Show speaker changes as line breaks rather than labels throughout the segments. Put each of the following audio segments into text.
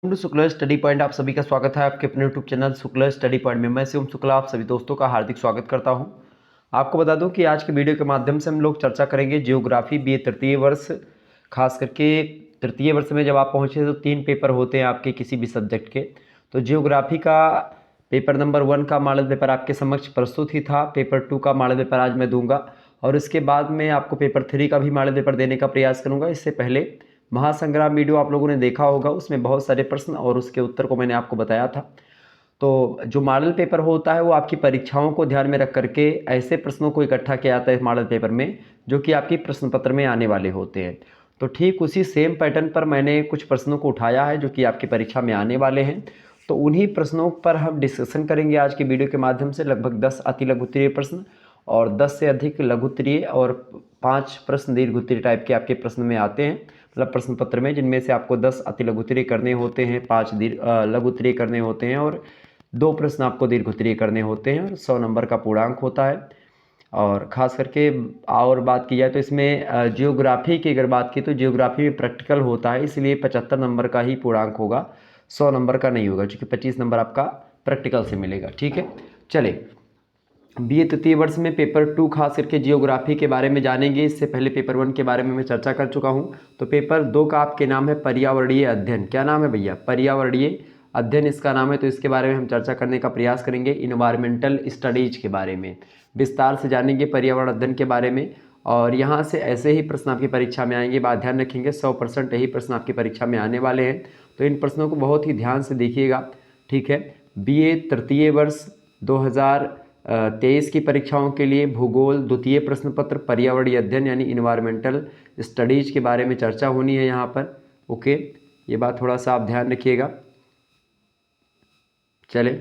To Shukla study point. आप सभी का स्वागत है आपके अपने YouTube channel Shukla study point में। मैं शिवम शुक्ला आप सभी दोस्तों का हार्दिक स्वागत करता हूं। आपको बता दूं कि आज के वीडियो के माध्यम से हम लोग चर्चा करेंगे जियोग्राफी बीए तृतीय वर्ष। खास करके तृतीय वर्ष में जब आप पहुंचे तो 3 पेपर होते हैं आपके किसी भी सब्जेक्ट के। तो जियोग्राफी का पेपर नंबर 1 का मॉडल पेपर आपके समक्ष प्रस्तुत ही था। पेपर 2 का मॉडल पेपर आज मैं दूंगा और इसके बाद में आपको पेपर 3 का भी मॉडल पेपर देने का प्रयास करूँगा। इससे पहले महासंग्राम वीडियो आप लोगों ने देखा होगा, उसमें बहुत सारे प्रश्न और उसके उत्तर को मैंने आपको बताया था। तो जो मॉडल पेपर होता है वो आपकी परीक्षाओं को ध्यान में रख करके ऐसे प्रश्नों को इकट्ठा किया जाता है मॉडल पेपर में जो कि आपकी प्रश्न पत्र में आने वाले होते हैं। तो ठीक उसी सेम पैटर्न पर मैंने कुछ प्रश्नों को उठाया है जो कि आपकी परीक्षा में आने वाले हैं। तो उन्हीं प्रश्नों पर हम डिस्कशन करेंगे आज की वीडियो के माध्यम से। लगभग 10 अति लघु उत्तरीय प्रश्न और 10 से अधिक लघु उत्तरीय और 5 प्रश्न दीर्घ उत्तरीय टाइप के आपके प्रश्न में आते हैं, मतलब प्रश्न पत्र में, जिनमें से आपको 10 अति लघु उत्तरीय करने होते हैं, 5 लघु उत्तरीय करने होते हैं और 2 प्रश्न आपको दीर्घ उत्तरीय करने होते हैं और 100 नंबर का पूर्णांक होता है। और ख़ास करके और बात की जाए तो इसमें जियोग्राफी की अगर बात की तो जियोग्राफी में प्रैक्टिकल होता है, इसलिए 75 नंबर का ही पूर्णांक होगा, 100 नंबर का नहीं होगा, क्योंकि 25 नंबर आपका प्रैक्टिकल से मिलेगा। ठीक है, चले बीए तृतीय वर्ष में पेपर 2 खास करके जियोग्राफी के बारे में जानेंगे। इससे पहले पेपर 1 के बारे में मैं चर्चा कर चुका हूं। तो पेपर 2 का आपके नाम है पर्यावरणीय अध्ययन। क्या नाम है भैया? पर्यावरणीय अध्ययन इसका नाम है। तो इसके बारे में हम चर्चा करने का प्रयास करेंगे। इन्वायरमेंटल स्टडीज के बारे में विस्तार से जानेंगे, पर्यावरण अध्ययन के बारे में। और यहाँ से ऐसे ही प्रश्न आपकी परीक्षा में आएंगे। बात ध्यान रखेंगे, 100% यही प्रश्न आपकी परीक्षा में आने वाले हैं। तो इन प्रश्नों को बहुत ही ध्यान से देखिएगा। ठीक है, बीए तृतीय वर्ष 2023 की परीक्षाओं के लिए भूगोल द्वितीय प्रश्न पत्र पर्यावरणीय अध्ययन यानी इन्वायरमेंटल स्टडीज के बारे में चर्चा होनी है यहाँ पर। ओके, ये बात थोड़ा सा आप ध्यान रखिएगा। चले,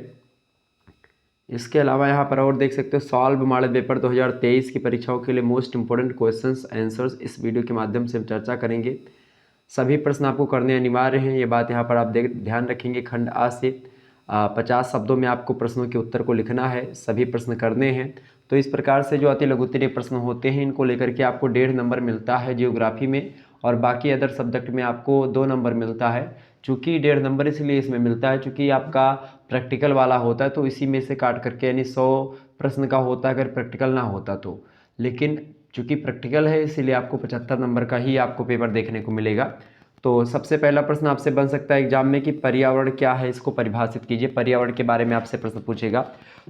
इसके अलावा यहाँ पर और देख सकते हो सॉल्व मॉडल पेपर 2023 की परीक्षाओं के लिए मोस्ट इंपॉर्टेंट क्वेश्चंस आंसर्स इस वीडियो के माध्यम से हम चर्चा करेंगे। सभी प्रश्न आपको करने अनिवार्य हैं, ये बात यहाँ पर आप ध्यान रखेंगे। खंड आ से 50 शब्दों में आपको प्रश्नों के उत्तर को लिखना है, सभी प्रश्न करने हैं। तो इस प्रकार से जो अति लघु उत्तरीय प्रश्न होते हैं इनको लेकर के आपको 1.5 नंबर मिलता है जियोग्राफी में, और बाकी अदर सब्जेक्ट में आपको 2 नंबर मिलता है। चूँकि 1.5 नंबर इसलिए इसमें मिलता है चूँकि आपका प्रैक्टिकल वाला होता है, तो इसी में से काट करके, यानी 100 प्रश्न का होता है अगर प्रैक्टिकल ना होता तो। लेकिन चूँकि प्रैक्टिकल है इसीलिए आपको 75 नंबर का ही आपको पेपर देखने को मिलेगा। तो सबसे पहला प्रश्न आपसे बन सकता है एग्जाम में कि पर्यावरण क्या है, इसको परिभाषित कीजिए। पर्यावरण के बारे में आपसे प्रश्न पूछेगा,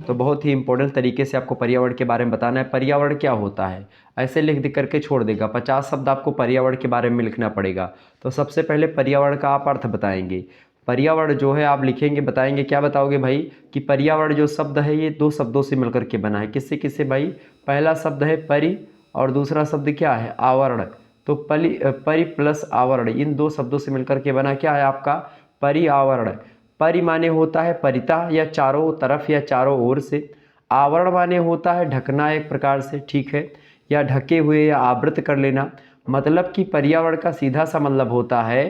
तो बहुत ही इंपॉर्टेंट तरीके से आपको पर्यावरण के बारे में बताना है। पर्यावरण क्या होता है ऐसे लिख करके छोड़ देगा, 50 शब्द आपको पर्यावरण के बारे में लिखना पड़ेगा। तो सबसे पहले पर्यावरण का आप अर्थ बताएंगे। पर्यावरण जो है आप लिखेंगे, बताएंगे, क्या बताओगे भाई कि पर्यावरण जो शब्द है ये 2 शब्दों से मिलकर के बना है। किससे किससे भाई? पहला शब्द है परि और दूसरा शब्द क्या है? आवरण। तो परि प्लस आवरण, इन 2 शब्दों से मिलकर के बना क्या है आपका? पर्यावरण। परि माने होता है परिता या चारों तरफ या चारों ओर से। आवरण माने होता है ढकना एक प्रकार से, ठीक है, या ढके हुए या आवृत कर लेना। मतलब कि पर्यावरण का सीधा सा मतलब होता है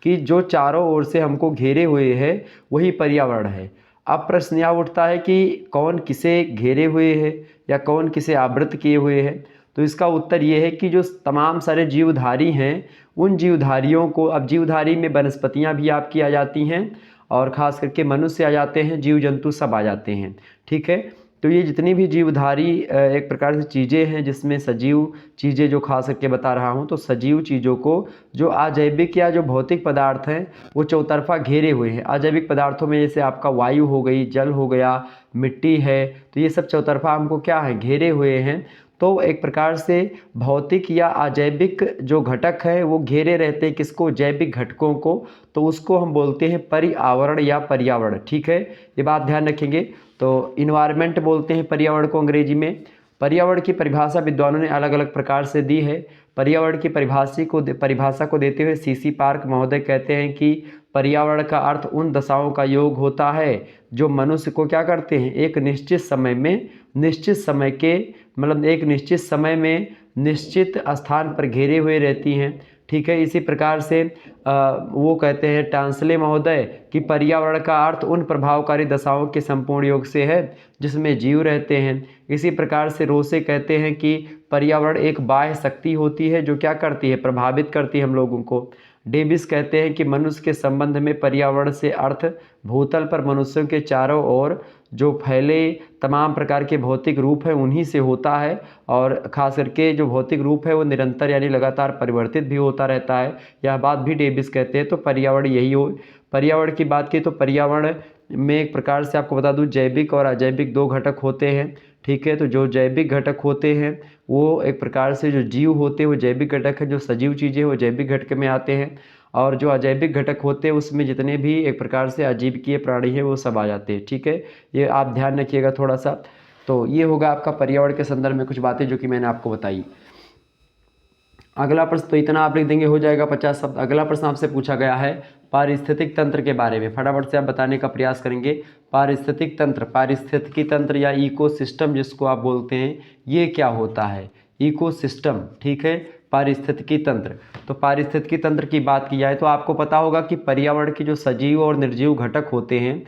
कि जो चारों ओर से हमको घेरे हुए है वही पर्यावरण है। अब प्रश्न यह उठता है कि कौन किसे घेरे हुए है या कौन किसे आवृत किए हुए है। तो इसका उत्तर ये है कि जो तमाम सारे जीवधारी हैं उन जीवधारियों को, अब जीवधारी में वनस्पतियां भी आपकी आ जाती हैं और ख़ास करके मनुष्य आ जाते हैं, जीव जंतु सब आ जाते हैं। ठीक है, तो ये जितनी भी जीवधारी एक प्रकार से चीज़ें हैं जिसमें सजीव चीज़ें जो खास करके बता रहा हूँ, तो सजीव चीज़ों को जो अजैविक या जो भौतिक पदार्थ हैं वो चौतरफा घेरे हुए हैं। अजैविक पदार्थों में जैसे आपका वायु हो गई, जल हो गया, मिट्टी है, तो ये सब चौतरफा हमको क्या है? घेरे हुए हैं। तो एक प्रकार से भौतिक या अजैविक जो घटक है वो घेरे रहते हैं किसको? जैविक घटकों को। तो उसको हम बोलते हैं पर्यावरण या पर्यावरण। ठीक है, ये बात ध्यान रखेंगे। तो इन्वायरमेंट बोलते हैं पर्यावरण को अंग्रेजी में। पर्यावरण की परिभाषा विद्वानों ने अलग अलग प्रकार से दी है। पर्यावरण की परिभाषा को देते हुए सीसी पार्क महोदय कहते हैं कि पर्यावरण का अर्थ उन दशाओं का योग होता है जो मनुष्य को क्या करते हैं? एक निश्चित समय में, निश्चित समय के मतलब एक निश्चित समय में निश्चित स्थान पर घेरे हुए रहती हैं। ठीक है, इसी प्रकार से वो कहते हैं टांसले महोदय कि पर्यावरण का अर्थ उन प्रभावकारी दशाओं के संपूर्ण योग से है जिसमें जीव रहते हैं। इसी प्रकार से रोसे कहते हैं कि पर्यावरण एक बाह्य शक्ति होती है जो क्या करती है? प्रभावित करती है हम लोगों को। डेविस कहते हैं कि मनुष्य के संबंध में पर्यावरण से अर्थ भूतल पर मनुष्यों के चारों ओर जो फैले तमाम प्रकार के भौतिक रूप हैं उन्हीं से होता है, और खास करके जो भौतिक रूप है वो निरंतर यानी लगातार परिवर्तित भी होता रहता है। यह बात भी डेविस कहते हैं। तो पर्यावरण यही हो। पर्यावरण की बात की तो पर्यावरण में एक प्रकार से आपको बता दूं जैविक और अजैविक दो घटक होते हैं, ठीक है। तो जो जैविक घटक होते हैं वो एक प्रकार से जो जीव होते हैं वो जैविक घटक है, जो सजीव चीज़ें वो जैविक घटक में आते हैं, और जो अजैविक घटक होते हैं उसमें जितने भी एक प्रकार से अजीविकीय प्राणी हैं वो सब आ जाते हैं, ठीक है। ये आप ध्यान रखिएगा थोड़ा सा। तो ये होगा आपका पर्यावरण के संदर्भ में कुछ बातें जो कि मैंने आपको बताई। अगला प्रश्न तो इतना आप लिख देंगे, हो जाएगा 50 शब्द। अगला प्रश्न आपसे पूछा गया है पारिस्थितिक तंत्र के बारे में, फटाफट से आप बताने का प्रयास करेंगे। पारिस्थितिक तंत्र, पारिस्थितिकी तंत्र या इकोसिस्टम जिसको आप बोलते हैं, ये क्या होता है? इकोसिस्टम, ठीक है, पारिस्थितिकी तंत्र। तो पारिस्थितिकी तंत्र की बात की जाए तो आपको पता होगा कि पर्यावरण के जो सजीव और निर्जीव घटक होते हैं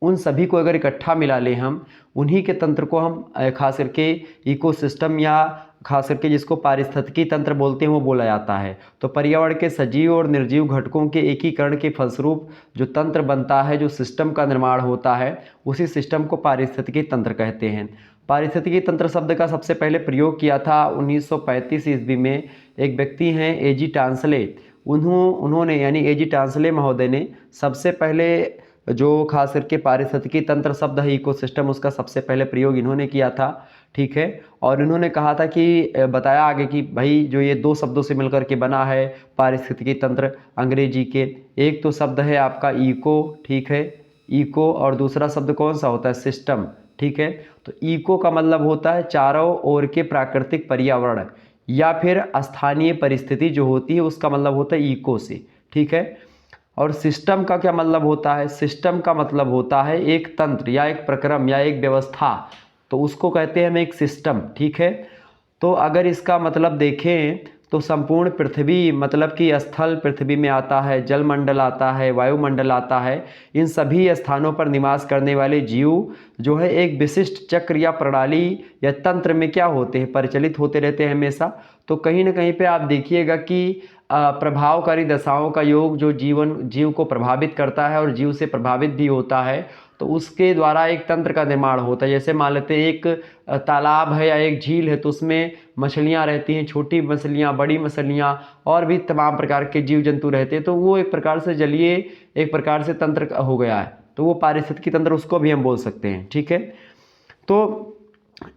उन सभी को अगर इकट्ठा मिला लें हम, उन्हीं के तंत्र को हम खास करके इकोसिस्टम या खास करके जिसको पारिस्थितिकी तंत्र बोलते हैं वो बोला जाता है। तो पर्यावरण के सजीव और निर्जीव घटकों के एकीकरण के फलस्वरूप जो तंत्र बनता है, जो सिस्टम का निर्माण होता है, उसी सिस्टम को पारिस्थितिकी तंत्र कहते हैं। पारिस्थितिकी तंत्र शब्द का सबसे पहले प्रयोग किया था 1935 ईस्वी में। एक व्यक्ति हैं एजी टांसले, उन्होंने यानी एजी टांसले महोदय ने सबसे पहले जो खास करके पारिस्थितिकी तंत्र शब्द है इकोसिस्टम, उसका सबसे पहले प्रयोग इन्होंने किया था, ठीक है। और इन्होंने कहा था कि बताया आगे कि भाई जो ये दो शब्दों से मिलकर के बना है पारिस्थितिकी तंत्र अंग्रेजी के, एक तो शब्द है आपका इको, ठीक है, इको, और दूसरा शब्द कौन सा होता है? सिस्टम, ठीक है। तो इको का मतलब होता है चारों ओर के प्राकृतिक पर्यावरण या फिर स्थानीय परिस्थिति जो होती है उसका मतलब होता है इको से, ठीक है। और सिस्टम का क्या मतलब होता है? सिस्टम का मतलब होता है एक तंत्र या एक प्रक्रम या एक व्यवस्था, तो उसको कहते हैं हम एक सिस्टम, ठीक है। तो अगर इसका मतलब देखें तो संपूर्ण पृथ्वी, मतलब कि स्थल पृथ्वी में आता है, जलमंडल आता है, वायुमंडल आता है, इन सभी स्थानों पर निवास करने वाले जीव जो है एक विशिष्ट चक्र या प्रणाली या तंत्र में क्या होते हैं? परिचालित होते रहते हैं हमेशा। तो कहीं ना कहीं पे आप देखिएगा कि प्रभावकारी दशाओं का योग जो जीव को प्रभावित करता है और जीव से प्रभावित भी होता है, तो उसके द्वारा एक तंत्र का निर्माण होता है। जैसे मान लेते हैं एक तालाब है या एक झील है, तो उसमें मछलियाँ रहती हैं, छोटी मछलियाँ, बड़ी मछलियाँ, और भी तमाम प्रकार के जीव जंतु रहते हैं। तो वो एक प्रकार से जलीय एक प्रकार से तंत्र हो गया है, तो वो पारिस्थितिकी तंत्र उसको भी हम बोल सकते हैं, ठीक है। तो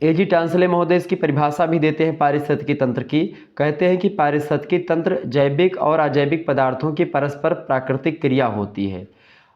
एजी टांसले महोदय इसकी परिभाषा भी देते हैं पारिस्थितिकी तंत्र की। कहते हैं कि पारिस्थितिकी तंत्र जैविक और अजैविक पदार्थों की परस्पर प्राकृतिक क्रिया होती है,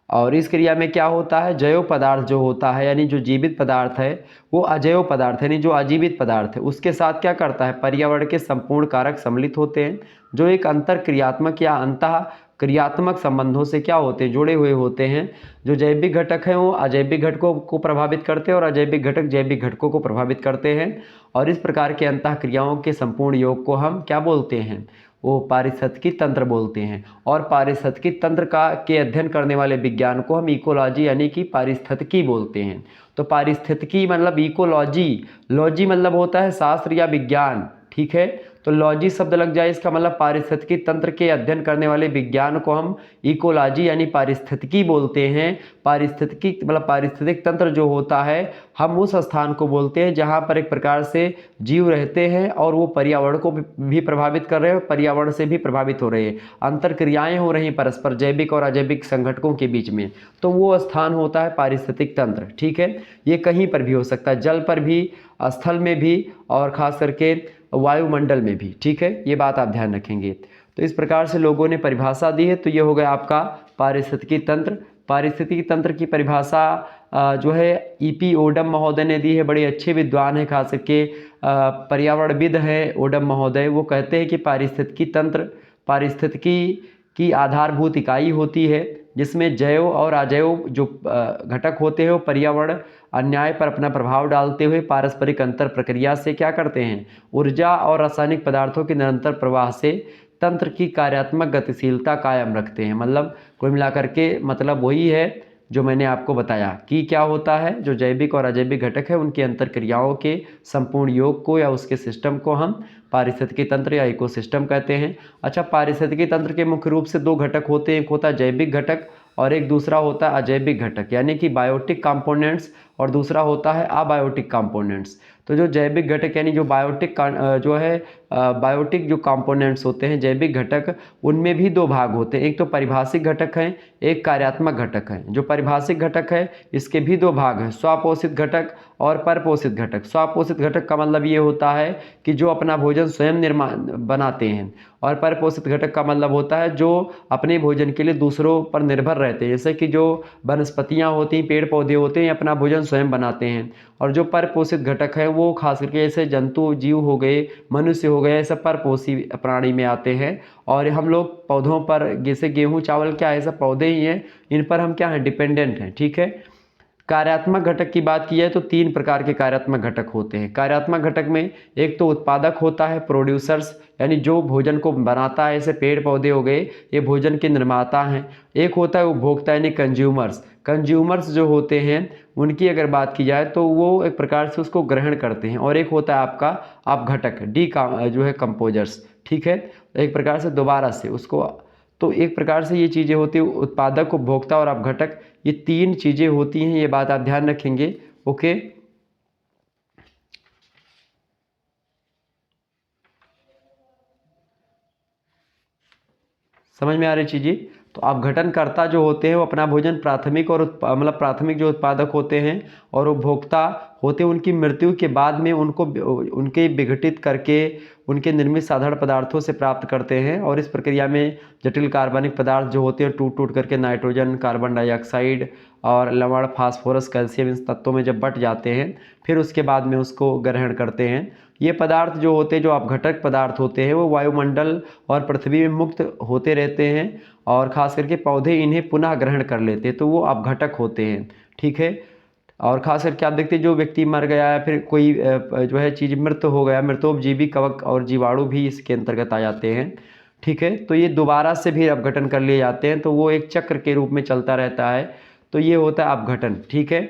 और इस क्रिया में क्या होता है? जैव पदार्थ जो होता है यानी जो जीवित पदार्थ है वो अजैव पदार्थ यानी जो अजीवित पदार्थ है उसके साथ क्या करता है? पर्यावरण के संपूर्ण कारक सम्मिलित होते हैं जो एक अंतर क्रियात्मक या अंतः क्रियात्मक संबंधों से क्या होते हैं? जुड़े हुए होते हैं। जो जैविक घटक हैं वो अजैविक घटकों को प्रभावित करते हैं और अजैविक घटक जैविक घटकों को प्रभावित करते हैं, और इस प्रकार के अंतः क्रियाओं के संपूर्ण योग को हम क्या बोलते हैं? वो पारिस्थितिकी तंत्र बोलते हैं। और पारिस्थितिकी तंत्र के अध्ययन करने वाले विज्ञान को हम इकोलॉजी यानी कि पारिस्थितिकी बोलते हैं। तो पारिस्थितिकी मतलब इकोलॉजी, लॉजी मतलब होता है शास्त्र या विज्ञान, ठीक है। तो लॉजी शब्द लग जाए इसका मतलब पारिस्थितिकी तंत्र के अध्ययन करने वाले विज्ञान को हम इकोलॉजी यानी पारिस्थितिकी बोलते हैं। पारिस्थितिकी मतलब पारिस्थितिक तंत्र जो होता है हम उस स्थान को बोलते हैं जहाँ पर एक प्रकार से जीव रहते हैं और वो पर्यावरण को भी प्रभावित कर रहे हैं, पर्यावरण से भी प्रभावित हो रहे हैं, अंतर क्रियाएँ हो रही परस्पर जैविक और अजैविक संगठकों के बीच में, तो वो स्थान होता है पारिस्थितिक तंत्र, ठीक है। ये कहीं पर भी हो सकता है, जल पर भी, स्थल में भी, और खास करके वायुमंडल में भी, ठीक है। ये बात आप ध्यान रखेंगे। तो इस प्रकार से लोगों ने परिभाषा दी है। तो ये हो गया आपका पारिस्थितिकी तंत्र। पारिस्थितिकी तंत्र की परिभाषा जो है ईपी ओडम महोदय ने दी है, बड़े अच्छे विद्वान हैं, खास करके पर्यावरणविद हैं ओडम महोदय। वो कहते हैं कि पारिस्थितिकी तंत्र पारिस्थितिकी की आधारभूत इकाई होती है जिसमें जैव और अजैव जो घटक होते हैं वो पर्यावरण अन्याय पर अपना प्रभाव डालते हुए पारस्परिक अंतर प्रक्रिया से क्या करते हैं? ऊर्जा और रासायनिक पदार्थों के निरंतर प्रवाह से तंत्र की कार्यात्मक गतिशीलता कायम रखते हैं। मतलब कुल मिलाकर के मतलब वही है जो मैंने आपको बताया कि क्या होता है, जो जैविक और अजैविक घटक है उनकी अंतर क्रियाओं के संपूर्ण योग को या उसके सिस्टम को हम पारिस्थितिकी तंत्र या इकोसिस्टम कहते हैं। अच्छा, पारिस्थितिकी तंत्र के मुख्य रूप से दो घटक होते हैं, एक होता है जैविक घटक और एक दूसरा होता है अजैविक घटक, यानी कि बायोटिक कंपोनेंट्स, और दूसरा होता है अबायोटिक कंपोनेंट्स। तो जो जैविक घटक यानी जो बायोटिक जो है बायोटिक जो कंपोनेंट्स होते हैं, जैविक घटक, उनमें भी दो भाग होते हैं, एक तो परिभाषिक घटक है, एक कार्यात्मक घटक है। जो परिभाषिक घटक है इसके भी दो भाग हैं, स्वपोषित घटक और परपोषित घटक। स्वपोषित घटक का मतलब ये होता है कि जो अपना भोजन स्वयं निर्माण बनाते हैं, और परपोषित घटक का मतलब होता है जो अपने भोजन के लिए दूसरों पर निर्भर रहते हैं, जैसे कि जो वनस्पतियाँ होती हैं, पेड़ पौधे होते हैं, अपना भोजन स्वयं बनाते हैं। और जो परपोषित घटक है वो खास करके जैसे जंतु जीव हो गए, मनुष्य हो गए, ये सब परपोषी प्राणी में आते हैं। और हम लोग पौधों पर, जैसे गेहूँ चावल क्या है, सब पौधे ही हैं, इन पर हम क्या हैं, डिपेंडेंट हैं। ठीक है। कार्यात्मक घटक की बात की जाए तो तीन प्रकार के कार्यात्मक घटक होते हैं। कार्यात्मक घटक में एक तो उत्पादक होता है, प्रोड्यूसर्स, यानी जो भोजन को बनाता है, जैसे पेड़ पौधे हो गए, ये भोजन के निर्माता हैं। एक होता है उपभोक्ता यानी कंज्यूमर्स। कंज्यूमर्स जो होते हैं उनकी अगर बात की जाए तो वो एक प्रकार से उसको ग्रहण करते हैं। और एक होता है आपका अपघटक, जो है कंपोजर्स। ठीक है। एक प्रकार से दोबारा से उसको, तो एक प्रकार से ये चीज़ें होती हैं, उत्पादक, उपभोक्ता और अपघटक, ये तीन चीज़ें होती हैं, ये बात आप ध्यान रखेंगे। ओके। समझ में आ रही चीज़ें। तो अपघटनकर्ता जो होते हैं वो अपना भोजन प्राथमिक और मतलब प्राथमिक जो उत्पादक होते हैं, और उपभोक्ता होते हैं उनकी मृत्यु के बाद में उनको उनके विघटित करके उनके निर्मित साधारण पदार्थों से प्राप्त करते हैं। और इस प्रक्रिया में जटिल कार्बनिक पदार्थ जो होते हैं टूट टूट करके नाइट्रोजन, कार्बन डाइऑक्साइड और लवण, फास्फोरस, कैल्शियम, इन तत्वों में जब बट जाते हैं, फिर उसके बाद में उसको ग्रहण करते हैं। ये पदार्थ जो होते हैं, जो अपघटक पदार्थ होते हैं, वो वायुमंडल और पृथ्वी में मुक्त होते रहते हैं, और ख़ास करके पौधे इन्हें पुनः ग्रहण कर लेते हैं, तो वो अपघटक होते हैं। ठीक है। और ख़ास करके आप देखते हैं जो व्यक्ति मर गया है, फिर कोई जो है चीज़ मृत हो गया, मृतोपजीवी कवक और जीवाणु भी इसके अंतर्गत आ जाते हैं। ठीक है। तो ये दोबारा से भी अपघटन कर लिए जाते हैं, तो वो एक चक्र के रूप में चलता रहता है। तो ये होता है अपघटन। ठीक है।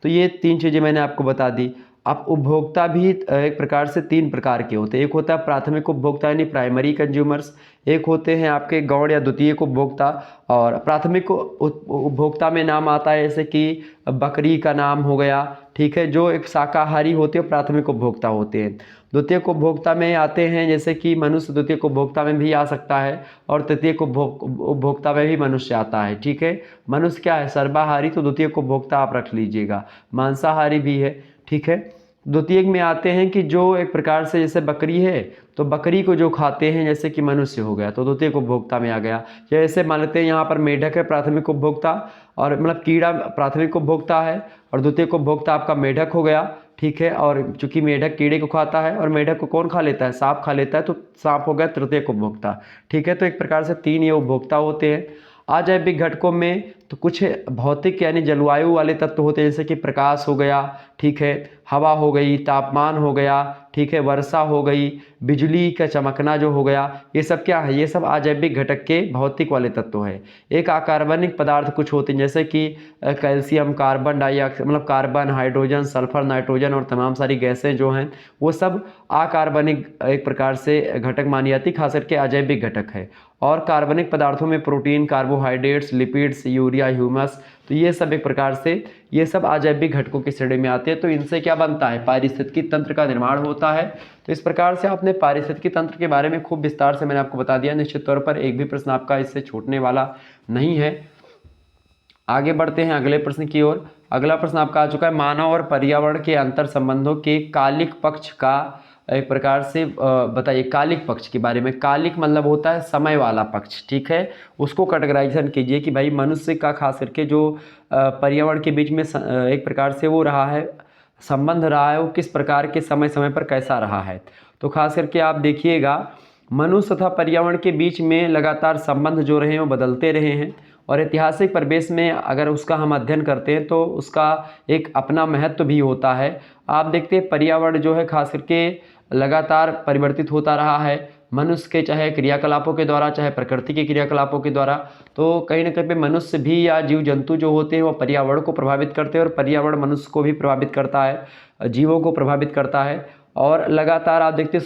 तो ये तीन चीज़ें मैंने आपको बता दी। अब उपभोक्ता भी एक प्रकार से तीन प्रकार के होते हैं। एक होता है प्राथमिक उपभोक्ता यानी प्राइमरी कंज्यूमर्स, एक होते हैं आपके गौण या द्वितीयक उपभोक्ता। और प्राथमिक उपभोक्ता में नाम आता है जैसे कि बकरी का नाम हो गया। ठीक है। जो एक शाकाहारी होते हैं प्राथमिक उपभोक्ता होते हैं। द्वितीयक उपभोक्ता में आते हैं जैसे कि मनुष्य द्वितीयक उपभोक्ता में भी आ सकता है, और तृतीयक उपभोक्ता में भी मनुष्य आता है। ठीक है। मनुष्य क्या है, सर्वाहारी, तो द्वितीयक उपभोक्ता आप रख लीजिएगा। मांसाहारी भी है। ठीक है। द्वितीयक में आते हैं कि जो एक प्रकार से जैसे बकरी है, तो बकरी को जो खाते हैं जैसे कि मनुष्य हो गया, तो द्वितीयक उपभोक्ता में आ गया। जैसे मान लेते हैं यहाँ पर मेढक है प्राथमिक उपभोक्ता, और मतलब कीड़ा प्राथमिक उपभोक्ता है, और द्वितीयक उपभोक्ता आपका मेढक हो गया। ठीक है। और चूंकि मेढक कीड़े को खाता है, और मेढक को कौन खा लेता है, सांप खा लेता है, तो सांप हो गया तृतीयक उपभोक्ता। ठीक है। तो एक प्रकार से तीन ये उपभोक्ता होते हैं। अजैविक घटकों में तो कुछ भौतिक यानी जलवायु वाले तत्व होते हैं, जैसे कि प्रकाश हो गया। ठीक है। हवा हो गई, तापमान हो गया। ठीक है। वर्षा हो गई, बिजली का चमकना जो हो गया, ये सब क्या है, ये सब अजैविक घटक के भौतिक वाले तत्व है। एक अकार्बनिक पदार्थ कुछ होते हैं जैसे कि कैल्शियम, कार्बन डाइऑक्साइड, मतलब कार्बन, हाइड्रोजन, सल्फर, नाइट्रोजन और तमाम सारी गैसें जो हैं वो सब अकार्बनिक एक प्रकार से घटक मानी जाती, खास करके अजैविक घटक है। और कार्बनिक पदार्थों में protein, carbohydrates, lipids, urea, humus, तो ये सब एक प्रकार से ये सब अजैविक घटकों की श्रेणी में आते हैं। तो इनसे क्या बनता है, पारिस्थितिकी तंत्र का निर्माण होता है। तो इस प्रकार से आपने पारिस्थितिकी तंत्र के बारे में खूब विस्तार से मैंने आपको बता दिया। निश्चित तौर पर एक भी प्रश्न आपका इससे छूटने वाला नहीं है। आगे बढ़ते हैं अगले प्रश्न की ओर। अगला प्रश्न आपका आ चुका है, मानव और पर्यावरण के अंतर संबंधों के कालिक पक्ष का एक प्रकार से बताइए। कालिक पक्ष के बारे में, कालिक मतलब होता है समय वाला पक्ष। ठीक है। उसको कैटेगराइजेशन कीजिए कि भाई मनुष्य का खास करके जो पर्यावरण के बीच में एक प्रकार से वो रहा है, संबंध रहा है, वो किस प्रकार के समय समय पर कैसा रहा है। तो खास करके आप देखिएगा, मनुष्य तथा पर्यावरण के बीच में लगातार संबंध जो रहे हैं वो बदलते रहे हैं, और ऐतिहासिक परिवेश में अगर उसका हम अध्ययन करते हैं तो उसका एक अपना महत्व भी होता है। आप देखते हैं पर्यावरण जो है खास करके लगातार परिवर्तित होता रहा है, मनुष्य के चाहे क्रियाकलापों के द्वारा, चाहे प्रकृति के क्रियाकलापों के द्वारा। तो कहीं ना कहीं पे मनुष्य भी या जीव जंतु जो होते हैं वो पर्यावरण को प्रभावित करते हैं, और पर्यावरण मनुष्य को भी प्रभावित करता है, जीवों को प्रभावित करता है। और लगातार आप देखते हैं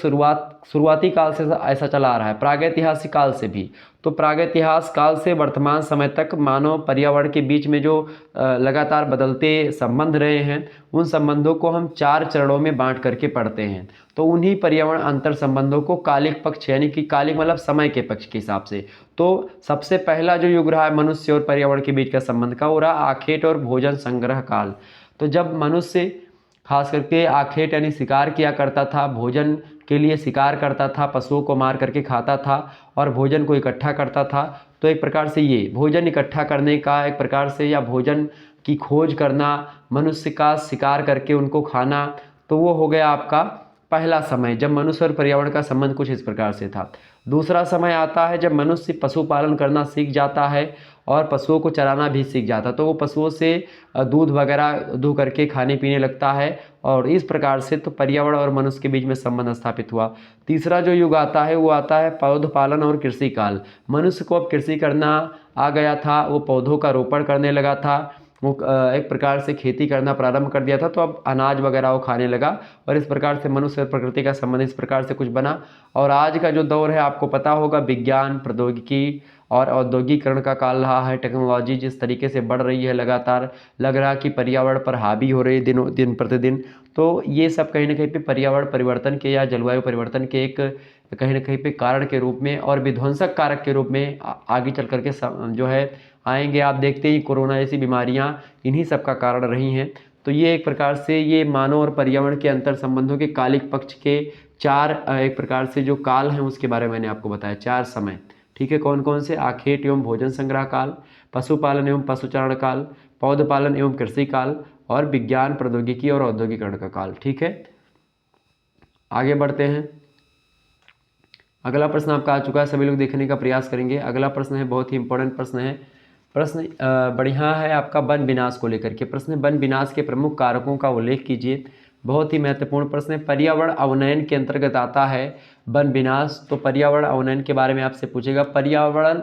शुरुआती काल से ऐसा चला आ रहा है, प्रागैतिहासिक काल से भी। तो प्रागैतिहासिक काल से वर्तमान समय तक मानव पर्यावरण के बीच में जो लगातार बदलते संबंध रहे हैं, उन संबंधों को हम 4 चरणों में बांट करके पढ़ते हैं। तो उन्हीं पर्यावरण अंतर संबंधों को कालिक पक्ष, यानी कि कालिक मतलब समय के पक्ष के हिसाब से। तो सबसे पहला जो युग रहा है मनुष्य और पर्यावरण के बीच का संबंध का, वो रहा आखेट और भोजन संग्रह काल। तो जब मनुष्य खास करके आखेट यानी शिकार किया करता था, भोजन के लिए शिकार करता था, पशुओं को मार करके खाता था और भोजन को इकट्ठा करता था। तो एक प्रकार से ये भोजन इकट्ठा करने का एक प्रकार से, या भोजन की खोज करना, मनुष्य का शिकार करके उनको खाना, तो वो हो गया आपका पहला समय, जब मनुष्य और पर्यावरण का संबंध कुछ इस प्रकार से था। दूसरा समय आता है जब मनुष्य पशुपालन करना सीख जाता है और पशुओं को चराना भी सीख जाता है। तो वो पशुओं से दूध वगैरह दूह करके खाने पीने लगता है, और इस प्रकार से तो पर्यावरण और मनुष्य के बीच में संबंध स्थापित हुआ। तीसरा जो युग आता है वो आता है पौधपालन और कृषि काल। मनुष्य को अब कृषि करना आ गया था, वो पौधों का रोपण करने लगा था, वो एक प्रकार से खेती करना प्रारंभ कर दिया था। तो अब अनाज वगैरह वो खाने लगा, और इस प्रकार से मनुष्य और प्रकृति का संबंध इस प्रकार से कुछ बना। और आज का जो दौर है आपको पता होगा, विज्ञान, प्रौद्योगिकी और औद्योगिकरण का काल रहा है। टेक्नोलॉजी जिस तरीके से बढ़ रही है, लगातार लग रहा है कि पर्यावरण पर हावी हो रही है दिन प्रतिदिन। तो ये सब कहीं ना कहीं पे पर्यावरण परिवर्तन के या जलवायु परिवर्तन के एक कहीं ना कहीं पे कारण के रूप में और विध्वंसक कारक के रूप में आगे चल करके जो है आएंगे। आप देखते ही कोरोना जैसी बीमारियां इन्हीं सब का कारण रही हैं। तो ये एक प्रकार से ये मानव और पर्यावरण के अंतर संबंधों के कालिक पक्ष के 4 एक प्रकार से जो काल हैं उसके बारे में मैंने आपको बताया, 4 समय। ठीक है, कौन कौन से? आखेट एवं भोजन संग्रह काल, पशुपालन एवं पशुचारण काल, पौधपालन एवं कृषि काल, और विज्ञान, प्रौद्योगिकी और औद्योगिकरण का काल। ठीक है, आगे बढ़ते हैं। अगला प्रश्न आपका आ चुका है, सभी लोग देखने का प्रयास करेंगे। अगला प्रश्न है, बहुत ही इंपॉर्टेंट प्रश्न है। प्रश्न बढ़िया है आपका, वन विनाश को लेकर के प्रश्न। वन विनाश के प्रमुख कारकों का उल्लेख कीजिए। बहुत ही महत्वपूर्ण प्रश्न है। पर्यावरण अवनयन के अंतर्गत आता है वन विनाश। तो पर्यावरण अवनयन के बारे में आपसे पूछेगा। पर्यावरण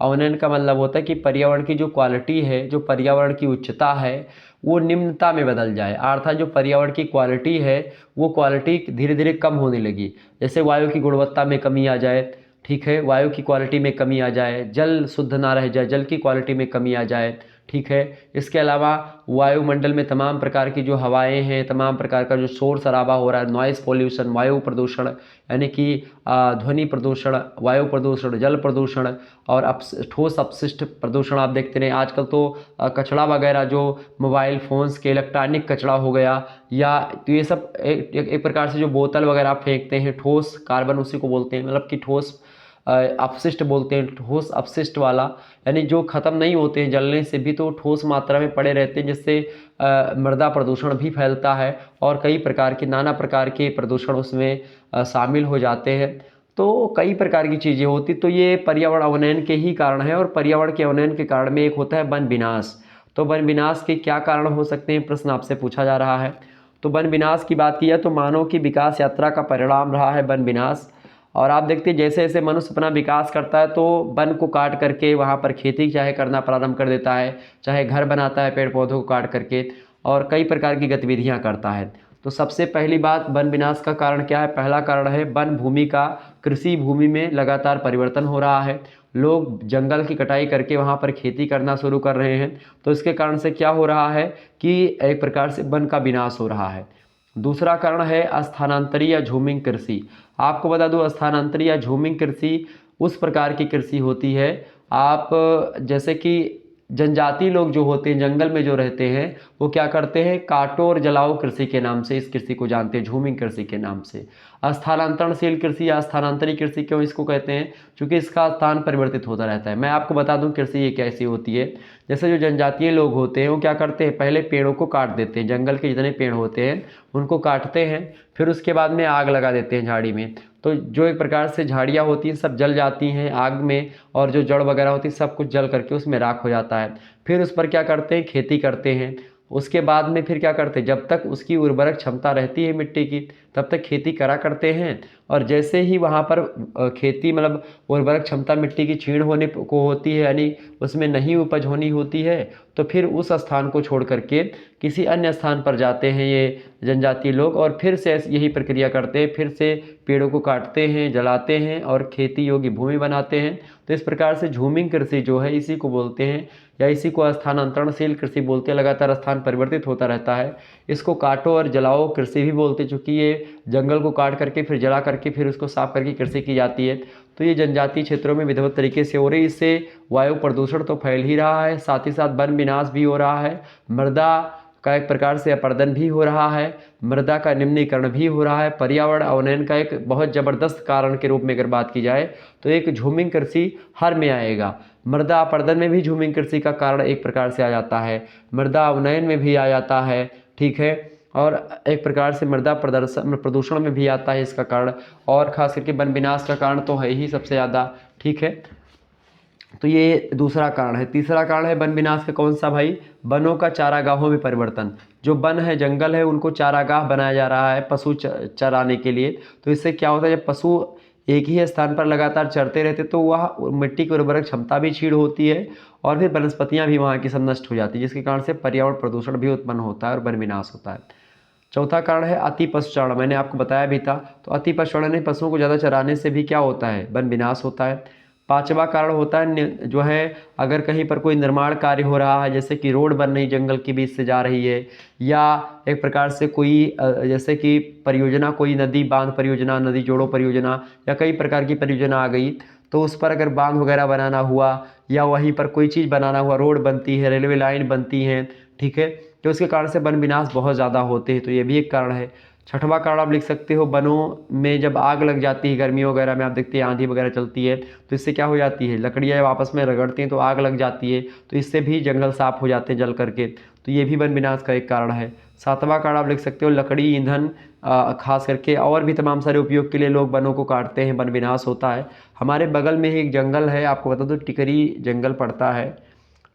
अवनयन का मतलब होता है कि पर्यावरण की जो क्वालिटी है, जो पर्यावरण की उच्चता है, वो निम्नता में बदल जाए। अर्थात जो पर्यावरण की क्वालिटी है, वो क्वालिटी धीरे धीरे कम होने लगी। जैसे वायु की गुणवत्ता में कमी आ जाए, ठीक है, वायु की क्वालिटी में कमी आ जाए, जल शुद्ध ना रह जाए, जल की क्वालिटी में कमी आ जाए। ठीक है, इसके अलावा वायुमंडल में तमाम प्रकार की जो हवाएं हैं, तमाम प्रकार का जो शोर शराबा हो रहा है, नॉइस पोल्यूशन, वायु प्रदूषण, यानी कि ध्वनि प्रदूषण, वायु प्रदूषण, जल प्रदूषण और ठोस अपशिष्ट प्रदूषण आप देखते रहे। आजकल तो कचरा वगैरह जो मोबाइल फ़ोन्स के इलेक्ट्रॉनिक कचरा हो गया, या तो ये सब एक प्रकार से जो बोतल वगैरह आप फेंकते हैं, ठोस कार्बन उसी को बोलते हैं, मतलब कि ठोस अपशिष्ट बोलते हैं, ठोस अपशिष्ट वाला, यानी जो ख़त्म नहीं होते हैं जलने से भी, तो ठोस मात्रा में पड़े रहते हैं, जिससे मृदा प्रदूषण भी फैलता है और कई प्रकार के नाना प्रकार के प्रदूषण उसमें शामिल हो जाते हैं। तो कई प्रकार की चीज़ें होती, तो ये पर्यावरण अवनयन के ही कारण है। और पर्यावरण के अवनयन के कारण में एक होता है वन विनाश। तो वन विनाश के क्या कारण हो सकते हैं, प्रश्न आपसे पूछा जा रहा है। तो वन विनाश की बात की जाए तो मानव की विकास यात्रा का परिणाम रहा है वन विनाश। और आप देखते हैं जैसे जैसे मनुष्य अपना विकास करता है, तो वन को काट करके वहाँ पर खेती चाहे करना प्रारंभ कर देता है, चाहे घर बनाता है पेड़ पौधों को काट करके, और कई प्रकार की गतिविधियाँ करता है। तो सबसे पहली बात, वन विनाश का कारण क्या है? पहला कारण है वन भूमि का, कृषि भूमि में लगातार परिवर्तन हो रहा है। लोग जंगल की कटाई करके वहाँ पर खेती करना शुरू कर रहे हैं। तो इसके कारण से क्या हो रहा है कि एक प्रकार से वन का विनाश हो रहा है। दूसरा कारण है स्थानांतरी या झूमिंग कृषि। आपको बता दूं, स्थानांतरी या झूमिंग कृषि उस प्रकार की कृषि होती है, आप जैसे कि जनजाति लोग जो होते हैं, जंगल में जो रहते हैं, वो क्या करते हैं, काटो और जलाओ कृषि के नाम से इस कृषि को जानते हैं, झूमिंग कृषि के नाम से। स्थानांतरणशील कृषि या स्थानांतरी कृषि क्यों इसको कहते हैं? क्योंकि इसका स्थान परिवर्तित होता रहता है। मैं आपको बता दूं कृषि ये कैसी होती है। जैसे जो जनजातीय लोग होते हैं, वो क्या करते हैं, पहले पेड़ों को काट देते हैं, जंगल के जितने पेड़ होते हैं उनको काटते हैं, फिर उसके बाद में आग लगा देते हैं झाड़ी में। तो जो एक प्रकार से झाड़ियाँ होती हैं सब जल जाती हैं आग में, और जो जड़ वगैरह होती है सब कुछ जल करके उसमें राख हो जाता है। फिर उस पर क्या करते हैं, खेती करते हैं। उसके बाद में फिर क्या करते हैं, जब तक उसकी उर्वरक क्षमता रहती है मिट्टी की, तब तक खेती करा करते हैं। और जैसे ही वहाँ पर खेती मतलब उर्वरक क्षमता मिट्टी की क्षीण होने को होती है, यानी उसमें नहीं उपज होनी होती है, तो फिर उस स्थान को छोड़ करके किसी अन्य स्थान पर जाते हैं ये जनजातीय लोग और फिर से यही प्रक्रिया करते हैं, फिर से पेड़ों को काटते हैं, जलाते हैं और खेती योग्य भूमि बनाते हैं। तो इस प्रकार से झूमिंग कृषि जो है इसी को बोलते हैं, या इसी को स्थानांतरणशील कृषि बोलते हैं। लगातार स्थान परिवर्तित होता रहता है। इसको काटो और जलाओ कृषि भी बोलते हैं, चूँकि ये जंगल को काट करके फिर जला करके फिर उसको साफ करके कृषि की जाती है। तो ये जनजातीय क्षेत्रों में विधिवत तरीके से हो रही। इससे वायु प्रदूषण तो फैल ही रहा है, साथ ही साथ वन विनाश भी हो रहा है, मृदा का एक प्रकार से अपरदन भी हो रहा है, मृदा का निम्नीकरण भी हो रहा है। पर्यावरण अवनयन का एक बहुत ज़बरदस्त कारण के रूप में अगर बात की जाए तो एक झूमिंग कृषि हर में आएगा। मृदा अपरदन में भी झूमिंग कृषि का कारण एक प्रकार से आ जाता है, मृदा अवनयन में भी आ जाता है, ठीक है, और एक प्रकार से मृदा प्रदूषण में भी आता है इसका कारण, और खास करके वन विनाश का कारण तो है ही सबसे ज़्यादा, ठीक है। तो ये दूसरा कारण है। तीसरा कारण है वन विनाश का कौन सा भाई? वनों का चारागाहों में परिवर्तन। जो वन है, जंगल है, उनको चारागाह बनाया जा रहा है पशु चराने के लिए। तो इससे क्या होता है, जब पशु एक ही स्थान पर लगातार चरते रहते तो वह मिट्टी की उर्वरक क्षमता भी क्षीण होती है और फिर वनस्पतियाँ भी वहाँ की सब नष्ट हो जाती है, जिसके कारण से पर्यावरण प्रदूषण भी उत्पन्न होता है और वन विनाश होता है। चौथा कारण है अति पशुचारण। मैंने आपको बताया भी था। तो अति पशुचारण यानी पशुओं को ज़्यादा चराने से भी क्या होता है? वन विनाश होता है। पांचवा कारण होता है जो है, अगर कहीं पर कोई निर्माण कार्य हो रहा है, जैसे कि रोड बन रही जंगल के बीच से जा रही है, या एक प्रकार से कोई जैसे कि परियोजना, कोई नदी बांध परियोजना, नदी जोड़ो परियोजना, या कई प्रकार की परियोजना आ गई, तो उस पर अगर बांध वगैरह बनाना हुआ या वहीं पर कोई चीज़ बनाना हुआ, रोड बनती है, रेलवे लाइन बनती है, ठीक है, तो उसके कारण से वन विनाश बहुत ज़्यादा होते हैं। तो ये भी एक कारण है। छठवां कारण आप लिख सकते हो, वनों में जब आग लग जाती है, गर्मियों वगैरह में आप देखते हैं आंधी वगैरह चलती है, तो इससे क्या हो जाती है, लकड़ियाँ जब आपस में रगड़ती हैं तो आग लग जाती है, तो इससे भी जंगल साफ हो जाते हैं जल करके। तो ये भी वन विनाश का एक कारण है। सातवां कारण आप लिख सकते हो, लकड़ी ईंधन खास करके और भी तमाम सारे उपयोग के लिए लोग वनों को काटते हैं, वन विनाश होता है। हमारे बगल में ही एक जंगल है, आपको बता दो, टिकरी जंगल पड़ता है।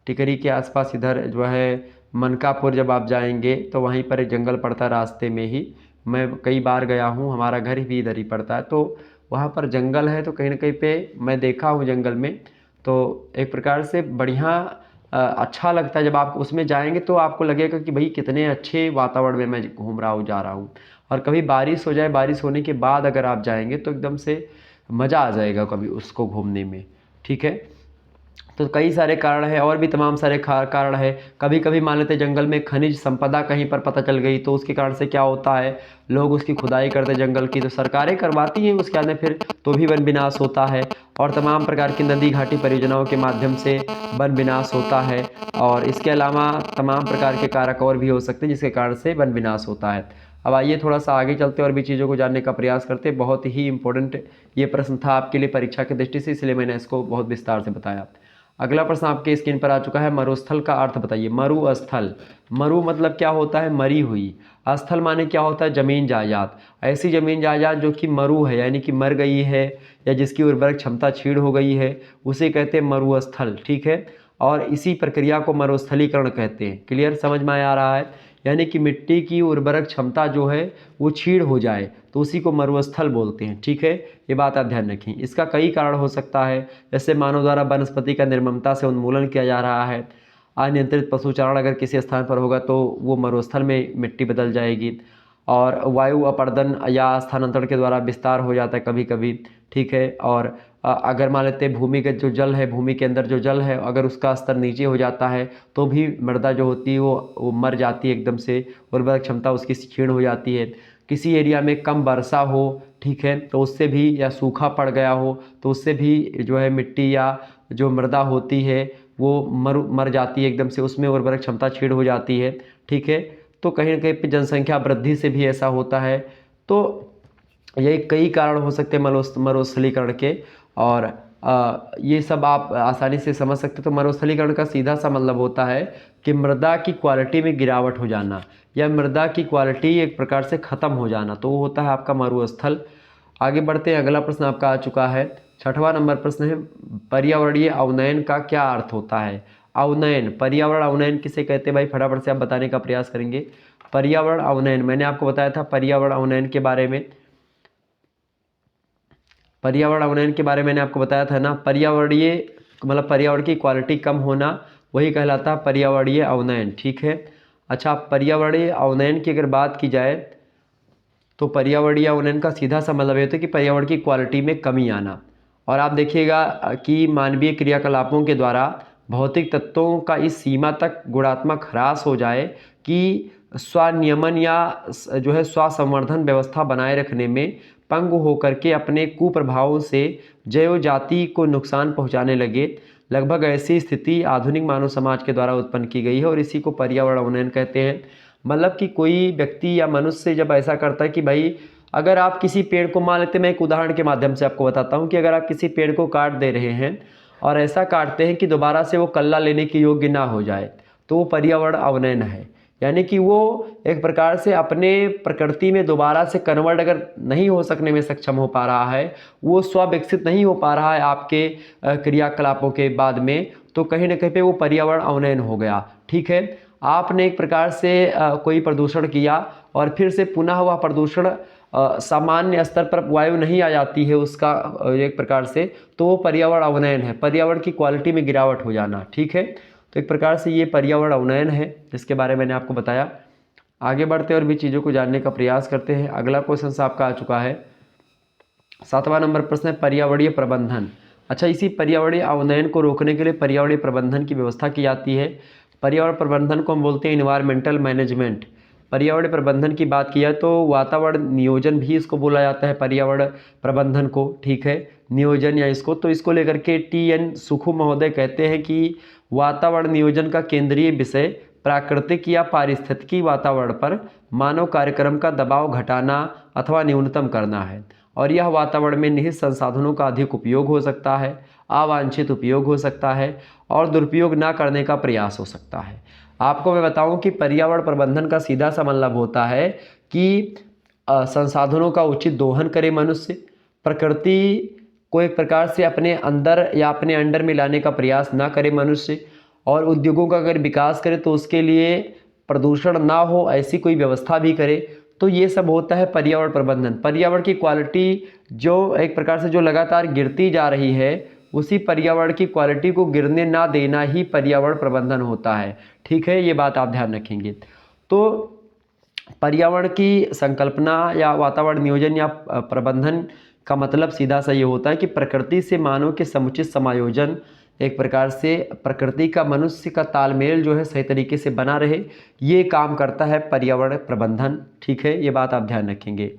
टिकरी के आसपास इधर जो है मनकापुर जब आप जाएंगे तो वहीं पर एक जंगल पड़ता है, रास्ते में ही मैं कई बार गया हूँ, हमारा घर भी इधर ही पड़ता है। तो वहाँ पर जंगल है, तो कहीं ना कहीं पे मैं देखा हूँ जंगल में, तो एक प्रकार से बढ़िया अच्छा लगता है। जब आप उसमें जाएंगे तो आपको लगेगा कि भाई कितने अच्छे वातावरण में मैं घूम रहा हूँ, जा रहा हूँ। और कभी बारिश हो जाए, बारिश होने के बाद अगर आप जाएंगे तो एकदम से मज़ा आ जाएगा कभी उसको घूमने में, ठीक है। तो कई सारे कारण है, और भी तमाम सारे कारण है। कभी कभी मान लेते जंगल में खनिज संपदा कहीं पर पता चल गई, तो उसके कारण से क्या होता है, लोग उसकी खुदाई करते जंगल की, तो सरकारें करवाती हैं उसके अंदर, फिर तो भी वन विनाश होता है। और तमाम प्रकार की नदी घाटी परियोजनाओं के माध्यम से वन विनाश होता है। और इसके अलावा तमाम प्रकार के कारक और भी हो सकते हैं जिसके कारण से वन विनाश होता है। अब आइए थोड़ा सा आगे चलते और भी चीज़ों को जानने का प्रयास करते। बहुत ही इंपॉर्टेंट ये प्रश्न था आपके लिए परीक्षा की दृष्टि से, इसलिए मैंने इसको बहुत विस्तार से बताया। अगला प्रश्न आपके स्क्रीन पर आ चुका है, मरुस्थल का अर्थ बताइए। मरुस्थल, मरु मतलब क्या होता है, मरी हुई। स्थल माने क्या होता है, जमीन जायदाद। ऐसी जमीन जायदाद जो कि मरु है, यानी कि मर गई है, या जिसकी उर्वरक क्षमता क्षीण हो गई है, उसे कहते हैं मरुस्थल, ठीक है। और इसी प्रक्रिया को मरुस्थलीकरण कहते हैं। क्लियर, समझ में आ रहा है? यानी कि मिट्टी की उर्वरक क्षमता जो है वो क्षीण हो जाए तो उसी को मरुस्थल बोलते हैं, ठीक है। ये बात आप ध्यान रखें। इसका कई कारण हो सकता है, जैसे मानव द्वारा वनस्पति का निर्ममता से उन्मूलन किया जा रहा है, अनियंत्रित पशुचारण अगर किसी स्थान पर होगा तो वो मरुस्थल में मिट्टी बदल जाएगी, और वायु अपरदन या स्थानांतरण के द्वारा विस्तार हो जाता है कभी कभी, ठीक है। और अगर मान लेते हैं भूमिगत जो जल है, भूमि के अंदर जो जल है, अगर उसका स्तर नीचे हो जाता है तो भी मृदा जो होती है वो मर जाती है एकदम से, उर्वरक क्षमता उसकी क्षीण हो जाती है। किसी एरिया में कम वर्षा हो, ठीक है, तो उससे भी, या सूखा पड़ गया हो तो उससे भी जो है मिट्टी या जो मृदा होती है वो मर जाती है एकदम से, उसमें उर्वरक क्षमता क्षीण हो जाती है, ठीक है। तो कहीं ना कहीं पे जनसंख्या वृद्धि से भी ऐसा होता है। तो ये कई कारण हो सकते हैं मरुस्थलीकरण के, और ये सब आप आसानी से समझ सकते हो। तो मरुस्थलीकरण का सीधा सा मतलब होता है कि मृदा की क्वालिटी में गिरावट हो जाना, या मृदा की क्वालिटी एक प्रकार से ख़त्म हो जाना, तो वो होता है आपका मरुस्थल। आगे बढ़ते हैं, अगला प्रश्न आपका आ चुका है, छठवां नंबर प्रश्न है, पर्यावरणीय अवनयन का क्या अर्थ होता है। अवनयन, पर्यावरण अवनयन किसे कहते हैं भाई, फटाफट से आप बताने का प्रयास करेंगे। पर्यावरण अवनयन, मैंने आपको बताया था पर्यावरण अवनयन के बारे में, पर्यावरण अवनयन के बारे में मैंने आपको बताया था ना। पर्यावरणीय मतलब पर्यावरण की क्वालिटी कम होना, वही कहलाता है पर्यावरणीय अवनयन, ठीक है। अच्छा, पर्यावरणीय अवनयन की अगर बात की जाए तो पर्यावरणीय अवनयन का सीधा सा मतलब ये होता है कि पर्यावरण की क्वालिटी में कमी आना। और आप देखिएगा कि मानवीय क्रियाकलापों के द्वारा भौतिक तत्वों का इस सीमा तक गुणात्मक ह्रास हो जाए कि स्वनियमन या जो है स्वसंवर्धन व्यवस्था बनाए रखने में पंगु होकर के अपने कुप्रभावों से जैव जाति को नुकसान पहुंचाने लगे। लगभग ऐसी स्थिति आधुनिक मानव समाज के द्वारा उत्पन्न की गई है और इसी को पर्यावरण अवनयन कहते हैं। मतलब कि कोई व्यक्ति या मनुष्य जब ऐसा करता है कि भाई अगर आप किसी पेड़ को, मान लेते, मैं एक उदाहरण के माध्यम से आपको बताता हूँ कि अगर आप किसी पेड़ को काट दे रहे हैं और ऐसा काटते हैं कि दोबारा से वो कल्ला लेने के योग्य ना हो जाए, तो वो पर्यावरण अवनयन है। यानी कि वो एक प्रकार से अपने प्रकृति में दोबारा से कन्वर्ट अगर नहीं हो सकने में सक्षम हो पा रहा है, वो स्वविकसित नहीं हो पा रहा है आपके क्रियाकलापों के बाद में, तो कहीं ना कहीं पे वो पर्यावरण अवनयन हो गया, ठीक है। आपने एक प्रकार से कोई प्रदूषण किया और फिर से पुनः वह प्रदूषण सामान्य स्तर पर वायु नहीं आ जाती है उसका एक प्रकार से, तो वो पर्यावरण अवनयन है, पर्यावरण की क्वालिटी में गिरावट हो जाना, ठीक है। तो एक प्रकार से ये पर्यावरण अवनयन है, जिसके बारे में मैंने आपको बताया। आगे बढ़ते और भी चीज़ों को जानने का प्रयास करते हैं। अगला क्वेश्चन आपका आ चुका है, 7वां नंबर प्रश्न है पर्यावरणीय प्रबंधन। अच्छा, इसी पर्यावरणीय अवनयन को रोकने के लिए पर्यावरणीय प्रबंधन की व्यवस्था की जाती है। पर्यावरण प्रबंधन को हम बोलते हैं इन्वायरमेंटल मैनेजमेंट। पर्यावरण प्रबंधन की बात की जाए तो वातावरण नियोजन भी इसको बोला जाता है, पर्यावरण प्रबंधन को, ठीक है, नियोजन या इसको। तो इसको लेकर के TN सुखू महोदय कहते हैं कि वातावरण नियोजन का केंद्रीय विषय प्राकृतिक या पारिस्थितिकी वातावरण पर मानव कार्यक्रम का दबाव घटाना अथवा न्यूनतम करना है, और यह वातावरण में निहित संसाधनों का अधिक उपयोग हो सकता है, अवांछित उपयोग हो सकता है और दुरुपयोग न करने का प्रयास हो सकता है। आपको मैं बताऊं कि पर्यावरण प्रबंधन का सीधा सा मतलब होता है कि संसाधनों का उचित दोहन करे मनुष्य, प्रकृति को एक प्रकार से अपने अंदर या अपने अंडर में लाने का प्रयास ना करे मनुष्य, और उद्योगों का अगर विकास करे तो उसके लिए प्रदूषण ना हो ऐसी कोई व्यवस्था भी करे। तो ये सब होता है पर्यावरण प्रबंधन। पर्यावरण की क्वालिटी जो एक प्रकार से जो लगातार गिरती जा रही है, उसी पर्यावरण की क्वालिटी को गिरने ना देना ही पर्यावरण प्रबंधन होता है, ठीक है, ये बात आप ध्यान रखेंगे। तो पर्यावरण की संकल्पना या वातावरण नियोजन या प्रबंधन का मतलब सीधा सा ये होता है कि प्रकृति से मानव के समुचित समायोजन, एक प्रकार से प्रकृति का मनुष्य का तालमेल जो है सही तरीके से बना रहे, ये काम करता है पर्यावरण प्रबंधन, ठीक है, ये बात आप ध्यान रखेंगे।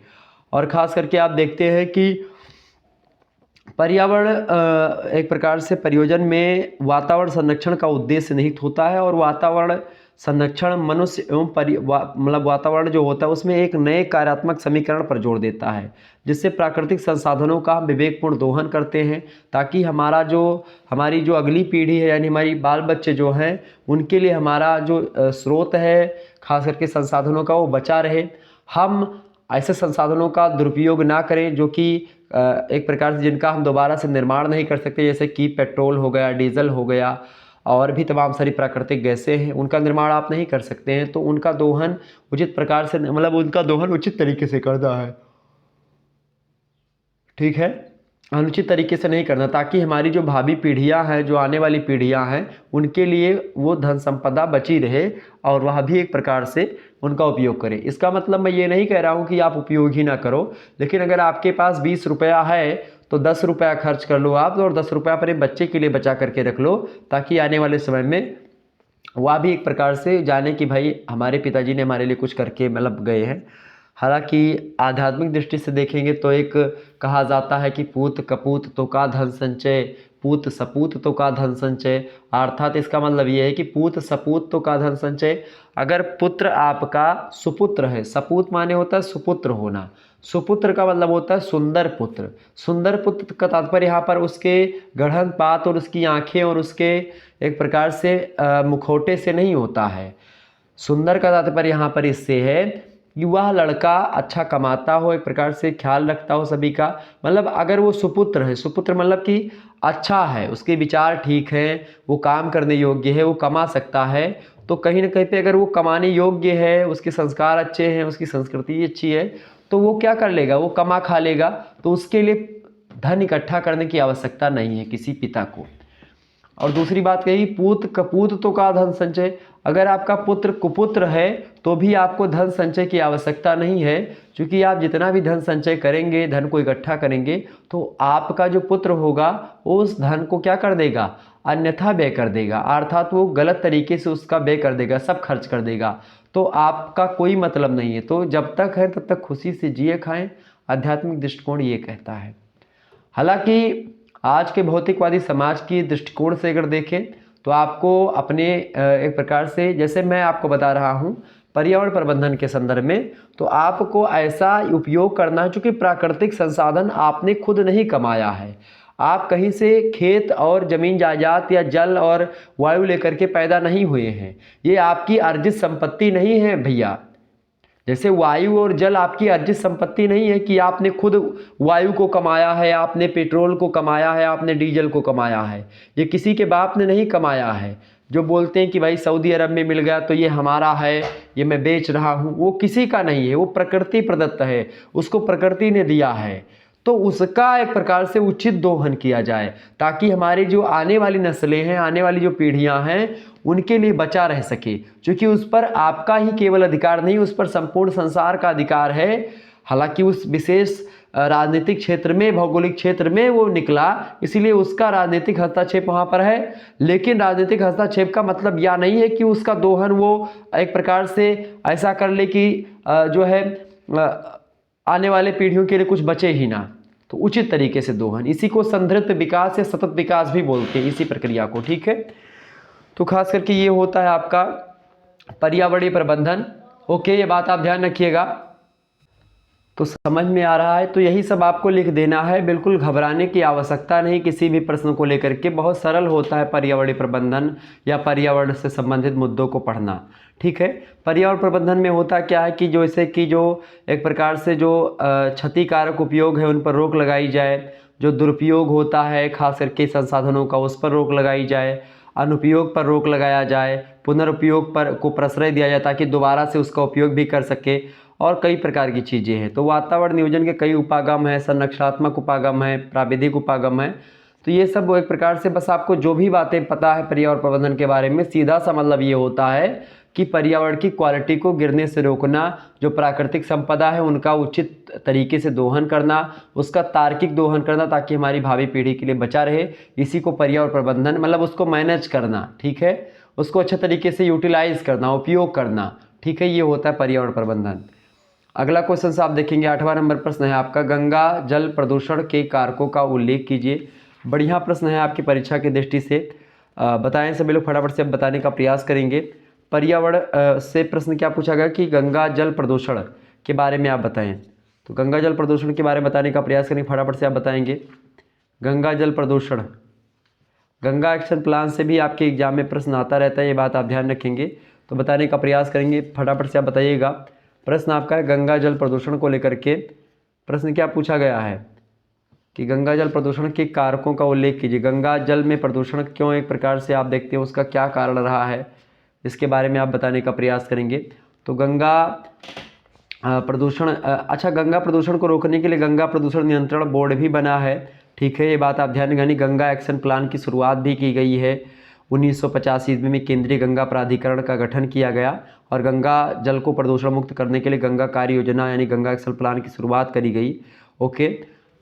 और ख़ास करके आप देखते हैं कि पर्यावरण एक प्रकार से परियोजन में वातावरण संरक्षण का उद्देश्य निहित होता है, और वातावरण संरक्षण मनुष्य एवं मतलब वातावरण जो होता है उसमें एक नए कार्यात्मक समीकरण पर जोर देता है, जिससे प्राकृतिक संसाधनों का हम विवेकपूर्ण दोहन करते हैं, ताकि हमारी जो अगली पीढ़ी है यानी हमारी बाल बच्चे जो हैं उनके लिए हमारा जो स्रोत है खास करके संसाधनों का वो बचा रहे। हम ऐसे संसाधनों का दुरुपयोग ना करें जो कि एक प्रकार से जिनका हम दोबारा से निर्माण नहीं कर सकते, जैसे कि पेट्रोल हो गया, डीजल हो गया और भी तमाम सारी प्राकृतिक गैसें हैं, उनका निर्माण आप नहीं कर सकते हैं। तो उनका दोहन उचित प्रकार से मतलब उनका दोहन उचित तरीके से करना है, ठीक है, अनुचित तरीके से नहीं करना, ताकि हमारी जो भावी पीढ़ियां हैं, जो आने वाली पीढ़ियां हैं, उनके लिए वो धन संपदा बची रहे और वह भी एक प्रकार से उनका उपयोग करें। इसका मतलब मैं ये नहीं कह रहा हूँ कि आप उपयोग ही ना करो, लेकिन अगर आपके पास 20 रुपया है तो 10 रुपया खर्च कर लो आप, और 10 रुपया अपने बच्चे के लिए बचा करके रख लो, ताकि आने वाले समय में वह भी एक प्रकार से जाने कि भाई हमारे पिताजी ने हमारे लिए कुछ करके मतलब गए हैं। हालांकि आध्यात्मिक दृष्टि से देखेंगे तो एक कहा जाता है कि पूत कपूत तो का धन संचय, पूत सपूत तो का धन संचय, अर्थात इसका मतलब ये है कि पूत सपूत तो का धन संचय। अगर पुत्र आपका सुपुत्र है, सपूत माने होता है सुपुत्र होना, सुपुत्र का मतलब होता है सुंदर पुत्र। सुंदर पुत्र का तात्पर्य यहाँ पर उसके गढ़न पात और उसकी आंखें और उसके एक प्रकार से मुखौटे से नहीं होता है। सुंदर का तात्पर्य यहाँ पर इससे है कि वह लड़का अच्छा कमाता हो, एक प्रकार से ख्याल रखता हो सभी का, मतलब अगर वो सुपुत्र है, सुपुत्र मतलब कि अच्छा है, उसके विचार ठीक हैं, वो काम करने योग्य है, वो कमा सकता है, तो कहीं ना कहीं पे अगर वो कमाने योग्य है, उसके संस्कार अच्छे हैं, उसकी संस्कृति अच्छी है, तो वो क्या कर लेगा, वो कमा खा लेगा। तो उसके लिए धन इकट्ठा करने की आवश्यकता नहीं है किसी पिता को। और दूसरी बात कही, पूत कपूत तो का धन संचय, अगर आपका पुत्र कुपुत्र है तो भी आपको धन संचय की आवश्यकता नहीं है, क्योंकि आप जितना भी धन संचय करेंगे, धन को इकट्ठा करेंगे, तो आपका जो पुत्र होगा वो उस धन को क्या कर देगा, अन्यथा व्यय कर देगा, अर्थात वो गलत तरीके से उसका व्यय कर देगा, सब खर्च कर देगा, तो आपका कोई मतलब नहीं है। तो जब तक है तब तक खुशी से जिए खाएं, आध्यात्मिक दृष्टिकोण ये कहता है। हालांकि आज के भौतिकवादी समाज की दृष्टिकोण से अगर देखें तो आपको अपने एक प्रकार से, जैसे मैं आपको बता रहा हूँ पर्यावरण प्रबंधन के संदर्भ में, तो आपको ऐसा उपयोग करना है चूँकि प्राकृतिक संसाधन आपने खुद नहीं कमाया है, आप कहीं से खेत और जमीन जायदाद या जल और वायु लेकर के पैदा नहीं हुए हैं, ये आपकी अर्जित संपत्ति नहीं है भैया। जैसे वायु और जल आपकी अर्जित संपत्ति नहीं है कि आपने खुद वायु को कमाया है, आपने पेट्रोल को कमाया है, आपने डीजल को कमाया है, ये किसी के बाप ने नहीं कमाया है। जो बोलते हैं कि भाई सऊदी अरब में मिल गया तो ये हमारा है, ये मैं बेच रहा हूँ, वो किसी का नहीं है, वो प्रकृति प्रदत्त है, उसको प्रकृति ने दिया है। तो उसका एक प्रकार से उचित दोहन किया जाए, ताकि हमारी जो आने वाली नस्लें हैं, आने वाली जो पीढ़ियां हैं, उनके लिए बचा रह सके, क्योंकि उस पर आपका ही केवल अधिकार नहीं, उस पर संपूर्ण संसार का अधिकार है। हालांकि उस विशेष राजनीतिक क्षेत्र में, भौगोलिक क्षेत्र में वो निकला, इसीलिए उसका राजनीतिक हस्तक्षेप वहाँ पर है, लेकिन राजनीतिक हस्तक्षेप का मतलब यह नहीं है कि उसका दोहन वो एक प्रकार से ऐसा कर ले कि जो है आने वाले पीढ़ियों के लिए कुछ बचे ही ना। तो उचित तरीके से दोहन, इसी को संतृप्त विकास या सतत विकास भी बोलते हैं, इसी प्रक्रिया को, ठीक है। तो खास करके ये होता है आपका पर्यावरणीय प्रबंधन। ओके, ये बात आप ध्यान रखिएगा। तो समझ में आ रहा है, तो यही सब आपको लिख देना है, बिल्कुल घबराने की आवश्यकता नहीं किसी भी प्रश्न को लेकर के, बहुत सरल होता है पर्यावरणीय प्रबंधन या पर्यावरण से संबंधित मुद्दों को पढ़ना, ठीक है। पर्यावरण प्रबंधन में होता क्या है कि जैसे कि जो एक प्रकार से जो क्षतिकारक उपयोग है उन पर रोक लगाई जाए, जो दुरुपयोग होता है खास करके संसाधनों का उस पर रोक लगाई जाए, अनुपयोग पर रोक लगाया जाए, पुनरुपयोग पर को प्रश्रय दिया जाए ताकि दोबारा से उसका उपयोग भी कर सके, और कई प्रकार की चीज़ें हैं। तो वातावरण नियोजन के कई उपागम हैं, संरक्षणात्मक उपागम है, प्राविधिक उपागम है। तो ये सब एक प्रकार से बस आपको जो भी बातें पता है पर्यावरण प्रबंधन के बारे में, सीधा सा मतलब ये होता है कि पर्यावरण की क्वालिटी को गिरने से रोकना, जो प्राकृतिक संपदा है उनका उचित तरीके से दोहन करना, उसका तार्किक दोहन करना ताकि हमारी भावी पीढ़ी के लिए बचा रहे, इसी को पर्यावरण प्रबंधन, मतलब उसको मैनेज करना, ठीक है, उसको अच्छे तरीके से यूटिलाइज करना, उपयोग करना, ठीक है, ये होता है पर्यावरण प्रबंधन। अगला क्वेश्चन से आप देखेंगे 8वां नंबर प्रश्न है आपका, गंगा जल प्रदूषण के कारकों का उल्लेख कीजिए। बढ़िया प्रश्न है आपकी परीक्षा की दृष्टि से, बताएं सभी लोग फटाफट से अब बताने का प्रयास करेंगे। पर्यावरण से प्रश्न क्या पूछा गया कि गंगा जल प्रदूषण के बारे में आप बताएं, तो गंगा जल प्रदूषण के बारे में बताने का प्रयास करेंगे, फटाफट से आप बताएंगे। गंगा जल प्रदूषण, गंगा एक्शन प्लान से भी आपके एग्जाम में प्रश्न आता रहता है, ये बात आप ध्यान रखेंगे, तो बताने का प्रयास करेंगे, फटाफट से आप बताइएगा। प्रश्न आपका है गंगा जल प्रदूषण को लेकर के, प्रश्न क्या पूछा गया है कि गंगा जल प्रदूषण के कारकों का उल्लेख कीजिए। गंगा जल में प्रदूषण क्यों एक प्रकार से आप देखते हैं, उसका क्या कारण रहा है, इसके बारे में आप बताने का प्रयास करेंगे। तो गंगा प्रदूषण, अच्छा, गंगा प्रदूषण को रोकने के लिए गंगा प्रदूषण नियंत्रण बोर्ड भी बना है, ठीक है, ये बात आप ध्यान रखिए। गंगा एक्शन प्लान की शुरुआत भी की गई है, 1985 ईस्वी में केंद्रीय गंगा प्राधिकरण का गठन किया गया और गंगा जल को प्रदूषण मुक्त करने के लिए गंगा कार्य योजना यानी गंगा एक्शन प्लान की शुरुआत करी गई। ओके,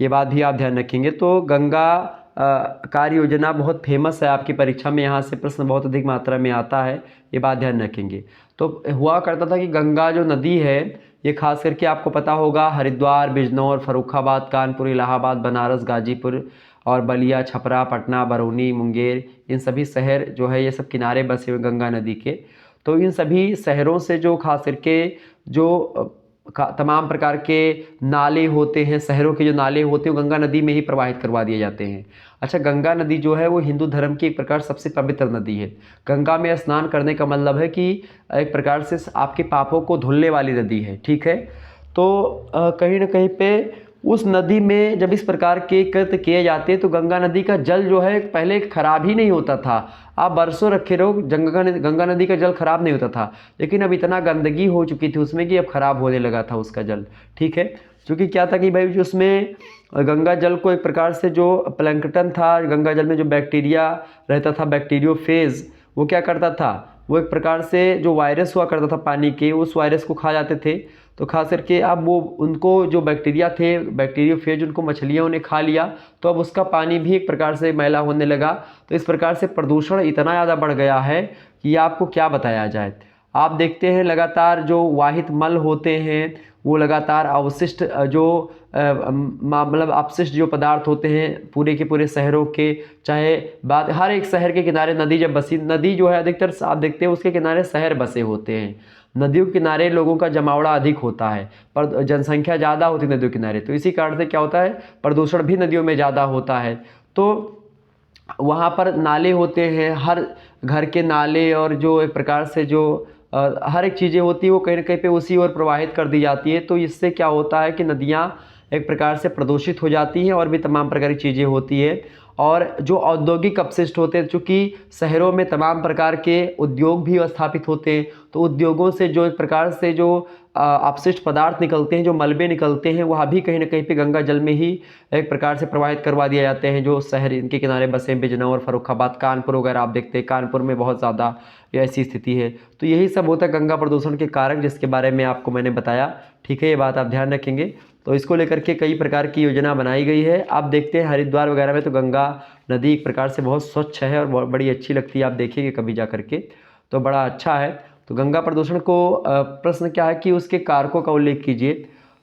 ये बात भी आप ध्यान रखेंगे। तो गंगा कार्य योजना बहुत फेमस है, आपकी परीक्षा में यहाँ से प्रश्न बहुत अधिक मात्रा में आता है, ये बात ध्यान रखेंगे। तो हुआ करता था कि गंगा जो नदी है ये खास करके आपको पता होगा हरिद्वार, बिजनौर, फर्रुखाबाद, कानपुर, इलाहाबाद, बनारस, गाजीपुर और बलिया, छपरा, पटना, बरौनी, मुंगेर, इन सभी शहर जो है ये सब किनारे बसे हुए गंगा नदी के। तो इन सभी शहरों से जो खास करके जो तमाम प्रकार के नाले होते हैं, शहरों के जो नाले होते हैं वो गंगा नदी में ही प्रवाहित करवा दिए जाते हैं। अच्छा, गंगा नदी जो है वो हिंदू धर्म की एक प्रकार सबसे पवित्र नदी है। गंगा में स्नान करने का मतलब है कि एक प्रकार से आपके पापों को धुलने वाली नदी है, ठीक है। तो कहीं ना कहीं पे उस नदी में जब इस प्रकार के कृत्य किए जाते हैं तो गंगा नदी का जल जो है पहले खराब ही नहीं होता था। आप बरसों रखे रहो, गंगा नदी का जल खराब नहीं होता था, लेकिन अब इतना गंदगी हो चुकी थी उसमें कि अब खराब होने लगा था उसका जल, ठीक है। क्योंकि क्या था कि भाई जो उसमें गंगा जल को एक प्रकार से जो प्लैंकटन था, गंगा जल में जो बैक्टीरिया रहता था, बैक्टीरियोफेज, वो क्या करता था, वो एक प्रकार से जो वायरस हुआ करता था पानी के, उस वायरस को खा जाते थे। तो खास करके अब वो उनको जो बैक्टीरिया थे, बैक्टीरियोफेज, उनको मछलियों ने खा लिया, तो अब उसका पानी भी एक प्रकार से मैला होने लगा। तो इस प्रकार से प्रदूषण इतना ज़्यादा बढ़ गया है कि आपको क्या बताया जाए। आप देखते हैं लगातार जो वाहित मल होते हैं वो लगातार अवशिष्ट जो मतलब अपशिष्ट जो पदार्थ होते हैं पूरे के पूरे शहरों के, चाहे बात हर एक शहर के किनारे नदी जब बसी, नदी जो है अधिकतर आप देखते हैं उसके किनारे शहर बसे होते हैं। नदियों के किनारे लोगों का जमावड़ा अधिक होता है, पर जनसंख्या ज़्यादा होती है नदियों के किनारे, तो इसी कारण से क्या होता है, प्रदूषण भी नदियों में ज़्यादा होता है। तो वहाँ पर नाले होते हैं, हर घर के नाले और जो एक प्रकार से जो हर एक चीज़ें होती है वो कहीं ना कहीं पे उसी ओर प्रवाहित कर दी जाती है। तो इससे क्या होता है कि नदियाँ एक प्रकार से प्रदूषित हो जाती हैं और भी तमाम प्रकार की चीज़ें होती है। और जो औद्योगिक अपशिष्ट होते हैं, चूँकि शहरों में तमाम प्रकार के उद्योग भी स्थापित होते हैं, तो उद्योगों से जो एक प्रकार से जो अपशिष्ट पदार्थ निकलते हैं, जो मलबे निकलते हैं, वह भी कहीं ना कहीं पे गंगा जल में ही एक प्रकार से प्रवाहित करवा दिए जाते हैं। जो शहर इनके किनारे बसे, बिजनौर, फर्रुखाबाद, कानपुर वगैरह आप देखते हैं, कानपुर में बहुत ज़्यादा ऐसी स्थिति है। तो यही सब होता है गंगा प्रदूषण के कारक, जिसके बारे में आपको मैंने बताया, ठीक है। ये बात आप ध्यान रखेंगे। तो इसको लेकर के कई प्रकार की योजना बनाई गई है। आप देखते हैं हरिद्वार वगैरह में तो गंगा नदी एक प्रकार से बहुत स्वच्छ है और बड़ी अच्छी लगती है, आप देखेंगे कभी जा करके, तो बड़ा अच्छा है। तो गंगा प्रदूषण को प्रश्न क्या है कि उसके कारकों का उल्लेख कीजिए।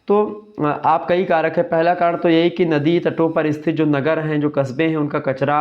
तो आप कई कारक है। पहला कारण तो यही कि नदी तटों पर स्थित जो नगर हैं, जो कस्बे हैं, उनका कचरा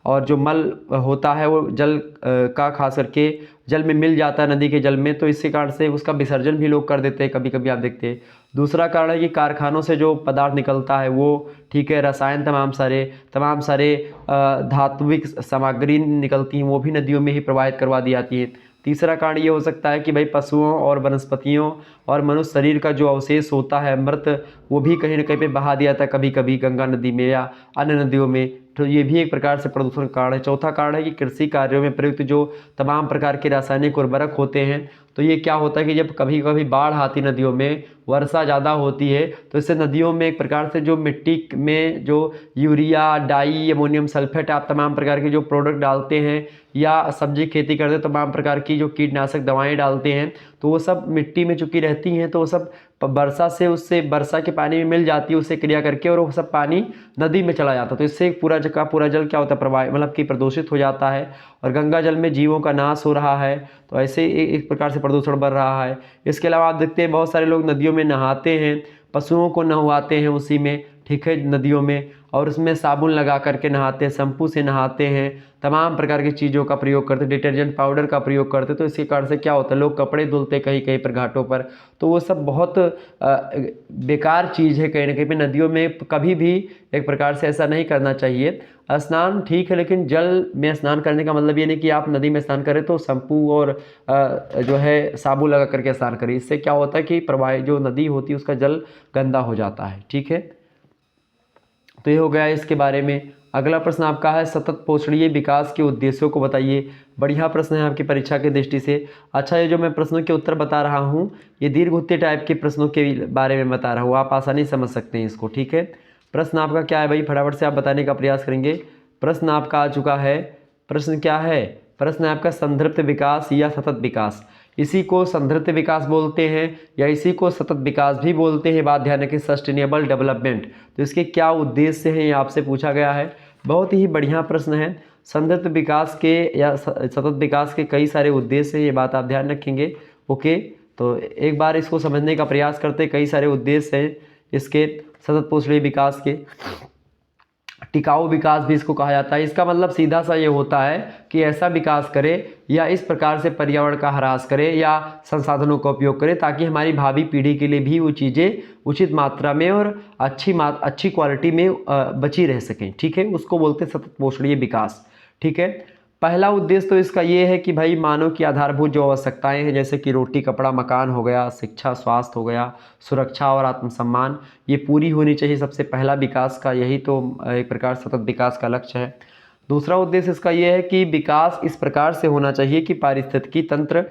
और जो मल होता है वो जल का खास करके जल में मिल जाता है, नदी के जल में, तो इसी कारण से उसका विसर्जन भी लोग कर देते हैं कभी कभी, आप देखते हैं। दूसरा कारण है कि कारखानों से जो पदार्थ निकलता है वो, ठीक है, रसायन तमाम सारे धात्विक सामग्री निकलती हैं, वो भी नदियों में ही प्रवाहित करवा दी जाती है। तीसरा कारण ये हो सकता है कि भाई पशुओं और वनस्पतियों और मनुष्य शरीर का जो अवशेष होता है मृत, वो भी कहीं ना कहीं पे बहा दिया जाता है कभी कभी गंगा नदी में या अन्य नदियों में, तो ये भी एक प्रकार से प्रदूषण का कारण है। चौथा कारण है कि कृषि कार्यों में प्रयुक्त जो तमाम प्रकार के रासायनिक उर्वरक होते हैं, तो ये क्या होता है कि जब कभी कभी बाढ़ आती नदियों में, वर्षा ज़्यादा होती है, तो इससे नदियों में एक प्रकार से जो मिट्टी में जो यूरिया, डाई, अमोनियम सल्फेट, आप तमाम प्रकार के जो प्रोडक्ट डालते हैं या सब्जी खेती करते हैं, तमाम प्रकार की जो कीटनाशक दवाएं डालते हैं, तो वो सब मिट्टी में चूँकि रहती हैं, तो वो सब वर्षा से, उससे वर्षा के पानी में मिल जाती है, उससे क्रिया करके, और वो सब पानी नदी में चला जाता है। तो इससे पूरा जल क्या होता है, प्रवाह मतलब कि प्रदूषित हो जाता है और गंगा जल में जीवों का नाश हो रहा है। तो ऐसे एक प्रकार से प्रदूषण बढ़ रहा है। इसके अलावा आप देखते हैं बहुत सारे लोग नदियों में नहाते हैं, पशुओं को नहवाते हैं उसी में, ठीक है, नदियों में, और उसमें साबुन लगा करके नहाते हैं, शैम्पू से नहाते हैं, तमाम प्रकार की चीज़ों का प्रयोग करते हैं, डिटर्जेंट पाउडर का प्रयोग करते हैं। तो इसके कारण से क्या होता है, लोग कपड़े धुलते कहीं कहीं पर घाटों पर, तो वो सब बहुत बेकार चीज़ है कहीं ना कहीं पे। नदियों में कभी भी एक प्रकार से ऐसा नहीं करना चाहिए। स्नान ठीक है, लेकिन जल में स्नान करने का मतलब ये नहीं कि आप नदी में स्नान करें तो शैम्पू और जो है साबुन लगा करके स्नान करें। इससे क्या होता है कि प्रवाह जो नदी होती है उसका जल गंदा हो जाता है, ठीक है। तो ये हो गया इसके बारे में। अगला प्रश्न आपका है सतत पोषणीय विकास के उद्देश्यों को बताइए। बढ़िया प्रश्न है आपकी परीक्षा की दृष्टि से। अच्छा, ये जो मैं प्रश्नों के उत्तर बता रहा हूँ ये दीर्घ उत्तर टाइप के प्रश्नों के बारे में बता रहा हूँ, आप आसानी समझ सकते हैं इसको, ठीक है। प्रश्न आपका क्या है भाई, फटाफट से आप बताने का प्रयास करेंगे। प्रश्न आपका आ चुका है। प्रश्न क्या है, प्रश्न है आपका संतृप्त विकास या सतत विकास। इसी को संतृप्त विकास बोलते हैं या इसी को सतत विकास भी बोलते हैं। बात ध्यान रखें, सस्टेनेबल डेवलपमेंट। तो इसके क्या उद्देश्य हैं ये आपसे पूछा गया है। बहुत ही बढ़िया प्रश्न है। संतृप्त विकास के या सतत विकास के कई सारे उद्देश्य हैं, ये बात आप ध्यान रखेंगे, ओके। तो एक बार इसको समझने का प्रयास करते हैं। कई सारे उद्देश्य हैं इसके सतत पोषणीय विकास के। टिकाऊ विकास भी इसको कहा जाता है। इसका मतलब सीधा सा ये होता है कि ऐसा विकास करे या इस प्रकार से पर्यावरण का ह्रास करे या संसाधनों का उपयोग करे ताकि हमारी भावी पीढ़ी के लिए भी वो चीज़ें उचित मात्रा में और अच्छी क्वालिटी में बची रह सकें। ठीक है, उसको बोलते हैं सतत पोषणीय विकास। ठीक है, पहला उद्देश्य तो इसका ये है कि भाई मानव की आधारभूत जो आवश्यकताएं हैं जैसे कि रोटी, कपड़ा, मकान हो गया, शिक्षा, स्वास्थ्य हो गया, सुरक्षा और आत्मसम्मान, ये पूरी होनी चाहिए। सबसे पहला विकास का यही तो एक प्रकार सतत विकास का लक्ष्य है। दूसरा उद्देश्य इसका ये है कि विकास इस प्रकार से होना चाहिए कि पारिस्थितिकी तंत्र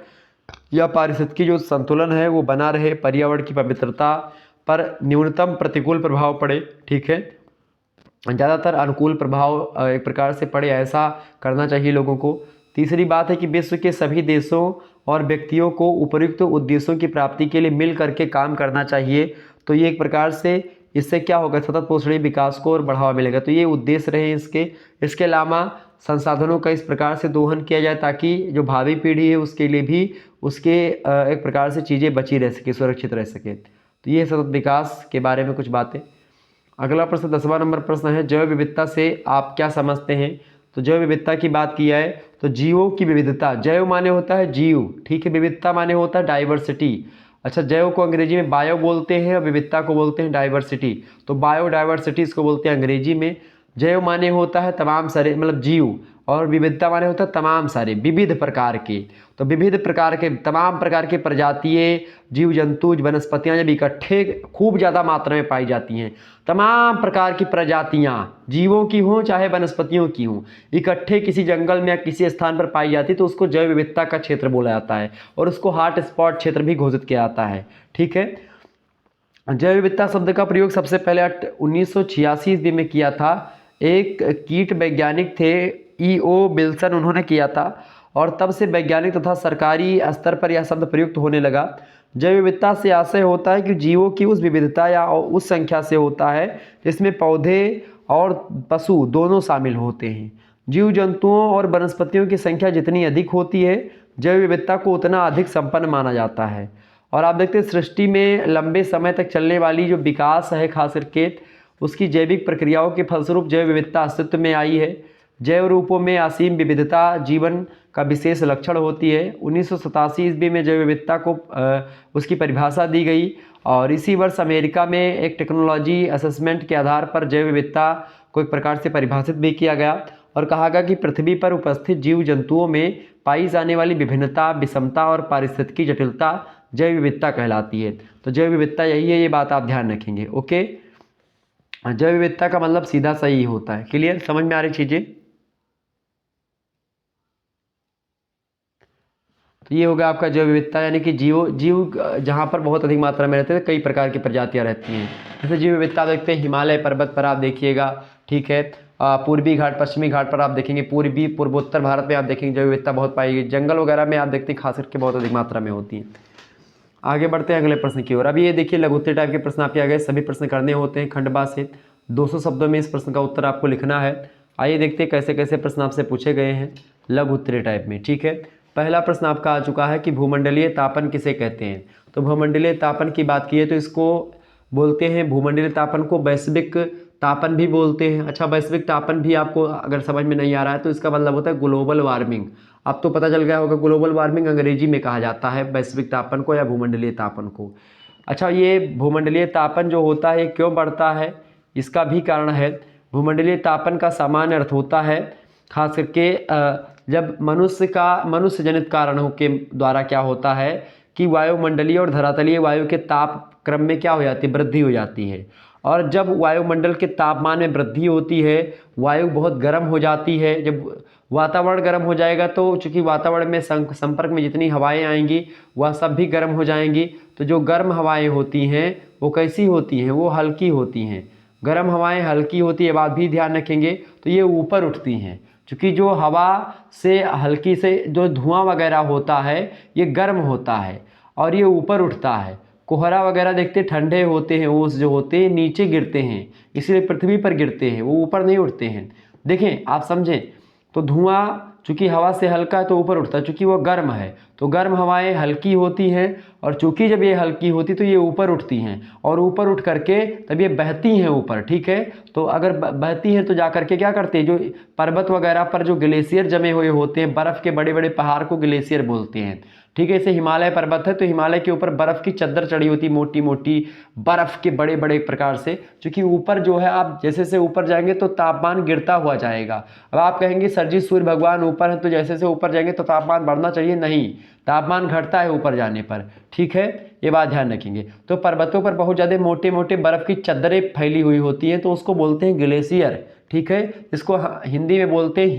या पारिस्थितिकी जो संतुलन है वो बना रहे, पर्यावरण की पवित्रता पर न्यूनतम प्रतिकूल प्रभाव पड़े। ठीक है, ज़्यादातर अनुकूल प्रभाव एक प्रकार से पड़े, ऐसा करना चाहिए लोगों को। तीसरी बात है कि विश्व के सभी देशों और व्यक्तियों को उपर्युक्त उद्देश्यों की प्राप्ति के लिए मिल करके काम करना चाहिए। तो ये एक प्रकार से इससे क्या होगा, सतत पोषणीय विकास को और बढ़ावा मिलेगा। तो ये उद्देश्य रहे इसके अलावा संसाधनों का इस प्रकार से दोहन किया जाए ताकि जो भावी पीढ़ी है उसके लिए भी उसके एक प्रकार से चीज़ें बची रह सके, सुरक्षित रह सके। तो ये सतत विकास के बारे में कुछ बातें। अगला प्रश्न 10वां नंबर प्रश्न है, जैव विविधता से आप क्या समझते हैं। तो जैव विविधता की बात की जाए तो जीवों की विविधता, जैव माने होता है जीव, ठीक है, विविधता माने होता है डाइवर्सिटी। अच्छा, जैव को अंग्रेजी में बायो बोलते हैं और विविधता को बोलते हैं डाइवर्सिटी। तो बायो डाइवर्सिटी इसको बोलते हैं अंग्रेजी में। जैव माने होता है तमाम सारे मतलब जीव और विविधता माने होता है तमाम सारे विविध प्रकार के। तो विविध प्रकार के तमाम प्रकार के प्रजातियाँ, जीव जंतु, वनस्पतियाँ जब इकट्ठे खूब ज़्यादा मात्रा में पाई जाती हैं, तमाम प्रकार की प्रजातियाँ जीवों की हों चाहे वनस्पतियों की हों, इकट्ठे किसी जंगल में या किसी स्थान पर पाई जाती तो उसको जैव विविधता का क्षेत्र बोला जाता है और उसको हॉट स्पॉट क्षेत्र भी घोषित किया जाता है। ठीक है, जैव विविधता शब्द का प्रयोग सबसे पहले 1986 ईस्वी में किया था। एक कीट वैज्ञानिक थे E.O. विल्सन, उन्होंने किया था और तब से वैज्ञानिक तथा सरकारी स्तर पर यह शब्द प्रयुक्त होने लगा। जैव विविधता से आशय होता है कि जीवों की उस विविधता या उस संख्या से होता है जिसमें पौधे और पशु दोनों शामिल होते हैं। जीव जंतुओं और वनस्पतियों की संख्या जितनी अधिक होती है जैव विविधता को उतना अधिक संपन्न माना जाता है। और आप देखते हैं सृष्टि में लंबे समय तक चलने वाली जो विकास है खास करके उसकी जैविक प्रक्रियाओं के फलस्वरूप जैव विविधता अस्तित्व में आई है। जैव रूपों में असीम विविधता जीवन का विशेष लक्षण होती है। 1987 ईस्वी में जैव विविधता को उसकी परिभाषा दी गई और इसी वर्ष अमेरिका में एक टेक्नोलॉजी असेसमेंट के आधार पर जैव विविधता को एक प्रकार से परिभाषित भी किया गया और कहा गया कि पृथ्वी पर उपस्थित जीव जंतुओं में पाई जाने वाली विभिन्नता, विषमता और पारिस्थितिकी जटिलता जैव विविधता कहलाती है। तो जैव विविधता यही है, ये बात आप ध्यान रखेंगे। ओके, जैव विविधता का मतलब सीधा सही होता है। क्लियर, समझ में आ रही चीज़ें। तो ये होगा आपका जैव विविधता, यानी कि जीव जहाँ पर बहुत अधिक मात्रा में रहते हैं कई प्रकार की प्रजातियाँ रहती हैं। जैसे जीव विविधता देखते हैं हिमालय पर्वत पर आप देखिएगा, ठीक है, पूर्वी घाट, पश्चिमी घाट पर आप देखेंगे, पूर्वोत्तर भारत में आप देखेंगे जैव विविधता बहुत पाई गई। जंगल वगैरह में आप देखते हैं खास करके बहुत अधिक मात्रा में होती हैं। आगे बढ़ते हैं अगले प्रश्न की ओर। अभी ये देखिए लघुत्तरीय टाइप के प्रश्न आपके आ गए, सभी प्रश्न करने होते हैं खंडवा से। 200 शब्दों में इस प्रश्न का उत्तर आपको लिखना है। आइए देखते हैं कैसे कैसे प्रश्न आपसे पूछे गए हैं लघुत्तरीय टाइप में। ठीक है, पहला प्रश्न आपका आ चुका है कि भूमंडलीय तापन किसे कहते हैं। तो भूमंडलीय तापन की बात की है तो इसको बोलते हैं, भूमंडलीय तापन को वैश्विक तापन भी बोलते हैं। अच्छा, वैश्विक तापन भी आपको अगर समझ में नहीं आ रहा है तो इसका मतलब होता है ग्लोबल वार्मिंग। अब तो पता चल गया होगा ग्लोबल वार्मिंग अंग्रेजी में कहा जाता है वैश्विक तापन को या भूमंडलीय तापन को। अच्छा, ये भूमंडलीय तापन जो होता है क्यों बढ़ता है, इसका भी कारण है। भूमंडलीय तापन का सामान्य अर्थ होता है खास करके जब मनुष्य जनित कारणों के द्वारा क्या होता है कि वायुमंडलीय और धरातलीय वायु के ताप क्रम में क्या हो जाती है, वृद्धि हो जाती है। और जब वायुमंडल के तापमान में वृद्धि होती है, वायु बहुत गर्म हो जाती है। जब वातावरण गर्म हो जाएगा तो चूँकि वातावरण में संपर्क में जितनी हवाएं आएंगी वह सब भी गर्म हो जाएंगी। तो जो गर्म हवाएं होती हैं वो कैसी होती हैं, वो हल्की होती हैं। गर्म हवाएं हल्की होती है, बात भी ध्यान रखेंगे। तो ये ऊपर उठती हैं, क्योंकि जो हवा से हल्की से जो धुआं वगैरह होता है ये गर्म होता है और ये ऊपर उठता है। कोहरा वगैरह देखते ठंडे होते हैं, ओस जो होते हैं नीचे गिरते हैं, इसलिए पृथ्वी पर गिरते हैं, वो ऊपर नहीं उठते हैं। देखें आप समझें, तो धुआं चूँकि हवा से हल्का है तो ऊपर उठता है, चूँकि वो गर्म है तो गर्म हवाएं हल्की होती हैं, और चूँकि जब ये हल्की होती तो ये ऊपर उठती हैं, और ऊपर उठ करके तब ये बहती हैं ऊपर, ठीक है। तो अगर बहती हैं तो जा करके क्या करते हैं, जो पर्वत वगैरह पर जो ग्लेशियर जमे हुए होते हैं, बर्फ़ के बड़े बड़े पहाड़ को ग्लेशियर बोलते हैं, ठीक है। जैसे हिमालय पर्वत है तो हिमालय के ऊपर बर्फ़ की चद्दर चढ़ी होती है, मोटी मोटी बर्फ़ के बड़े बड़े प्रकार से, क्योंकि ऊपर जो है आप जैसे से ऊपर जाएंगे तो तापमान गिरता हुआ जाएगा। अब आप कहेंगे सर जी सूर्य भगवान ऊपर हैं तो जैसे से ऊपर जाएंगे तो तापमान बढ़ना चाहिए, नहीं, तापमान घटता है ऊपर जाने पर, ठीक है, ये बात ध्यान रखेंगे। तो पर्वतों पर बहुत ज़्यादा मोटे मोटे बर्फ़ की चद्दरें फैली हुई होती हैं तो उसको बोलते हैं ग्लेशियर, ठीक है। इसको हिंदी में बोलते हैं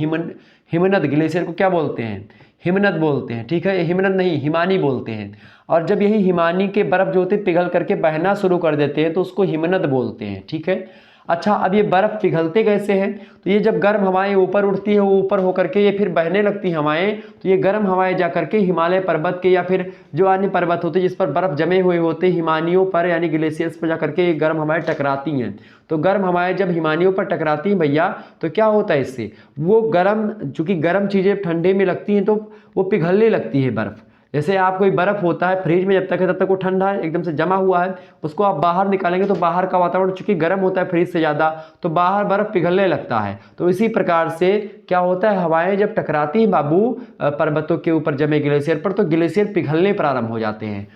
हिमनद। ग्लेशियर को क्या बोलते हैं, हिमनद बोलते हैं, ठीक है। हिमनद नहीं, हिमानी बोलते हैं। और जब यही हिमानी के बर्फ़ जो होते पिघल करके बहना शुरू कर देते हैं तो उसको हिमनद बोलते हैं, ठीक है। अच्छा, अब ये बर्फ़ पिघलते कैसे हैं, तो ये जब गर्म हवाएं ऊपर उठती हैं, वो ऊपर होकर के ये फिर बहने लगती हवाएं, तो ये गर्म हवाएं जा करके हिमालय पर्वत के या फिर जो अन्य पर्वत होते हैं जिस पर बर्फ़ जमे हुए होते हैं हिमानियों पर यानी ग्लेशियर्स पर जा करके ये गर्म हवाएं टकराती हैं। तो गर्म हवाएं जब हिमानियों पर टकराती हैं भैया तो क्या होता है, इससे वो गर्म, चूँकि गर्म चीज़ें ठंडे में लगती हैं तो वो पिघलने लगती है बर्फ़। जैसे आप कोई बर्फ़ होता है फ्रिज में जब तक है तब तक वो ठंडा है, एकदम से जमा हुआ है, उसको आप बाहर निकालेंगे तो बाहर का वातावरण चूँकि गर्म होता है फ्रिज से ज़्यादा, तो बाहर बर्फ़ पिघलने लगता है। तो इसी प्रकार से क्या होता है, हवाएं जब टकराती हैं बाबू पर्वतों के ऊपर जमे ग्लेशियर पर तो ग्लेशियर पिघलने प्रारंभ हो जाते हैं।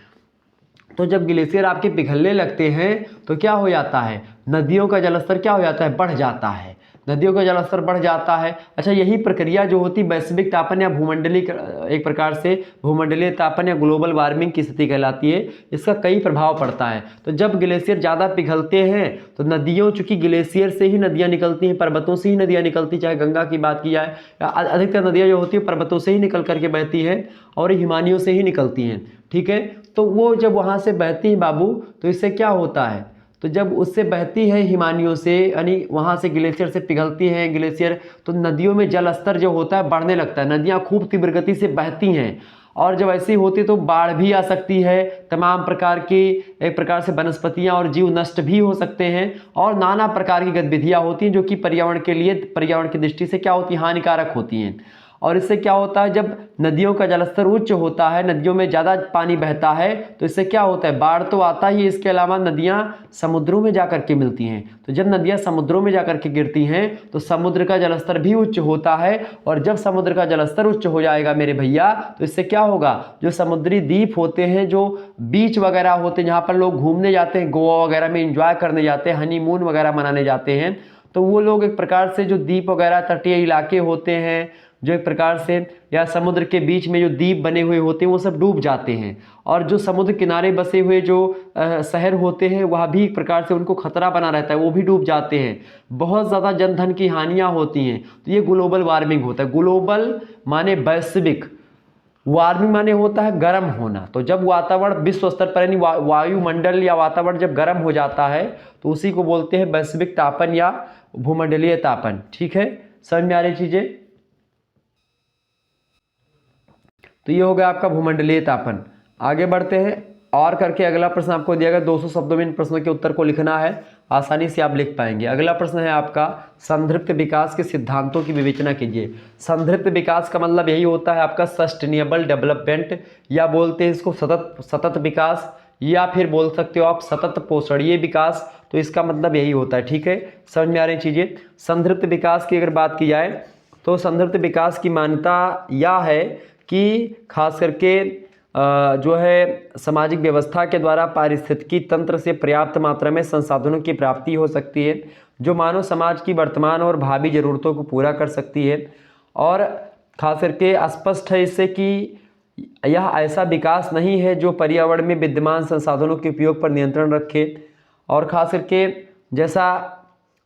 तो जब ग्लेशियर आपके पिघलने लगते हैं तो क्या हो जाता है, नदियों का जलस्तर क्या हो जाता है, बढ़ जाता है, नदियों का जलस्तर बढ़ जाता है। अच्छा, यही प्रक्रिया जो होती है वैश्विक तापन या भूमंडलीय, एक प्रकार से भूमंडलीय तापन या ग्लोबल वार्मिंग की स्थिति कहलाती है, इसका कई प्रभाव पड़ता है। तो जब ग्लेशियर ज़्यादा पिघलते हैं तो नदियों, चूँकि ग्लेशियर से ही नदियाँ निकलती हैं, पर्वतों से ही नदियाँ निकलती, चाहे गंगा की बात की जाए, अधिकतर नदियाँ जो होती हैं पर्वतों से ही निकल करके बहती हैं और हिमानियों से ही निकलती हैं, ठीक है। तो वो जब वहाँ से बहती हैं बाबू तो इससे क्या होता है, तो जब उससे बहती है हिमानियों से यानी वहाँ से ग्लेशियर से पिघलती हैं ग्लेशियर, तो नदियों में जल स्तर जो होता है बढ़ने लगता है, नदियाँ खूब तीव्र गति से बहती हैं, और जब ऐसी होती तो बाढ़ भी आ सकती है, तमाम प्रकार की एक प्रकार से वनस्पतियाँ और जीव नष्ट भी हो सकते हैं, और नाना प्रकार की गतिविधियाँ होती हैं जो कि पर्यावरण के लिए, पर्यावरण की दृष्टि से क्या होती है, हानिकारक होती हैं। और इससे क्या होता है, जब नदियों का जलस्तर उच्च होता है, नदियों में ज़्यादा पानी बहता है तो इससे क्या होता है, बाढ़ तो आता ही, इसके अलावा नदियाँ समुद्रों में जाकर के मिलती हैं। तो जब नदियाँ समुद्रों में जाकर के गिरती हैं तो समुद्र का जलस्तर भी उच्च होता है, और जब समुद्र का जलस्तर उच्च हो जाएगा मेरे भैया तो इससे क्या होगा, जो समुद्री द्वीप होते हैं, जो बीच वगैरह होते हैं जहाँ पर लोग घूमने जाते हैं, गोवा वगैरह में इंजॉय करने जाते हैं, हनीमून वगैरह मनाने जाते हैं, तो वो लोग एक प्रकार से जो द्वीप वगैरह तटीय इलाके होते हैं जो एक प्रकार से, या समुद्र के बीच में जो द्वीप बने हुए होते हैं वो सब डूब जाते हैं, और जो समुद्र किनारे बसे हुए जो शहर होते हैं वह भी एक प्रकार से उनको खतरा बना रहता है, वो भी डूब जाते हैं, बहुत ज़्यादा जनधन की हानियाँ होती हैं। तो ये ग्लोबल वार्मिंग होता है। ग्लोबल माने वैश्विक, वार्मिंग माने होता है गर्म होना। तो जब वातावरण विश्व स्तर पर यानी वायुमंडल या वातावरण जब गर्म हो जाता है तो उसी को बोलते हैं वैश्विक तापन या भूमंडलीय तापन, ठीक है। समझ में आ रही चीजें। तो ये हो गया आपका भूमंडलीय तापन। आगे बढ़ते हैं और करके अगला प्रश्न आपको दिया गया 200 शब्दों में इन प्रश्नों के उत्तर को लिखना है, आसानी से आप लिख पाएंगे। अगला प्रश्न है आपका संतृप्त विकास के सिद्धांतों की विवेचना कीजिए। संतृप्त विकास का मतलब यही होता है आपका सस्टेनेबल डेवलपमेंट, या बोलते हैं इसको सतत विकास, या फिर बोल सकते हो आप सतत पोषणीय विकास। तो इसका मतलब यही होता है, ठीक है। समझ में आ रही चीज़ें। संतृप्त विकास की अगर बात की जाए तो संतृप्त विकास की मान्यता यह है कि खास करके जो है सामाजिक व्यवस्था के द्वारा पारिस्थितिकी तंत्र से पर्याप्त मात्रा में संसाधनों की प्राप्ति हो सकती है जो मानव समाज की वर्तमान और भावी ज़रूरतों को पूरा कर सकती है। और खास करके स्पष्ट है इससे कि यह ऐसा विकास नहीं है जो पर्यावरण में विद्यमान संसाधनों के उपयोग पर नियंत्रण रखे। और खास करके जैसा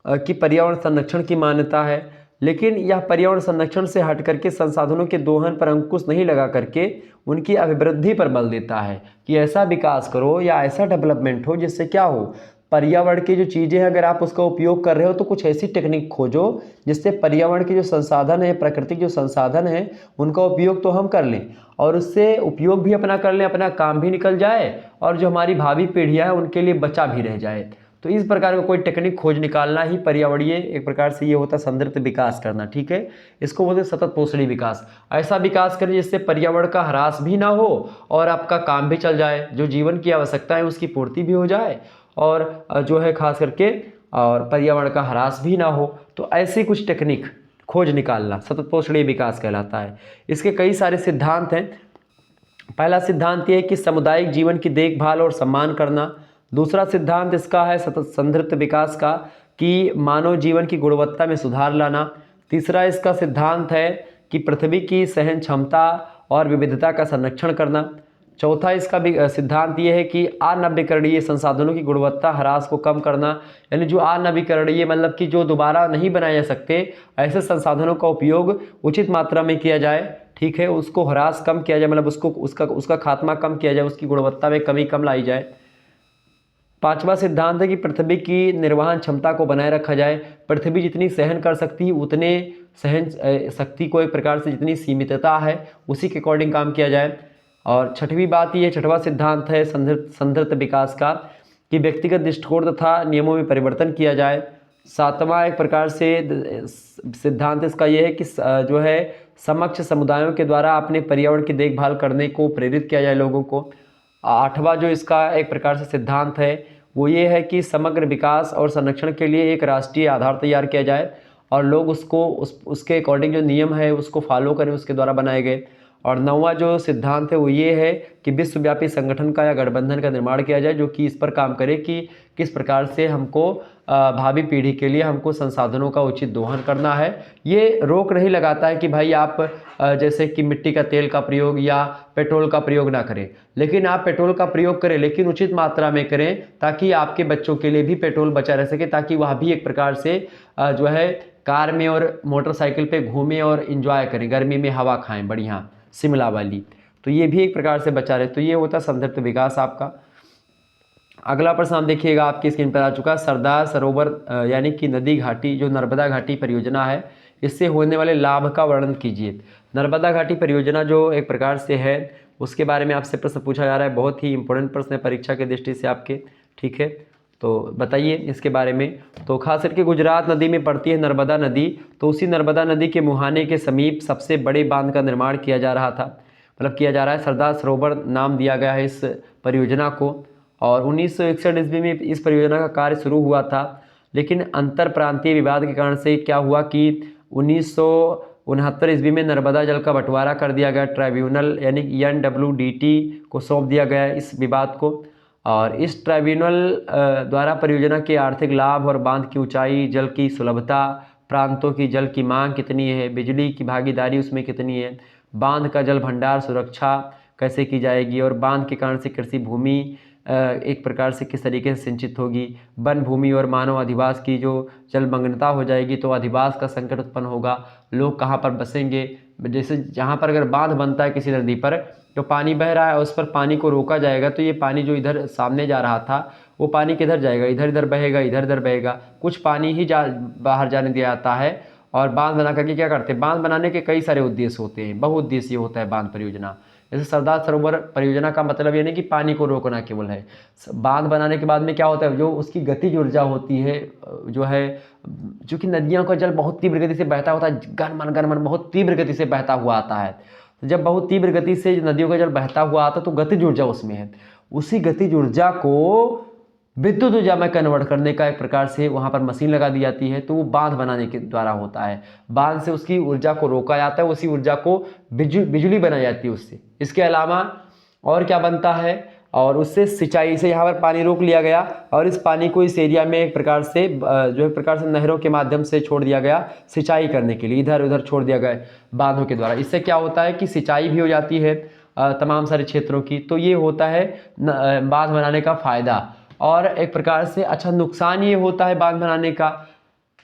कि पर्यावरण संरक्षण की मान्यता है, लेकिन यह पर्यावरण संरक्षण से हट करके संसाधनों के दोहन पर अंकुश नहीं लगा करके उनकी अभिवृद्धि पर बल देता है कि ऐसा विकास करो या ऐसा डेवलपमेंट हो जिससे क्या हो, पर्यावरण की जो चीज़ें हैं अगर आप उसका उपयोग कर रहे हो तो कुछ ऐसी टेक्निक खोजो जिससे पर्यावरण के जो संसाधन है, प्राकृतिक जो संसाधन है उनका उपयोग तो हम कर लें और उससे उपयोग भी अपना कर लें, अपना काम भी निकल जाए और जो हमारी भावी पीढ़ियाँ हैं उनके लिए बचा भी रह जाए। तो इस प्रकार का कोई टेक्निक खोज निकालना ही पर्यावरणीय एक प्रकार से ये होता है संतृप्त विकास करना। ठीक है, इसको बोलते हैं सतत पोषणी विकास। ऐसा विकास करें जिससे पर्यावरण का ह्रास भी ना हो और आपका काम भी चल जाए, जो जीवन की आवश्यकता है उसकी पूर्ति भी हो जाए और जो है खास करके और पर्यावरण का ह्रास भी ना हो। तो ऐसी कुछ टेक्निक खोज निकालना सतत पोषणीय विकास कहलाता है। इसके कई सारे सिद्धांत हैं। पहला सिद्धांत ये है कि सामुदायिक जीवन की देखभाल और सम्मान करना। दूसरा सिद्धांत इसका है सतत संतृप्त विकास का, कि मानव जीवन की गुणवत्ता में सुधार लाना। तीसरा इसका सिद्धांत है कि पृथ्वी की सहन क्षमता और विविधता का संरक्षण करना। चौथा इसका भी सिद्धांत ये है कि अनवीकरणीय संसाधनों की गुणवत्ता ह्रास को कम करना, यानी जो अनवीकरणीय मतलब कि जो दोबारा नहीं बनाए जा सकते ऐसे संसाधनों का उपयोग उचित मात्रा में किया जाए। ठीक है, उसको ह्रास कम किया जाए, मतलब उसका खात्मा कम किया जाए, उसकी गुणवत्ता में कमी कम लाई जाए। पांचवा सिद्धांत है कि पृथ्वी की निर्वहन क्षमता को बनाए रखा जाए। पृथ्वी जितनी सहन कर सकती है उतने सहन शक्ति को एक प्रकार से जितनी सीमितता है उसी के अकॉर्डिंग काम किया जाए। और छठवीं बात ये छठवां सिद्धांत है संतृप्त विकास का, कि व्यक्तिगत दृष्टिकोण तथा नियमों में परिवर्तन किया जाए। सातवां एक प्रकार से सिद्धांत इसका यह है कि जो है समक्ष समुदायों के द्वारा अपने पर्यावरण की देखभाल करने को प्रेरित किया जाए लोगों को। आठवां जो इसका एक प्रकार से सिद्धांत है वो ये है कि समग्र विकास और संरक्षण के लिए एक राष्ट्रीय आधार तैयार किया जाए और लोग उसको उसके अकॉर्डिंग जो नियम है उसको फॉलो करें, उसके द्वारा बनाए गए। और नौवां जो सिद्धांत है वो ये है कि विश्वव्यापी संगठन का या गठबंधन का निर्माण किया जाए जो कि इस पर काम करे कि किस प्रकार से हमको भावी पीढ़ी के लिए हमको संसाधनों का उचित दोहन करना है। ये रोक नहीं लगाता है कि भाई आप जैसे कि मिट्टी का तेल का प्रयोग या पेट्रोल का प्रयोग ना करें, लेकिन आप पेट्रोल का प्रयोग करें लेकिन उचित मात्रा में करें ताकि आपके बच्चों के लिए भी पेट्रोल बचा रह सके, ताकि वह भी एक प्रकार से जो है कार में और मोटरसाइकिल पे घूमें और इंजॉय करें, गर्मी में हवा खाएं बढ़िया शिमला वाली। तो ये भी एक प्रकार से बचा रहे। तो ये होता है संतृप्त विकास आपका। अगला प्रश्न आप देखिएगा आपकी स्क्रीन पर आ चुका है, सरदार सरोवर यानी कि नदी घाटी जो नर्मदा घाटी परियोजना है इससे होने वाले लाभ का वर्णन कीजिए। नर्मदा घाटी परियोजना जो एक प्रकार से है उसके बारे में आपसे प्रश्न पूछा जा रहा है, बहुत ही इंपॉर्टेंट प्रश्न है परीक्षा के दृष्टि से आपके। ठीक है, तो बताइए इसके बारे में। तो खास करके गुजरात नदी में पड़ती है नर्मदा नदी, तो उसी नर्मदा नदी के मुहाने के समीप सबसे बड़े बांध का निर्माण किया जा रहा था, मतलब किया जा रहा है। सरदार सरोवर नाम दिया गया है इस परियोजना को। और 1961 ईस्वी में इस परियोजना का कार्य शुरू हुआ था, लेकिन अंतर प्रांतीय विवाद के कारण से क्या हुआ कि 1969 ईस्वी में नर्मदा जल का बंटवारा कर दिया गया। ट्राइब्यूनल यानी NWDT को सौंप दिया गया इस विवाद को। और इस ट्राइब्यूनल द्वारा परियोजना के आर्थिक लाभ और बांध की ऊंचाई, जल की सुलभता, प्रांतों की जल की मांग कितनी है, बिजली की भागीदारी उसमें कितनी है, बांध का जल भंडार सुरक्षा कैसे की जाएगी और बांध के कारण से कृषि भूमि एक प्रकार से किस तरीके से सिंचित होगी, वन भूमि और मानव अधिवास की जो जलमग्नता हो जाएगी तो अधिवास का संकट उत्पन्न होगा, लोग कहाँ पर बसेंगे। जैसे जहाँ पर अगर बांध बनता है किसी नदी पर तो पानी बह रहा है उस पर पानी को रोका जाएगा तो ये पानी जो इधर सामने जा रहा था वो पानी किधर जाएगा, इधर इधर बहेगा, इधर इधर बहेगा, कुछ पानी ही बाहर जाने दिया जाता है। और बांध बना करके क्या करते हैं, बांध बनाने के कई सारे उद्देश्य होते हैं, बहुउद्देशीय होता है बांध परियोजना। जैसे सरदार सरोवर परियोजना का मतलब ये नहीं कि पानी को रोकना केवल है, बांध बनाने के बाद में क्या होता है जो उसकी गतिज ऊर्जा होती है जो है, चूँकि नदियों का जल बहुत तीव्र गति से बहता होता है, गनमन बहुत तीव्र गति से बहता हुआ आता है। तो जब बहुत तीव्र गति से नदियों का जल बहता हुआ आता है तो गतिज ऊर्जा उसमें है, उसी गतिज ऊर्जा को विद्युत ऊर्जा में कन्वर्ट करने का एक प्रकार से वहाँ पर मशीन लगा दी जाती है, तो वो बांध बनाने के द्वारा होता है। बांध से उसकी ऊर्जा को रोका जाता है, उसी ऊर्जा को बिजली बनाई जाती है उससे। इसके अलावा और क्या बनता है, और उससे सिंचाई से यहाँ पर पानी रोक लिया गया और इस पानी को इस एरिया में एक प्रकार से जो एक प्रकार से नहरों के माध्यम से छोड़ दिया गया सिंचाई करने के लिए, इधर उधर छोड़ दिया गया बांधों के द्वारा। इससे क्या होता है कि सिंचाई भी हो जाती है तमाम सारे क्षेत्रों की। तो ये होता है बांध बनाने का फ़ायदा। और एक प्रकार से अच्छा नुकसान ये होता है बांध बनाने का,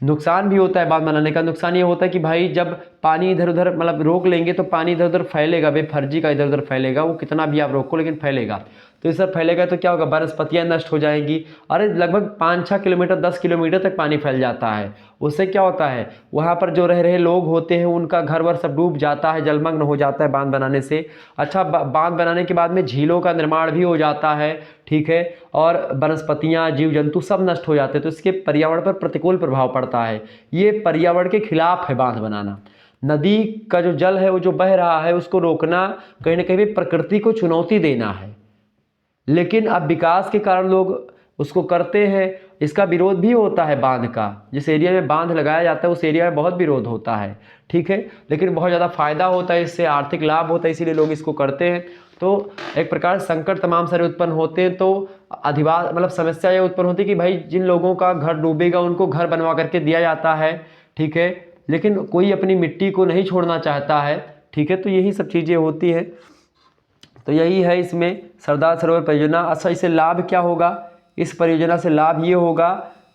नुकसान भी होता है बांध बनाने का। नुकसान ये होता है कि भाई जब पानी इधर उधर मतलब रोक लेंगे तो पानी इधर उधर फैलेगा, बेफर्जी का इधर उधर फैलेगा, वो कितना भी आप रोको लेकिन फैलेगा। तो तो ये सब फैलेगा तो क्या होगा, वनस्पतियाँ नष्ट हो जाएंगी। अरे लगभग 5-6 किलोमीटर 10 किलोमीटर तक पानी फैल जाता है। उससे क्या होता है, वहाँ पर जो रह रहे लोग होते हैं उनका घर वर सब डूब जाता है, जलमग्न हो जाता है बांध बनाने से। अच्छा, बांध बनाने के बाद में झीलों का निर्माण भी हो जाता है, ठीक है, और वनस्पतियाँ जीव जंतु सब नष्ट हो जाते हैं। तो इसके पर्यावरण पर प्रतिकूल प्रभाव पड़ता है। ये पर्यावरण के खिलाफ है बांध बनाना। नदी का जो जल है वो जो बह रहा है उसको रोकना कहीं ना कहीं भी प्रकृति को चुनौती देना है। लेकिन अब विकास के कारण लोग उसको करते हैं। इसका विरोध भी होता है बांध का, जिस एरिया में बांध लगाया जाता है उस एरिया में बहुत विरोध होता है, ठीक है, लेकिन बहुत ज़्यादा फायदा होता है, इससे आर्थिक लाभ होता है, इसीलिए लोग इसको करते हैं। तो एक प्रकार संकट तमाम सारे उत्पन्न होते हैं। तो अधिवास मतलब समस्या ये उत्पन्न होती है कि भाई जिन लोगों का घर डूबेगा उनको घर बनवा करके दिया जाता है, ठीक है, लेकिन कोई अपनी मिट्टी को नहीं छोड़ना चाहता है, ठीक है। तो यही सब चीज़ें होती हैं। तो यही है इसमें सरदार सरोवर परियोजना। अच्छा, इससे लाभ क्या होगा, इस परियोजना से लाभ ये होगा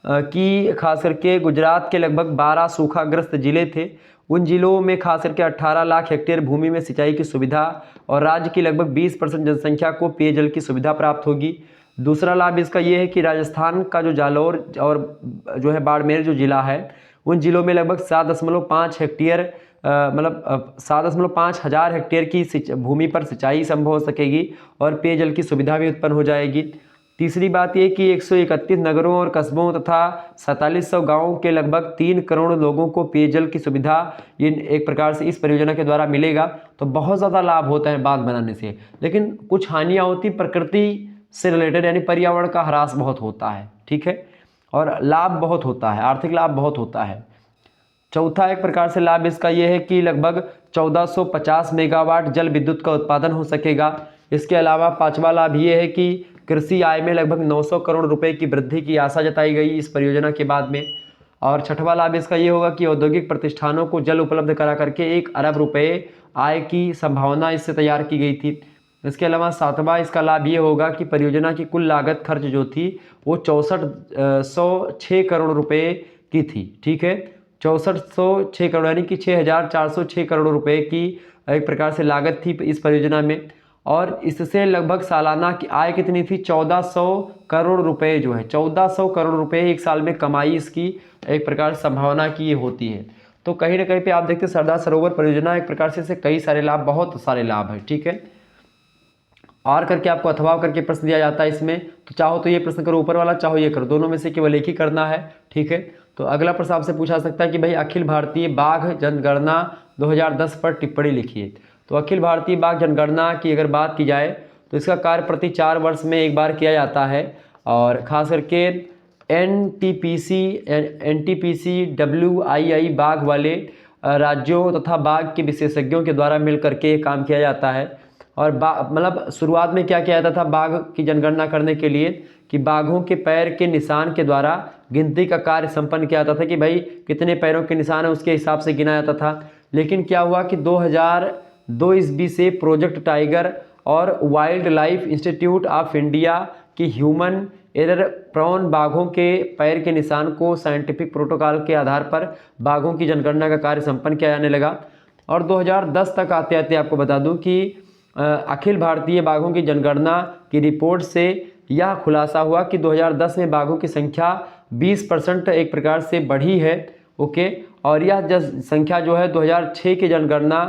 कि खास करके गुजरात के लगभग 12 सूखाग्रस्त जिले थे, उन जिलों में खास करके 18 लाख हेक्टेयर भूमि में सिंचाई की सुविधा और राज्य की लगभग 20% जनसंख्या को पेयजल की सुविधा प्राप्त होगी। दूसरा लाभ इसका ये है कि राजस्थान का जो जालौर और जो है बाड़मेर जो जिला है, उन जिलों में लगभग 7.5 हेक्टेयर मतलब 7.5 हज़ार हेक्टेयर की भूमि पर सिंचाई संभव हो सकेगी और पेयजल की सुविधा भी उत्पन्न हो जाएगी। तीसरी बात ये कि 131 नगरों और कस्बों तथा 4700 गाँवों के लगभग 3 करोड़ लोगों को पेयजल की सुविधा ये एक प्रकार से इस परियोजना के द्वारा मिलेगा। तो बहुत ज़्यादा लाभ होता है बांध बनाने से, लेकिन कुछ हानियाँ होती प्रकृति से रिलेटेड, यानी पर्यावरण का ह्रास बहुत होता है, ठीक है, और लाभ बहुत होता है, आर्थिक लाभ बहुत होता है। चौथा एक प्रकार से लाभ इसका यह है कि लगभग 1450 मेगावाट जल विद्युत का उत्पादन हो सकेगा। इसके अलावा पांचवा लाभ ये है कि कृषि आय में लगभग 900 करोड़ रुपए की वृद्धि की आशा जताई गई इस परियोजना के बाद में। और छठवां लाभ इसका ये होगा कि औद्योगिक प्रतिष्ठानों को जल उपलब्ध करा करके 1 अरब रुपए आय की संभावना इससे तैयार की गई थी। इसके अलावा सातवां इसका लाभ ये होगा कि परियोजना की कुल लागत खर्च जो थी वो 6406 करोड़ रुपए की थी, ठीक है, 6406 करोड़ यानी कि 6406 करोड़ रुपए की एक प्रकार से लागत थी इस परियोजना में। और इससे लगभग सालाना की आय कितनी थी, 1400 करोड़ रुपए जो है 1400 करोड़ रुपए एक साल में कमाई इसकी एक प्रकार संभावना की ये होती है। तो कहीं ना कहीं पे आप देखते हैं सरदार सरोवर परियोजना एक प्रकार से कई सारे लाभ, बहुत सारे लाभ है, ठीक है। और करके आपको अथवा करके प्रश्न दिया जाता है इसमें, तो चाहो तो ये प्रश्न करो ऊपर वाला, चाहो ये करो, दोनों में से केवल एक ही करना है, ठीक है। तो अगला प्रश्न आपसे पूछा सकता है कि भाई अखिल भारतीय बाघ जनगणना 2010 पर टिप्पणी लिखिए। तो अखिल भारतीय बाघ जनगणना की अगर बात की जाए तो इसका कार्य प्रति 4 वर्ष में एक बार किया जाता है, और खास करके NTPC WII बाघ वाले राज्यों तथा बाघ के विशेषज्ञों के द्वारा मिल करके काम किया जाता है। और मतलब शुरुआत में क्या किया जाता था बाघ की जनगणना करने के लिए कि बाघों के पैर के निशान के द्वारा गिनती का कार्य संपन्न किया जाता था कि भाई कितने पैरों के निशान है उसके हिसाब से गिना जाता था। लेकिन क्या हुआ कि 2002 ईस्वी से प्रोजेक्ट टाइगर और wild life institute of India की ह्यूमन एरर प्रोन बाघों के पैर के निशान को साइंटिफिक प्रोटोकॉल के आधार पर बाघों की जनगणना का कार्य संपन्न किया जाने लगा। और 2010 तक आते आते आपको बता दूं कि अखिल भारतीय बाघों की जनगणना की रिपोर्ट से यह खुलासा हुआ कि 2010 में बाघों की संख्या 20% एक प्रकार से बढ़ी है, ओके। और यह संख्या जो है 2006 की जनगणना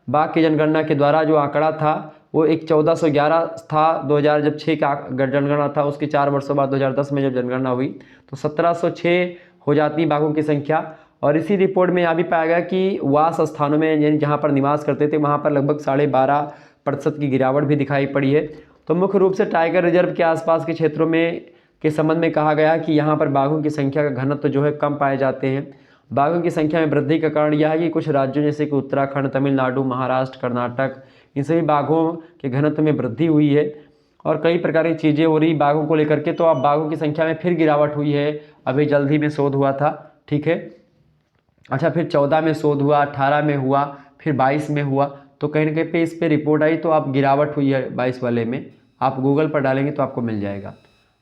बाघ की जनगणना के द्वारा जो आंकड़ा था वो एक 1411 था। 2006 का जनगणना था, उसके 4 वर्षों बाद 2010 में जब जनगणना हुई तो 1706 हो जाती बाघों की संख्या। और इसी रिपोर्ट में यह भी पाया गया कि वास स्थानों में यानी जहाँ पर निवास करते थे वहाँ पर लगभग 12.5% की गिरावट भी दिखाई पड़ी है। तो मुख्य रूप से टाइगर रिजर्व के आसपास के क्षेत्रों में के संबंध में कहा गया कि यहाँ पर बाघों की संख्या का घनत्व जो है कम पाए जाते हैं। बाघों की संख्या में वृद्धि का कारण यह है कि कुछ राज्यों जैसे कि उत्तराखंड, तमिलनाडु, महाराष्ट्र, कर्नाटक, इन सभी बाघों के घनत्व में वृद्धि हुई है और कई प्रकार की चीज़ें हो रही बाघों को लेकर के। तो अब बाघों की संख्या में फिर गिरावट हुई है, अभी जल्द ही में शोध हुआ था, ठीक है। अच्छा, फिर 14 में शोध हुआ, 18 में हुआ, फिर 22 में हुआ, तो कहीं ना कहीं पे इस पर रिपोर्ट आई तो अब गिरावट हुई है 22 वाले में। आप गूगल पर डालेंगे तो आपको मिल जाएगा।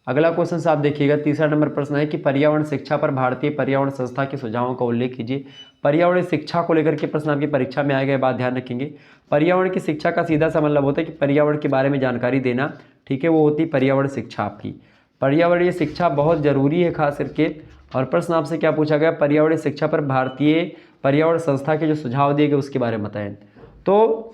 अगला क्वेश्चन से आप देखिएगा, तीसरा नंबर प्रश्न है कि पर्यावरण शिक्षा पर भारतीय पर्यावरण संस्था के सुझावों का उल्लेख कीजिए। पर्यावरण शिक्षा को लेकर के प्रश्न आपकी परीक्षा में आएगा, बात ध्यान रखेंगे। पर्यावरण की शिक्षा का सीधा सा मतलब होता है कि पर्यावरण के बारे में जानकारी देना, ठीक है, वो होती पर्यावरण शिक्षा आपकी। पर्यावरणीय शिक्षा बहुत ज़रूरी है खास करके। और प्रश्न आपसे क्या पूछा गया, पर्यावरणीय शिक्षा पर भारतीय पर्यावरण संस्था के जो सुझाव दिए गए उसके बारे में बताएं। तो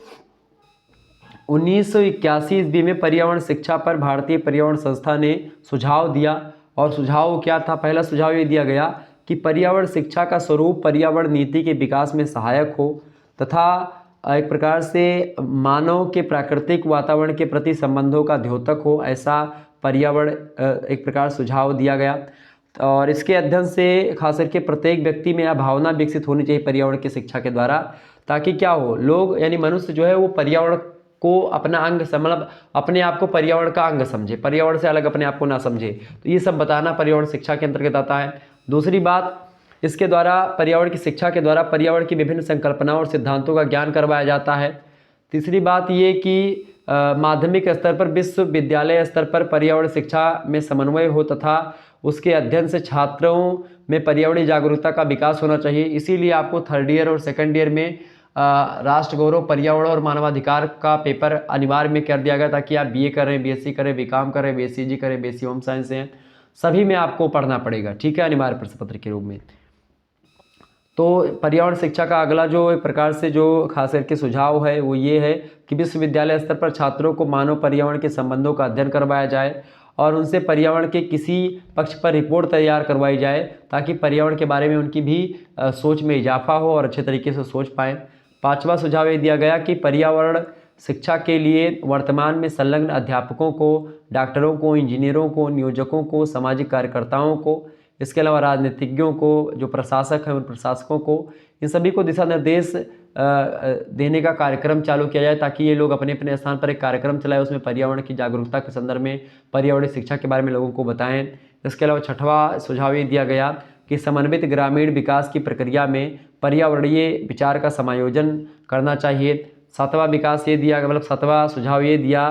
1981 ईस्वी में पर्यावरण शिक्षा पर भारतीय पर्यावरण संस्था ने सुझाव दिया। और सुझाव क्या था, पहला सुझाव ये दिया गया कि पर्यावरण शिक्षा का स्वरूप पर्यावरण नीति के विकास में सहायक हो तथा एक प्रकार से मानव के प्राकृतिक वातावरण के प्रति संबंधों का द्योतक हो, ऐसा पर्यावरण एक प्रकार सुझाव दिया गया। और इसके अध्ययन से खास करके प्रत्येक व्यक्ति में यह भावना विकसित होनी चाहिए पर्यावरण की शिक्षा के द्वारा, ताकि क्या हो, लोग यानी मनुष्य जो है वो पर्यावरण को अपना अंग मतलब अपने आप को पर्यावरण का अंग समझे, पर्यावरण से अलग अपने आप को ना समझे। तो ये सब बताना पर्यावरण शिक्षा के अंतर्गत आता है। दूसरी बात, इसके द्वारा पर्यावरण की शिक्षा के द्वारा पर्यावरण की विभिन्न संकल्पनाओं और सिद्धांतों का ज्ञान करवाया जाता है। तीसरी बात ये कि माध्यमिक स्तर पर विश्वविद्यालय स्तर पर पर्यावरण शिक्षा में समन्वय हो तथा उसके अध्ययन से छात्रों में पर्यावरणीय जागरूकता का विकास होना चाहिए। इसीलिए आपको थर्ड ईयर और सेकंड ईयर में राष्ट्र गौरव, पर्यावरण और मानवाधिकार का पेपर अनिवार्य में कर दिया गया, ताकि आप बीए करें, बीएससी करें, बीकॉम करें, बीएससीजी करें, बीएससी होम साइंस हैं, सभी में आपको पढ़ना पड़ेगा, ठीक है, अनिवार्य प्रश्न पत्र के रूप में। तो पर्यावरण शिक्षा का अगला जो एक प्रकार से जो खास करके सुझाव है वो ये है कि विश्वविद्यालय स्तर पर छात्रों को मानव पर्यावरण के संबंधों का अध्ययन करवाया जाए और उनसे पर्यावरण के किसी पक्ष पर रिपोर्ट तैयार करवाई जाए, ताकि पर्यावरण के बारे में उनकी भी सोच में इजाफा हो और अच्छे तरीके से सोच पाएँ। पांचवा सुझाव ये दिया गया कि पर्यावरण शिक्षा के लिए वर्तमान में संलग्न अध्यापकों को, डॉक्टरों को, इंजीनियरों को, नियोजकों को, सामाजिक कार्यकर्ताओं को, इसके अलावा राजनीतिज्ञों को, जो प्रशासक हैं उन प्रशासकों को, इन सभी को दिशा निर्देश देने का कार्यक्रम चालू किया जाए, ताकि ये लोग अपने अपने स्थान पर एक कार्यक्रम चलाएं, उसमें पर्यावरण की जागरूकता के संदर्भ में पर्यावरणीय शिक्षा के बारे में लोगों को बताएं। इसके अलावा छठवां सुझाव ये दिया गया कि समन्वित ग्रामीण विकास की प्रक्रिया में पर्यावरणीय विचार का समायोजन करना चाहिए। सातवां विकास ये दिया, मतलब सातवां सुझाव ये दिया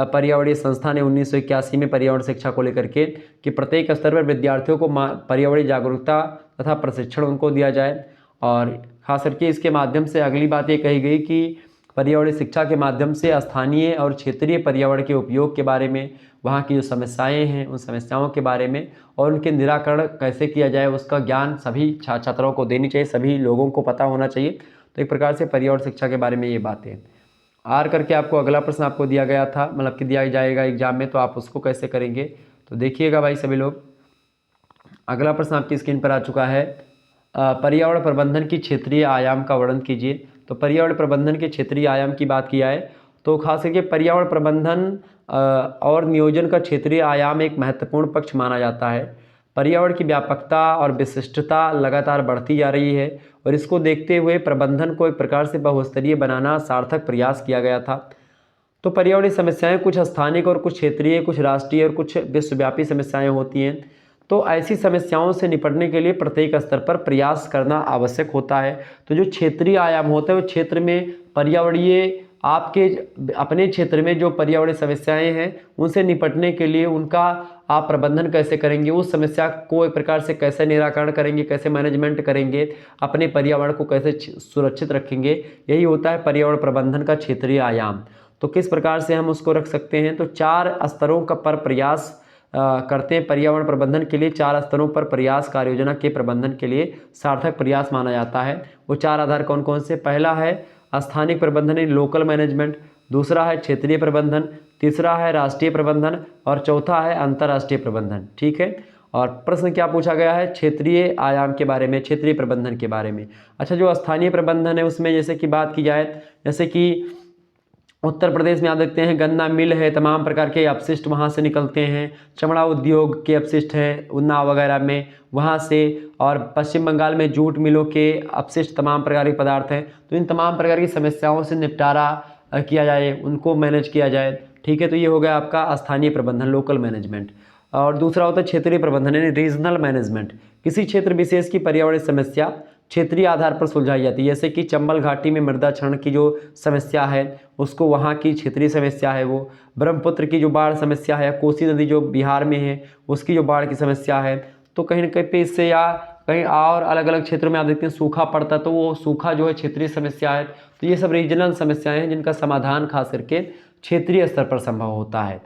पर्यावरणीय संस्था ने 1981 में पर्यावरण शिक्षा को लेकर के कि प्रत्येक स्तर पर विद्यार्थियों को पर्यावरणीय जागरूकता तथा प्रशिक्षण उनको दिया जाए। और खास करके इसके माध्यम से अगली बात ये कही गई कि पर्यावरणीय शिक्षा के माध्यम से स्थानीय और क्षेत्रीय पर्यावरण के उपयोग के बारे में, वहाँ की जो समस्याएं हैं उन समस्याओं के बारे में और उनके निराकरण कैसे किया जाए उसका ज्ञान सभी छात्रों को देनी चाहिए, सभी लोगों को पता होना चाहिए। तो एक प्रकार से पर्यावरण शिक्षा के बारे में ये बातें हैं। आर करके आपको अगला प्रश्न आपको दिया गया था, मतलब कि दिया जाएगा एग्जाम में, तो आप उसको कैसे करेंगे तो देखिएगा भाई सभी लोग। अगला प्रश्न आपकी स्क्रीन पर आ चुका है, पर्यावरण प्रबंधन की क्षेत्रीय आयाम का वर्णन कीजिए। तो पर्यावरण प्रबंधन के क्षेत्रीय आयाम की बात किया है तो खास करके पर्यावरण प्रबंधन और नियोजन का क्षेत्रीय आयाम एक महत्वपूर्ण पक्ष माना जाता है। पर्यावरण की व्यापकता और विशिष्टता लगातार बढ़ती जा रही है और इसको देखते हुए प्रबंधन को एक प्रकार से बहुस्तरीय बनाना सार्थक प्रयास किया गया था। तो पर्यावरणीय समस्याएं कुछ स्थानिक और कुछ क्षेत्रीय, कुछ राष्ट्रीय और कुछ विश्वव्यापी समस्याएं होती हैं। तो ऐसी समस्याओं से निपटने के लिए प्रत्येक स्तर पर प्रयास करना आवश्यक होता है। तो जो क्षेत्रीय आयाम होता है वो क्षेत्र में पर्यावरणीय, आपके अपने क्षेत्र में जो पर्यावरणीय समस्याएं हैं उनसे निपटने के लिए उनका आप प्रबंधन कैसे करेंगे, उस समस्या को एक प्रकार से कैसे निराकरण करेंगे, कैसे मैनेजमेंट करेंगे, अपने पर्यावरण को कैसे सुरक्षित रखेंगे, यही होता है पर्यावरण प्रबंधन का क्षेत्रीय आयाम। तो किस प्रकार से हम उसको रख सकते हैं, तो 4 स्तरों का पर प्रयास करते हैं पर्यावरण प्रबंधन के लिए। 4 स्तरों पर प्रयास कार्य योजना के प्रबंधन के लिए सार्थक प्रयास माना जाता है। वो 4 आधार कौन कौन से, पहला है स्थानिक प्रबंधन, लोकल मैनेजमेंट, दूसरा है क्षेत्रीय प्रबंधन, तीसरा है राष्ट्रीय प्रबंधन और चौथा है अंतर्राष्ट्रीय प्रबंधन, ठीक है। और प्रश्न क्या पूछा गया है, क्षेत्रीय आयाम के बारे में, क्षेत्रीय प्रबंधन के बारे में। अच्छा, जो स्थानीय प्रबंधन है उसमें जैसे कि बात की जाए, जैसे कि उत्तर प्रदेश में आप देखते हैं गन्ना मिल है, तमाम प्रकार के अपशिष्ट वहाँ से निकलते हैं, चमड़ा उद्योग के अपशिष्ट हैं उन्नाव वगैरह में वहाँ से, और पश्चिम बंगाल में जूट मिलों के अपशिष्ट तमाम प्रकार के पदार्थ हैं। तो इन तमाम प्रकार की समस्याओं से निपटारा किया जाए, उनको मैनेज किया जाए, ठीक है। तो ये हो गया आपका स्थानीय प्रबंधन, लोकल मैनेजमेंट। और दूसरा होता है क्षेत्रीय प्रबंधन यानी रीजनल मैनेजमेंट। किसी क्षेत्र विशेष की पर्यावरणीय समस्या क्षेत्रीय आधार पर सुलझाई जाती है। जैसे कि चंबल घाटी में मृदा क्षरण की जो समस्या है उसको वहाँ की क्षेत्रीय समस्या है वो, ब्रह्मपुत्र की जो बाढ़ समस्या है, कोसी नदी जो बिहार में है उसकी जो बाढ़ की समस्या है, तो कहीं ना कहीं पे इससे या कहीं और अलग अलग क्षेत्रों में आप देखते हैं सूखा पड़ता है, तो वो सूखा जो है क्षेत्रीय समस्या है। तो ये सब रीजनल समस्याएं हैं जिनका समाधान खास करके क्षेत्रीय स्तर पर संभव होता है।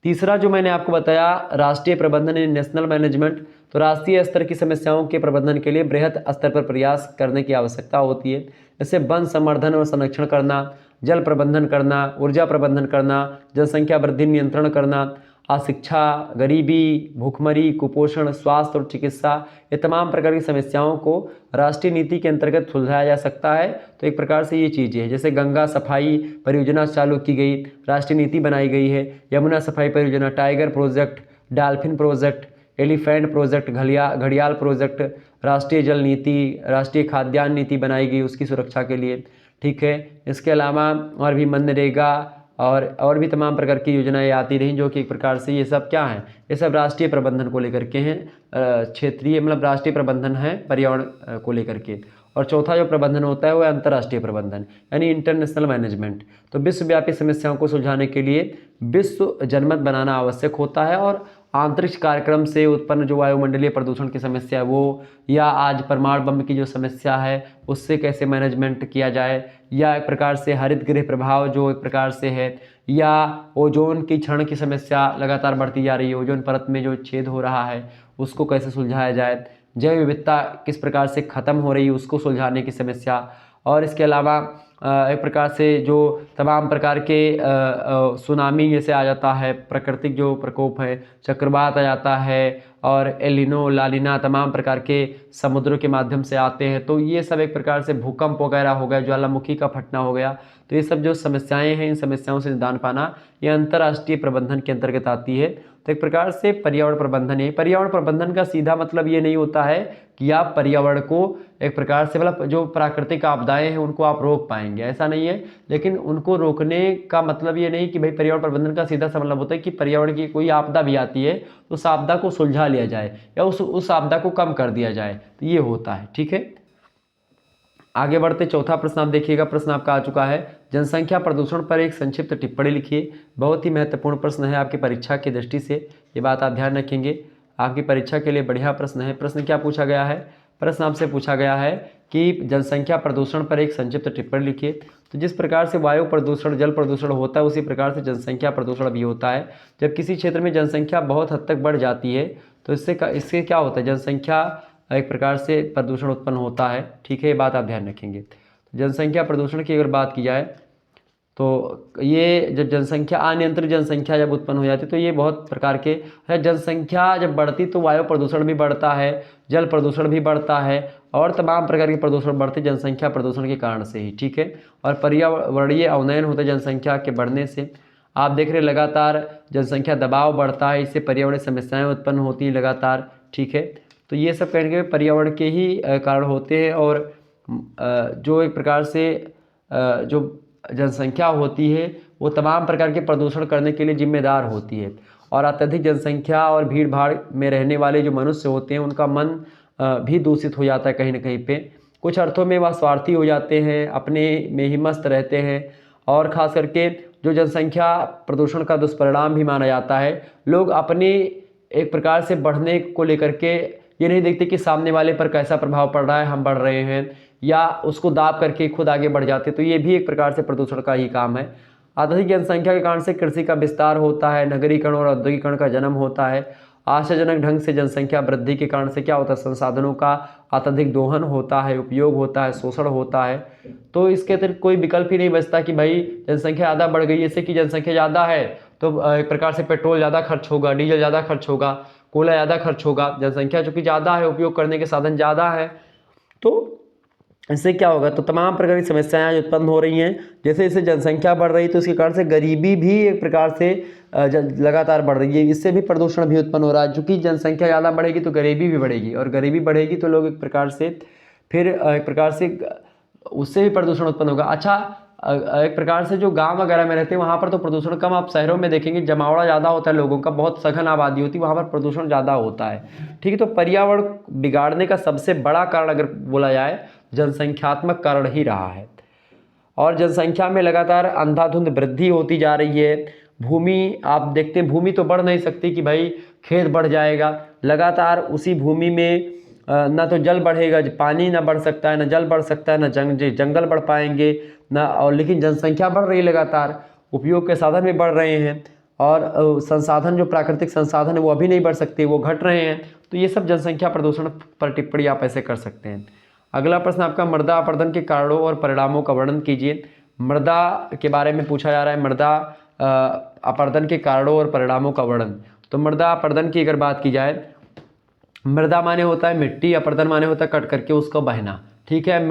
तीसरा जो मैंने आपको बताया राष्ट्रीय प्रबंधन यानी नेशनल मैनेजमेंट, तो राष्ट्रीय स्तर की समस्याओं के प्रबंधन के लिए बृहद स्तर पर प्रयास करने की आवश्यकता होती है। जैसे वन संवर्धन और संरक्षण करना, जल प्रबंधन करना, ऊर्जा प्रबंधन करना, जनसंख्या वृद्धि नियंत्रण करना, अशिक्षा, गरीबी, भूखमरी, कुपोषण, स्वास्थ्य और चिकित्सा, ये तमाम प्रकार की समस्याओं को राष्ट्रीय नीति के अंतर्गत सुलझाया जा सकता है। तो एक प्रकार से ये चीज़ें हैं, जैसे गंगा सफाई परियोजना चालू की गई, राष्ट्रीय नीति बनाई गई है, यमुना सफाई परियोजना, tiger project, dolphin project, elephant project, घड़ियाल प्रोजेक्ट, राष्ट्रीय जल नीति, राष्ट्रीय खाद्यान्न नीति बनाई गई उसकी सुरक्षा के लिए। ठीक है, इसके अलावा और भी मनरेगा और भी तमाम प्रकार की योजनाएं आती रहीं, जो कि एक प्रकार से ये सब क्या हैं, ये सब राष्ट्रीय प्रबंधन को लेकर के हैं, क्षेत्रीय मतलब राष्ट्रीय प्रबंधन है पर्यावरण को लेकर के। और चौथा जो प्रबंधन होता है वो है अंतर्राष्ट्रीय प्रबंधन यानी इंटरनेशनल मैनेजमेंट। तो विश्वव्यापी समस्याओं को सुलझाने के लिए विश्व जनमत बनाना आवश्यक होता है, और अंतरिक्ष कार्यक्रम से उत्पन्न जो वायुमंडलीय प्रदूषण की समस्या है वो, या आज परमाणु बम की जो समस्या है उससे कैसे मैनेजमेंट किया जाए, या एक प्रकार से हरित गृह प्रभाव जो एक प्रकार से है, या ओजोन की क्षरण की समस्या लगातार बढ़ती जा रही है, ओजोन परत में जो छेद हो रहा है उसको कैसे सुलझाया जाए, जैव विविधता किस प्रकार से ख़त्म हो रही है उसको सुलझाने की समस्या, और इसके अलावा एक प्रकार से जो तमाम प्रकार के सुनामी जैसे आ जाता है, प्राकृतिक जो प्रकोप है, चक्रवात आ जाता है, और एलिनो लालिना तमाम प्रकार के समुद्रों के माध्यम से आते हैं, तो ये सब एक प्रकार से भूकंप वगैरह हो गया, ज्वालामुखी का फटना हो गया, तो ये सब जो समस्याएं हैं इन समस्याओं से निदान पाना ये अंतर्राष्ट्रीय प्रबंधन के अंतर्गत आती है। तो एक प्रकार से पर्यावरण प्रबंधन है। पर्यावरण प्रबंधन का सीधा मतलब ये नहीं होता है कि आप पर्यावरण को एक प्रकार से मतलब जो प्राकृतिक आपदाएं हैं उनको आप रोक पाएंगे, ऐसा नहीं है। लेकिन उनको रोकने का मतलब ये नहीं कि भाई पर्यावरण प्रबंधन का सीधा सा मतलब होता है कि पर्यावरण की कोई आपदा भी आती है तो उस आपदा को सुलझा लिया जाए या उस आपदा को कम कर दिया जाए, तो ये होता है। ठीक है, आगे बढ़ते चौथा प्रश्न आप देखिएगा, प्रश्न आपका आ चुका है, जनसंख्या प्रदूषण पर एक संक्षिप्त टिप्पणी लिखिए। बहुत ही महत्वपूर्ण प्रश्न है आपकी परीक्षा की दृष्टि से, ये बात आप ध्यान रखेंगे, आपकी परीक्षा के लिए बढ़िया प्रश्न है। प्रश्न क्या पूछा गया है, प्रश्न आपसे पूछा गया है कि जनसंख्या प्रदूषण पर एक संक्षिप्त टिप्पणी लिखिए। तो जिस प्रकार से वायु प्रदूषण, जल प्रदूषण होता है उसी प्रकार से जनसंख्या प्रदूषण भी होता है। जब किसी क्षेत्र में जनसंख्या बहुत हद तक बढ़ जाती है तो इससे क्या होता है, जनसंख्या एक प्रकार से प्रदूषण उत्पन्न होता है। ठीक है, ये बात आप ध्यान रखेंगे। जनसंख्या प्रदूषण की अगर बात की जाए तो ये जब जनसंख्या अनियंत्रित जनसंख्या जब उत्पन्न हो जाती है तो ये बहुत प्रकार के है। जनसंख्या जब बढ़ती तो वायु प्रदूषण भी बढ़ता है, जल प्रदूषण भी बढ़ता है, और तमाम प्रकार के प्रदूषण बढ़ते जनसंख्या प्रदूषण के कारण से ही। ठीक है, और पर्यावरणीय अवनयन होता है जनसंख्या के बढ़ने से। आप देख रहे लगातार जनसंख्या दबाव बढ़ता है, इससे पर्यावरणीय समस्याएं उत्पन्न होती हैं लगातार। ठीक है, तो ये सब कहीं ना पर्यावरण के ही कारण होते हैं, और जो एक प्रकार से जो जनसंख्या होती है वो तमाम प्रकार के प्रदूषण करने के लिए जिम्मेदार होती है। और अत्यधिक जनसंख्या और भीड़ भाड़ में रहने वाले जो मनुष्य होते हैं उनका मन भी दूषित हो जाता है कहीं ना कहीं पे। कुछ अर्थों में वह स्वार्थी हो जाते हैं, अपने में ही मस्त रहते हैं, और ख़ास करके जो जनसंख्या प्रदूषण का दुष्परिणाम भी माना जाता है। लोग अपने एक प्रकार से बढ़ने को लेकर के ये नहीं देखते कि सामने वाले पर कैसा प्रभाव पड़ रहा है, हम बढ़ रहे हैं, या उसको दाब करके खुद आगे बढ़ जाते, तो ये भी एक प्रकार से प्रदूषण का ही काम है। अधिक जनसंख्या के कारण से कृषि का विस्तार होता है, नगरीकरण और औद्योगिकरण का जन्म होता है। आशाजनक ढंग से जनसंख्या वृद्धि के कारण से क्या होता है, संसाधनों का अत्यधिक दोहन होता है, उपयोग होता है, शोषण होता है। तो इसके अतिरिक्त कोई विकल्प ही नहीं बचता कि भाई जनसंख्या ज़्यादा बढ़ गई, जैसे कि जनसंख्या ज़्यादा है तो एक प्रकार से पेट्रोल ज़्यादा खर्च होगा, डीजल ज़्यादा खर्च होगा, कोयला ज़्यादा खर्च होगा। जनसंख्या चूँकि ज़्यादा है, उपयोग करने के साधन ज़्यादा है, तो इससे क्या होगा, तो तमाम प्रकार की समस्याएं उत्पन्न हो रही हैं। जैसे जैसे जनसंख्या बढ़ रही है तो इसके कारण से गरीबी भी एक प्रकार से लगातार बढ़ रही है, इससे भी प्रदूषण भी उत्पन्न हो रहा है। चूँकि जनसंख्या ज़्यादा बढ़ेगी तो गरीबी भी बढ़ेगी, और गरीबी बढ़ेगी तो लोग एक प्रकार से फिर एक प्रकार से उससे भी प्रदूषण उत्पन्न होगा। अच्छा, एक प्रकार से जो गांव वगैरह में रहते हैं वहाँ पर तो प्रदूषण कम, आप शहरों में देखेंगे जमावड़ा ज़्यादा होता है, लोगों का बहुत सघन आबादी होती है, वहाँ पर प्रदूषण ज़्यादा होता है। ठीक है, तो पर्यावरण बिगाड़ने का सबसे बड़ा कारण अगर बोला जाए जनसंख्यात्मक कारण ही रहा है। और जनसंख्या में लगातार अंधाधुंध वृद्धि होती जा रही है। भूमि आप देखते हैं, भूमि तो बढ़ नहीं सकती कि भाई खेत बढ़ जाएगा, लगातार उसी भूमि में ना तो जल बढ़ेगा, पानी ना बढ़ सकता है, ना जल बढ़ सकता है, ना जंगल बढ़ पाएंगे ना, और लेकिन जनसंख्या बढ़ रही है लगातार, उपयोग के साधन भी बढ़ रहे हैं, और संसाधन जो प्राकृतिक संसाधन है वो अभी नहीं बढ़ सकते, वो घट रहे हैं। तो ये सब जनसंख्या प्रदूषण पर टिप्पणी आप ऐसे कर सकते हैं। अगला प्रश्न आपका, मृदा अपरदन के कारणों और परिणामों का वर्णन कीजिए। मृदा के बारे में पूछा जा रहा है, मृदा अपरदन के कारणों और परिणामों का वर्णन। तो मृदा अपरदन की अगर बात की जाए, मृदा माने होता है मिट्टी, अपरदन माने होता है कट करके उसको बहना। ठीक है,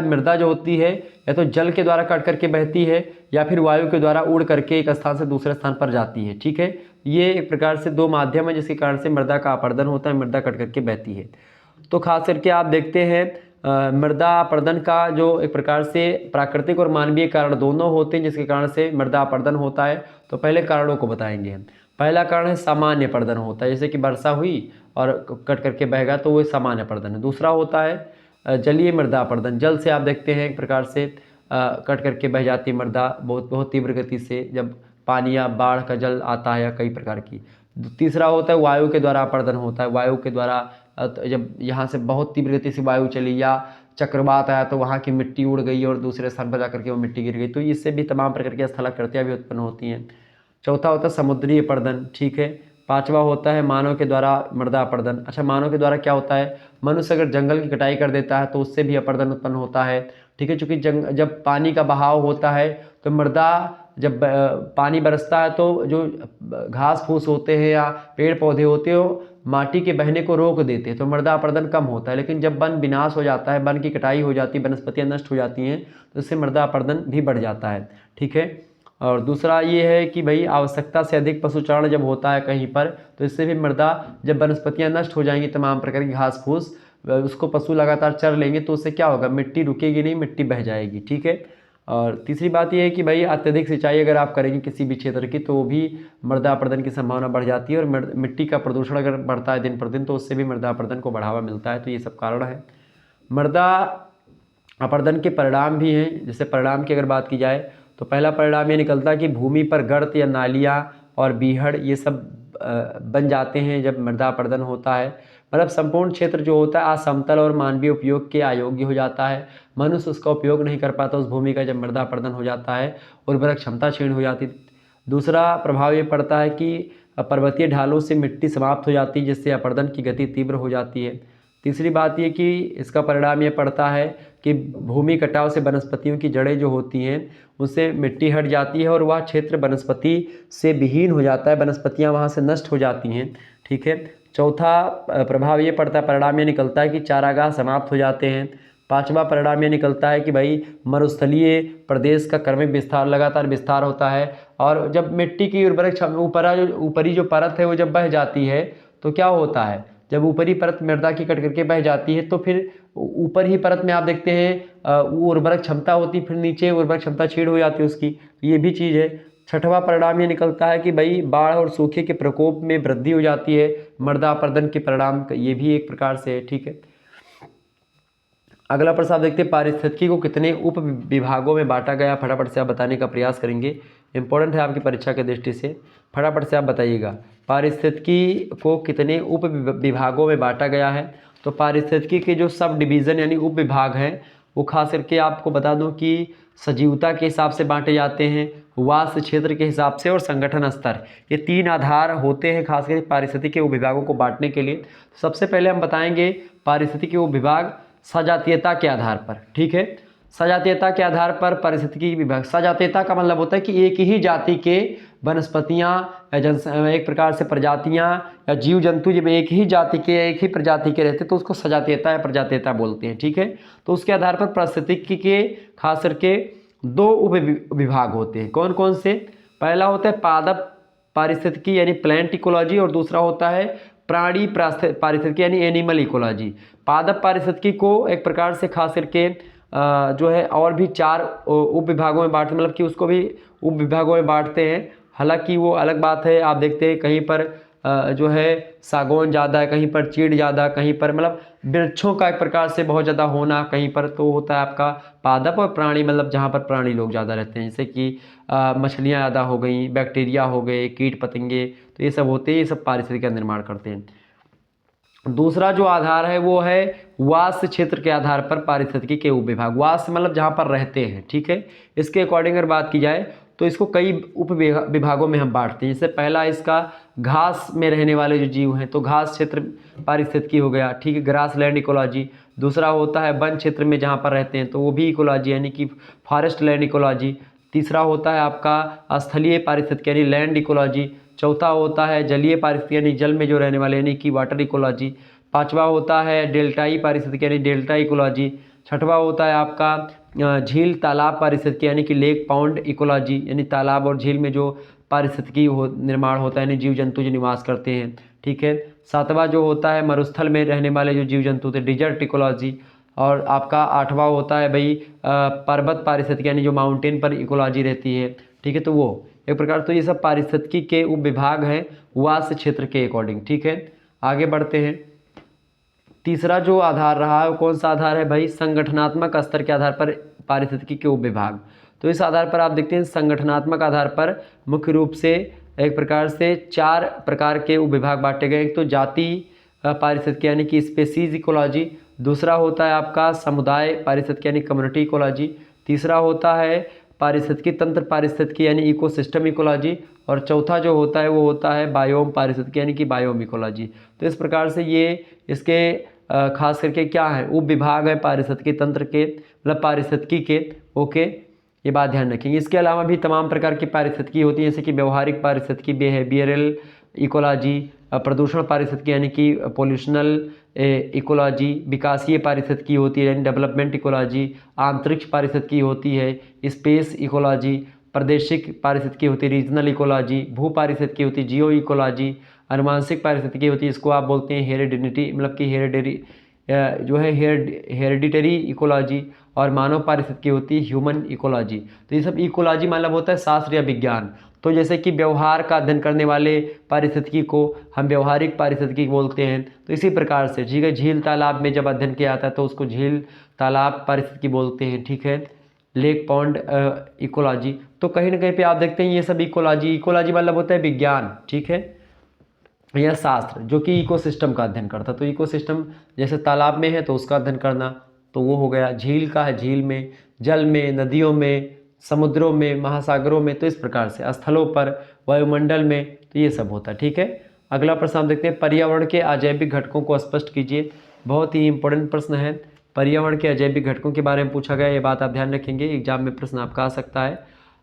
मृदा जो होती है या तो जल के द्वारा कट करके बहती है या फिर वायु के द्वारा उड़ करके एक स्थान से दूसरे स्थान पर जाती है। ठीक है, ये एक प्रकार से दो माध्यम है जिसके कारण से मृदा का अपरदन होता है, मृदा कट करके बहती है। तो खास करके आप देखते हैं मृदा अपरदन का जो एक प्रकार से प्राकृतिक और मानवीय कारण दोनों होते हैं जिसके कारण से मृदा अपरदन होता है। तो पहले कारणों को बताएंगे हम। पहला कारण है सामान्य अपरदन होता है, जैसे कि वर्षा हुई और कट करके बहेगा तो वो सामान्य अपरदन है। दूसरा होता है जलीय मृदा अपरदन, जल से आप देखते हैं एक प्रकार से कट करके बह जाती है मृदा बहुत तीव्र गति से, जब पानी या बाढ़ का जल आता है या कई प्रकार की। तीसरा होता है वायु के द्वारा अपरदन होता है, वायु के द्वारा जब यहाँ से बहुत तीव्र गति से वायु चली या चक्रवात आया तो वहाँ की मिट्टी उड़ गई और दूसरे स्थान पर जाकर के वो मिट्टी गिर गई, तो इससे भी तमाम प्रकार की स्थलाकृतियाँ भी उत्पन्न होती हैं। चौथा होता है समुद्री अपरदन। ठीक है, पांचवा होता है मानव के द्वारा मृदा अपरदन। अच्छा, मानव के द्वारा क्या होता है, मनुष्य अगर जंगल की कटाई कर देता है तो उससे भी अपरदन उत्पन्न होता है। ठीक है, चूँकि जब पानी का बहाव होता है तो मृदा, जब पानी बरसता है तो जो घास फूस होते हैं या पेड़ पौधे होते हैं वो माटी के बहने को रोक देते हैं, तो मृदा अपरदन कम होता है। लेकिन जब वन विनाश हो जाता है, वन की कटाई हो जाती है, वनस्पतियाँ नष्ट हो जाती हैं, तो इससे मृदा अपरदन भी बढ़ जाता है। ठीक है, और दूसरा ये है कि भाई आवश्यकता से अधिक पशुचारण जब होता है कहीं पर, तो इससे भी मृदा, जब वनस्पतियाँ नष्ट हो जाएंगी, तमाम प्रकार की घास फूस उसको पशु लगातार चर लेंगे, तो उससे क्या होगा, मिट्टी रुकेगी नहीं, मिट्टी बह जाएगी। ठीक है, और तीसरी बात यह है कि भाई अत्यधिक सिंचाई अगर आप करेंगे किसी भी क्षेत्र की तो भी मृदा अपरदन की संभावना बढ़ जाती है, और मिट्टी का प्रदूषण अगर बढ़ता है दिन पर दिन तो उससे भी मृदा अपरदन को बढ़ावा मिलता है। तो ये सब कारण है। मृदा अपरदन के परिणाम भी हैं। जैसे परिणाम की अगर बात की जाए तो पहला परिणाम ये निकलता है कि भूमि पर गर्त या नालियाँ और बीहड़ ये सब बन जाते हैं जब मृदा अपरदन होता है। मतलब संपूर्ण क्षेत्र जो होता है असमतल और मानवीय उपयोग के अयोग्य हो जाता है, मनुष्य उसका उपयोग नहीं कर पाता उस भूमि का जब मृदा अपरदन हो जाता है, उर्वरक क्षमता क्षीण हो जाती। दूसरा प्रभाव ये पड़ता है कि पर्वतीय ढालों से मिट्टी समाप्त हो जाती है जिससे अपरदन की गति तीव्र हो जाती है। तीसरी बात ये कि इसका परिणाम ये पड़ता है कि भूमि कटाव से वनस्पतियों की जड़ें जो होती हैं उससे मिट्टी हट जाती है और वह क्षेत्र वनस्पति से विहीन हो जाता है, वनस्पतियां वहाँ से नष्ट हो जाती हैं। ठीक है, चौथा प्रभाव ये पड़ता है, परिणाम ये निकलता है कि चारागाह समाप्त हो जाते हैं। पांचवा परिणाम ये निकलता है कि भाई मरुस्थलीय प्रदेश का क्रमिक विस्तार, लगातार विस्तार होता है, और जब मिट्टी की उर्वरक ऊपरी जो परत है वो जब बह जाती है तो क्या होता है, जब ऊपरी परत मृदा की कट करके बह जाती है तो फिर ऊपर ही परत में आप देखते हैं वो उर्वरक क्षमता होती, फिर नीचे उर्वरक क्षमता छीड़ हो जाती है उसकी, ये भी चीज़ है। छठवां परिणाम ये निकलता है कि भाई बाढ़ और सूखे के प्रकोप में वृद्धि हो जाती है, मृदा अपरदन के परिणाम ये भी एक प्रकार से है। ठीक है, अगला प्रश्न आप देखते हैं, पारिस्थितिकी को कितने उप विभागों में बांटा गया, फटाफट से आप बताने का प्रयास करेंगे, इंपॉर्टेंट है आपकी परीक्षा की दृष्टि से, फटाफट से आप बताइएगा पारिस्थितिकी को कितने उप विभागों में बांटा गया है। तो पारिस्थितिकी के जो सब डिवीज़न यानी उप विभाग हैं वो खास करके आपको बता दूं कि सजीवता के हिसाब से बांटे जाते हैं, वास क्षेत्र के हिसाब से और संगठन स्तर, ये तीन आधार होते हैं खास करके पारिस्थितिकी के उप विभागों को बांटने के लिए। सबसे पहले हम बताएंगे पारिस्थितिकी के उप विभाग सजातीयता के आधार पर। ठीक है, सजातीयता के आधार पर पारिस्थितिकी विभाग, सजातीयता का मतलब होता है कि एक ही जाति के वनस्पतियाँ या एक प्रकार से प्रजातियाँ या जीव जंतु जब एक ही जाति के एक ही प्रजाति के रहते तो उसको सजातीयता या प्रजातीयता बोलते हैं। ठीक है, तो उसके आधार पर पारिस्थितिकी के खास करके दो उप विभाग होते हैं। कौन कौन से, पहला होता है पादप पारिस्थितिकी यानी प्लांट इकोलॉजी, और दूसरा होता है प्राणी पारिस्थितिकी यानी एनिमल इकोलॉजी। पादप पारिस्थितिकी को एक प्रकार से खास करके जो है और भी 4 उप विभागों में बांटते, मतलब कि उसको भी उप विभागों में बांटते हैं। हालांकि वो अलग बात है, आप देखते हैं कहीं पर जो है सागौन ज़्यादा है, कहीं पर चीड़ ज़्यादा, कहीं पर मतलब वृक्षों का एक प्रकार से बहुत ज़्यादा होना, कहीं पर तो होता है आपका पादप और प्राणी, मतलब जहाँ पर प्राणी लोग ज़्यादा रहते हैं, जैसे कि मछलियाँ ज़्यादा हो गई, बैक्टीरिया हो गए, कीट पतंगे, तो ये सब होते हैं, ये सब पारिस्थितिकी का निर्माण करते हैं। दूसरा जो आधार है वो है वास क्षेत्र के आधार पर पारिस्थितिकी के उप विभाग, वास मतलब जहाँ पर रहते हैं। ठीक है, इसके अकॉर्डिंग अगर बात की जाए तो इसको कई उप विभागों में हम बांटते हैं। जैसे पहला इसका घास में रहने वाले जो जीव हैं तो घास क्षेत्र पारिस्थितिकी हो गया, ठीक है, ग्रास लैंड इकोलॉजी। दूसरा होता है वन क्षेत्र में जहाँ पर रहते हैं तो वो भी इकोलॉजी यानी कि फॉरेस्ट लैंड इकोलॉजी। तीसरा होता है आपका स्थलीय पारिस्थितिकी यानी लैंड इकोलॉजी। चौथा होता है जलीय पारिस्थितिकी यानी जल में जो रहने वाले यानी कि वाटर इकोलॉजी। पांचवा होता है डेल्टाई पारिस्थितिकी यानी डेल्टा इकोलॉजी। छठवा होता है आपका झील तालाब पारिस्थितिकी यानी कि लेक पाउंड इकोलॉजी यानी तालाब और झील में जो पारिस्थितिकी निर्माण होता है यानी जीव जंतु जो निवास करते हैं, ठीक है। सातवां जो होता है मरुस्थल में रहने वाले जो जीव जंतु थे डिजर्ट इकोलॉजी। और आपका आठवां होता है भाई पर्वत पारिस्थितिकी यानी जो माउंटेन पर इकोलॉजी रहती है, ठीक है। तो वो एक प्रकार तो ये सब पारिस्थितिकी के उप विभाग हैं वास्य क्षेत्र के अकॉर्डिंग, ठीक है। आगे बढ़ते हैं। तीसरा जो आधार रहा है वो कौन सा आधार है भाई, संगठनात्मक स्तर के आधार पर पारिस्थितिकी के उप विभाग। तो इस आधार पर आप देखते हैं संगठनात्मक आधार पर मुख्य रूप से एक प्रकार से 4 प्रकार के उप विभाग बांटे गए। एक तो जाति पारिस्थितिकी यानी कि स्पेसीज इकोलॉजी। दूसरा होता है आपका समुदाय पारिस्थितिकी यानी कम्युनिटी इकोलॉजी। तीसरा होता है पारिस्थितिकी तंत्र पारिस्थितिकी यानी इकोसिस्टम इकोलॉजी। और चौथा जो होता है वो होता है बायोम पारिस्थितिकी यानी कि बायोम इकोलॉजी। तो इस प्रकार से ये इसके खास करके क्या है उप विभाग है पारिस्थितिकी तंत्र के, मतलब पारिस्थितिकी के, ओके, ये बात ध्यान रखेंगे। इसके अलावा भी तमाम प्रकार की पारिस्थितिकी होती है जैसे कि व्यवहारिक पारिस्थितिकी, बिहेवियरल इकोलॉजी, प्रदूषण पारिस्थितिकी यानी कि पोल्यूशनल इकोलॉजी, विकासीय पारिस्थितिकी होती है यानी डेवलपमेंट इकोलॉजी, आंतरिक्ष पारिस्थितिकी होती है स्पेस इकोलॉजी, प्रादेशिक पारिस्थितिकी होती है रीजनल इकोलॉजी, भू पारिस्थितिकी होती है जियो इकोलॉजी, अनुवांशिक पारिस्थितिकी होती है इसको आप बोलते हैं हेरिडिटी मतलब कि हेरिडिटरी इकोलॉजी। और मानव पारिस्थितिकी होती है ह्यूमन इकोलॉजी। तो ये सब इकोलॉजी मतलब होता है शास्त्र या विज्ञान। तो जैसे कि व्यवहार का अध्ययन करने वाले पारिस्थितिकी को हम व्यवहारिक पारिस्थितिकी बोलते हैं। तो इसी प्रकार से ठीक है झील तालाब में जब अध्ययन किया जाता है तो उसको झील तालाब पारिस्थितिकी बोलते हैं, ठीक है, लेक पॉन्ड इकोलॉजी। तो कहीं ना कहीं पे आप देखते हैं ये सब इकोलॉजी मतलब होता है विज्ञान, ठीक है, यह शास्त्र जो कि इकोसिस्टम का अध्ययन करता है। तो इकोसिस्टम जैसे तालाब में है तो उसका अध्ययन करना, तो वो हो गया। झील का है झील में, जल में, नदियों में, समुद्रों में, महासागरों में, तो इस प्रकार से स्थलों पर, वायुमंडल में, तो ये सब होता है, ठीक है। अगला प्रश्न हम देखते हैं पर्यावरण के अजैविक घटकों को स्पष्ट कीजिए। बहुत ही इंपॉर्टेंट प्रश्न है, पर्यावरण के अजैविक घटकों के बारे में पूछा गया, ये बात आप ध्यान रखेंगे, एग्जाम में प्रश्न आपका आ सकता है।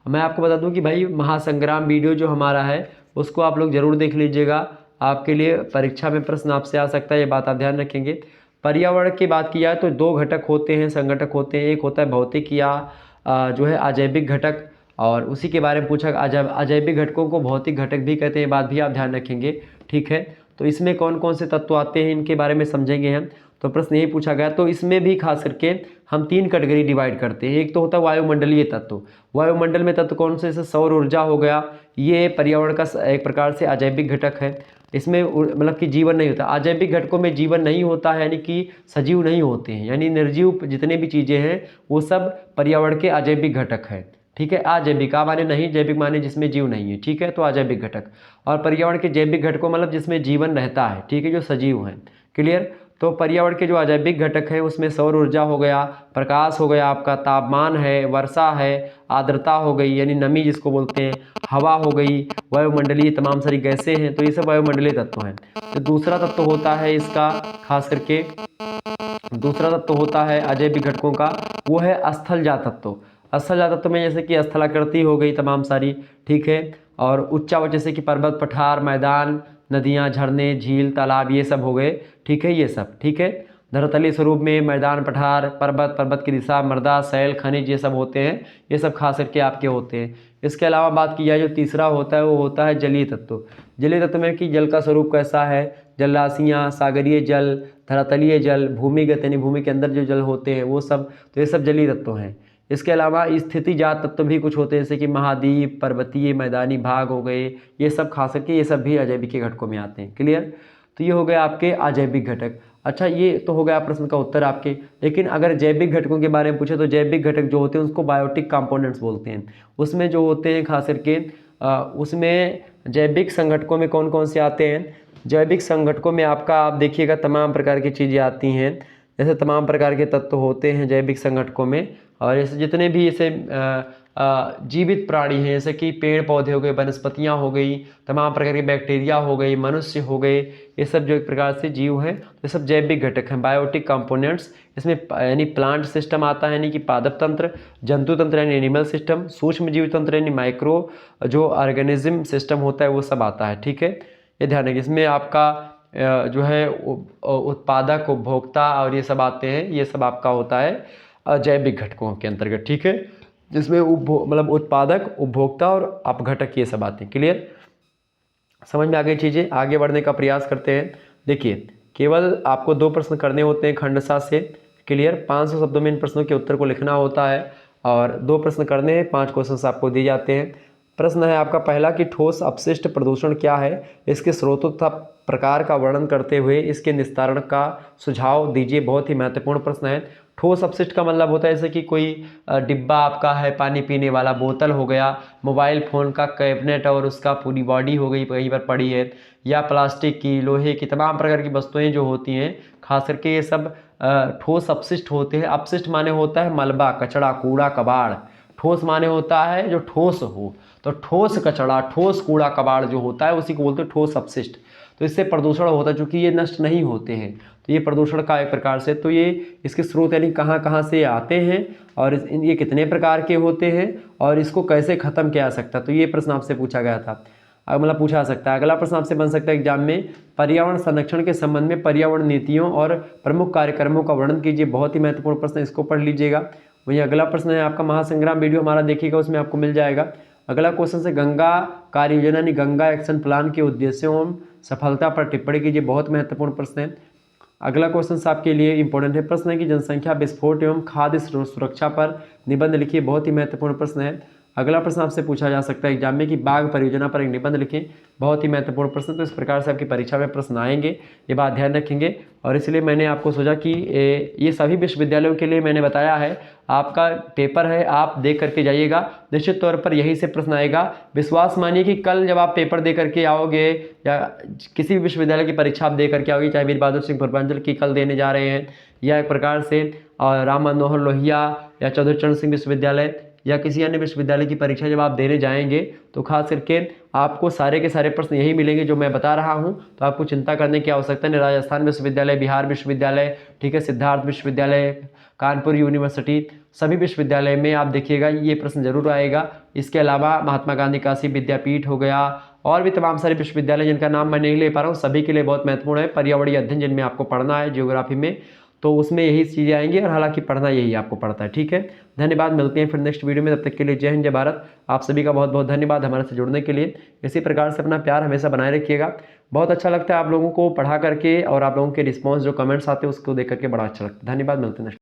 मैं आपको बता दूं कि भाई महासंग्राम वीडियो जो हमारा है उसको आप लोग जरूर देख लीजिएगा, आपके लिए परीक्षा में प्रश्न आपसे आ सकता है, ये बात आप ध्यान रखेंगे। पर्यावरण की बात की जाए तो 2 घटक होते हैं, संघटक होते हैं, एक होता है भौतिक या जो है अजैविक घटक, और उसी के बारे में पूछा। अजैविक घटकों को भौतिक घटक भी कहते हैं, ये बात भी आप ध्यान रखेंगे, ठीक है। तो इसमें कौन कौन से तत्व आते हैं इनके बारे में समझेंगे हम। तो प्रश्न यही पूछा गया। तो इसमें भी खास करके हम 3 कैटेगरी डिवाइड करते हैं। एक तो होता है वायुमंडलीय तत्व। वायुमंडल में तत्व कौन से, जैसे सौर ऊर्जा हो गया, ये पर्यावरण का एक प्रकार से अजैविक घटक है। इसमें मतलब कि जीवन नहीं होता। अजैविक घटकों में जीवन नहीं होता है यानी कि सजीव नहीं होते हैं, यानी निर्जीव जितने भी चीज़ें हैं वो सब पर्यावरण के अजैविक घटक है, ठीक है। अजैविक माने नहीं, जैविक माने जिसमें जीव नहीं है, ठीक है, तो अजैविक घटक। और पर्यावरण के जैविक घटकों मतलब जिसमें जीवन रहता है, ठीक है, जो सजीव हैं, क्लियर। तो पर्यावरण के जो अजैविक घटक हैं उसमें सौर ऊर्जा हो गया, प्रकाश हो गया, आपका तापमान है, वर्षा है, आर्द्रता हो गई यानी नमी जिसको बोलते हैं, हवा हो गई, वायुमंडलीय तमाम सारी गैसें हैं, तो ये सब वायुमंडलीय तत्व हैं। तो दूसरा तत्व होता है इसका खास करके, दूसरा तत्व होता है अजैविक घटकों का, वो है स्थलजात तत्व। स्थलजात तत्व में जैसे कि स्थलाकृति हो गई तमाम सारी, ठीक है, और उच्चावच जैसे कि पर्वत, पठार, मैदान, नदियाँ, झरने, झील, तालाब, ये सब हो गए, ठीक है, ये सब, ठीक है। धरातलीय स्वरूप में मैदान, पठार, पर्वत, पर्वत की दिशा, मृदा, शैल, खनिज, ये सब होते हैं, ये सब खास करके आपके होते हैं। इसके अलावा बात की जाए जो तीसरा होता है वो होता है जलीय तत्व। जलीय तत्व में कि जल का स्वरूप कैसा है, जलराशियाँ, सागरीय जल, धरातलीय जल, भूमिगत यानी भूमि के अंदर जो जल होते हैं वो सब, तो ये सब जलीय तत्व हैं। इसके अलावा स्थितिजात तत्व भी कुछ होते हैं जैसे कि महाद्वीप, पर्वतीय, मैदानी भाग हो गए, ये सब खास करके ये सब भी अजैविक के घटकों में आते हैं, क्लियर। तो ये हो गए आपके अजैविक घटक। अच्छा, ये तो हो गया प्रश्न का उत्तर आपके। लेकिन अगर जैविक घटकों के बारे में पूछे तो जैविक घटक जो होते हैं उसको बायोटिक कंपोनेंट्स बोलते हैं। उसमें जो होते हैं खास करके उसमें जैविक संगठकों में कौन कौन से आते हैं। जैविक संगठकों में आपका आप देखिएगा तमाम प्रकार की चीज़ें आती हैं, जैसे तमाम प्रकार के तत्व होते हैं जैविक संगठकों में। और ऐसे जितने भी ऐसे जीवित प्राणी हैं, जैसे कि पेड़ पौधे हो गए, वनस्पतियाँ हो गई, तमाम प्रकार के बैक्टीरिया हो गई, मनुष्य हो गए, ये सब जो एक प्रकार से जीव हैं, ये सब जैविक घटक हैं, बायोटिक कंपोनेंट्स। इसमें यानी प्लांट सिस्टम आता है यानी कि पादप तंत्र, जंतु तंत्र यानी एनिमल सिस्टम, सूक्ष्म जीव तंत्र यानी माइक्रो जो ऑर्गेनिज्म सिस्टम होता है वो सब आता है। ठीक है, ये ध्यान रखिए। इसमें आपका जो है उत्पादक, उपभोक्ता और ये सब आते हैं, ये सब आपका होता है जैविक घटकों के अंतर्गत। ठीक है, जिसमें मतलब उत्पादक, उपभोक्ता और अपघटक ये सब आते हैं। क्लियर, समझ में आ गई चीज़ें? आगे बढ़ने का प्रयास करते हैं। देखिए, केवल आपको 2 प्रश्न करने होते हैं खंडसा से। क्लियर, 500 शब्दों में इन प्रश्नों के उत्तर को लिखना होता है और 2 प्रश्न करने हैं, 5 क्वेश्चन आपको दिए जाते हैं। प्रश्न है आपका पहला कि ठोस अपशिष्ट प्रदूषण क्या है, इसके स्रोतों तथा प्रकार का वर्णन करते हुए इसके निस्तारण का सुझाव दीजिए। बहुत ही महत्वपूर्ण प्रश्न है। ठोस अपशिष्ट का मतलब होता है जैसे कि कोई डिब्बा आपका है, पानी पीने वाला बोतल हो गया, मोबाइल फ़ोन का कैबिनेट और उसका पूरी बॉडी हो गई कहीं पर पड़ी है, या प्लास्टिक की, लोहे की, तमाम प्रकार की वस्तुएं जो होती हैं, खास करके ये सब ठोस अपशिष्ट होते हैं। अपशिष्ट माने होता है मलबा, कचरा, कूड़ा कबाड़। ठोस माने होता है जो ठोस हो, तो ठोस कचरा, ठोस कूड़ा कबाड़ जो होता है उसी को बोलते हैं ठोस अपशिष्ट। तो इससे प्रदूषण होता है, चूँकि ये नष्ट नहीं होते हैं, तो ये प्रदूषण का एक प्रकार से, तो ये इसके स्रोत यानी कहाँ कहाँ से आते हैं और ये कितने प्रकार के होते हैं और इसको कैसे ख़त्म किया जा सकता है, तो ये प्रश्न आपसे पूछा गया था, मतलब पूछा जा सकता है। अगला प्रश्न आपसे बन सकता है एग्जाम में, पर्यावरण संरक्षण के संबंध में पर्यावरण नीतियों और प्रमुख कार्यक्रमों का वर्णन कीजिए। बहुत ही महत्वपूर्ण प्रश्न, इसको पढ़ लीजिएगा। वहीं अगला प्रश्न है आपका महासंग्राम वीडियो हमारा देखिएगा, उसमें आपको मिल जाएगा। अगला क्वेश्चन से गंगा कार्य योजना यानी गंगा एक्शन प्लान के उद्देश्यों एवं सफलता पर टिप्पणी कीजिए। बहुत महत्वपूर्ण प्रश्न है। अगला क्वेश्चन आपके लिए इंपॉर्टेंट है। प्रश्न है कि जनसंख्या विस्फोट एवं खाद्य सुरक्षा पर निबंध लिखिए। बहुत ही महत्वपूर्ण प्रश्न है। अगला प्रश्न आपसे पूछा जा सकता है एग्जाम में कि बाघ परियोजना पर एक निबंध लिखें। बहुत ही महत्वपूर्ण प्रश्न, तो इस प्रकार से आपकी परीक्षा में प्रश्न आएंगे, ये बात ध्यान रखेंगे। और इसलिए मैंने आपको सोचा कि ये सभी विश्वविद्यालयों के लिए मैंने बताया है, आपका पेपर है, आप दे करके जाइएगा, निश्चित तौर पर यहीं से प्रश्न आएगा। विश्वास मानिए कि कल जब आप पेपर दे करके आओगे या किसी भी विश्वविद्यालय की परीक्षा आप दे करके आओगे, चाहे वीर बहादुर सिंह पूर्वांचल की कल देने जा रहे हैं या एक प्रकार से राम मनोहर लोहिया या चौधरी चरण सिंह विश्वविद्यालय या किसी अन्य विश्वविद्यालय की परीक्षा जब आप देने जाएंगे, तो खास करके आपको सारे के सारे प्रश्न यही मिलेंगे जो मैं बता रहा हूं। तो आपको चिंता करने की आवश्यकता नहीं। राजस्थान विश्वविद्यालय, बिहार विश्वविद्यालय, ठीक है, सिद्धार्थ विश्वविद्यालय, कानपुर यूनिवर्सिटी, सभी विश्वविद्यालय में आप देखिएगा ये प्रश्न जरूर आएगा। इसके अलावा महात्मा गांधी काशी विद्यापीठ हो गया और भी तमाम सारे विश्वविद्यालय जिनका नाम मैं नहीं ले पा रहा हूँ, सभी के लिए बहुत महत्वपूर्ण है। पर्यावरणीय अध्ययन जिनमें आपको पढ़ना है ज्योग्राफी में, तो उसमें यही चीज़ें आएंगी और हालांकि पढ़ना यही आपको पड़ता है। ठीक है, धन्यवाद, मिलते हैं फिर नेक्स्ट वीडियो में। तब तक के लिए जय हिंद, जय भारत। आप सभी का बहुत बहुत धन्यवाद हमारे से जुड़ने के लिए। इसी प्रकार से अपना प्यार हमेशा बनाए रखिएगा। बहुत अच्छा लगता है आप लोगों को पढ़ा करके और आप लोगों के रिस्पॉन्स जो कमेंट्स आते हैं उसको देख करके बड़ा अच्छा लगता है। धन्यवाद, मिलते हैं नेक्स्ट।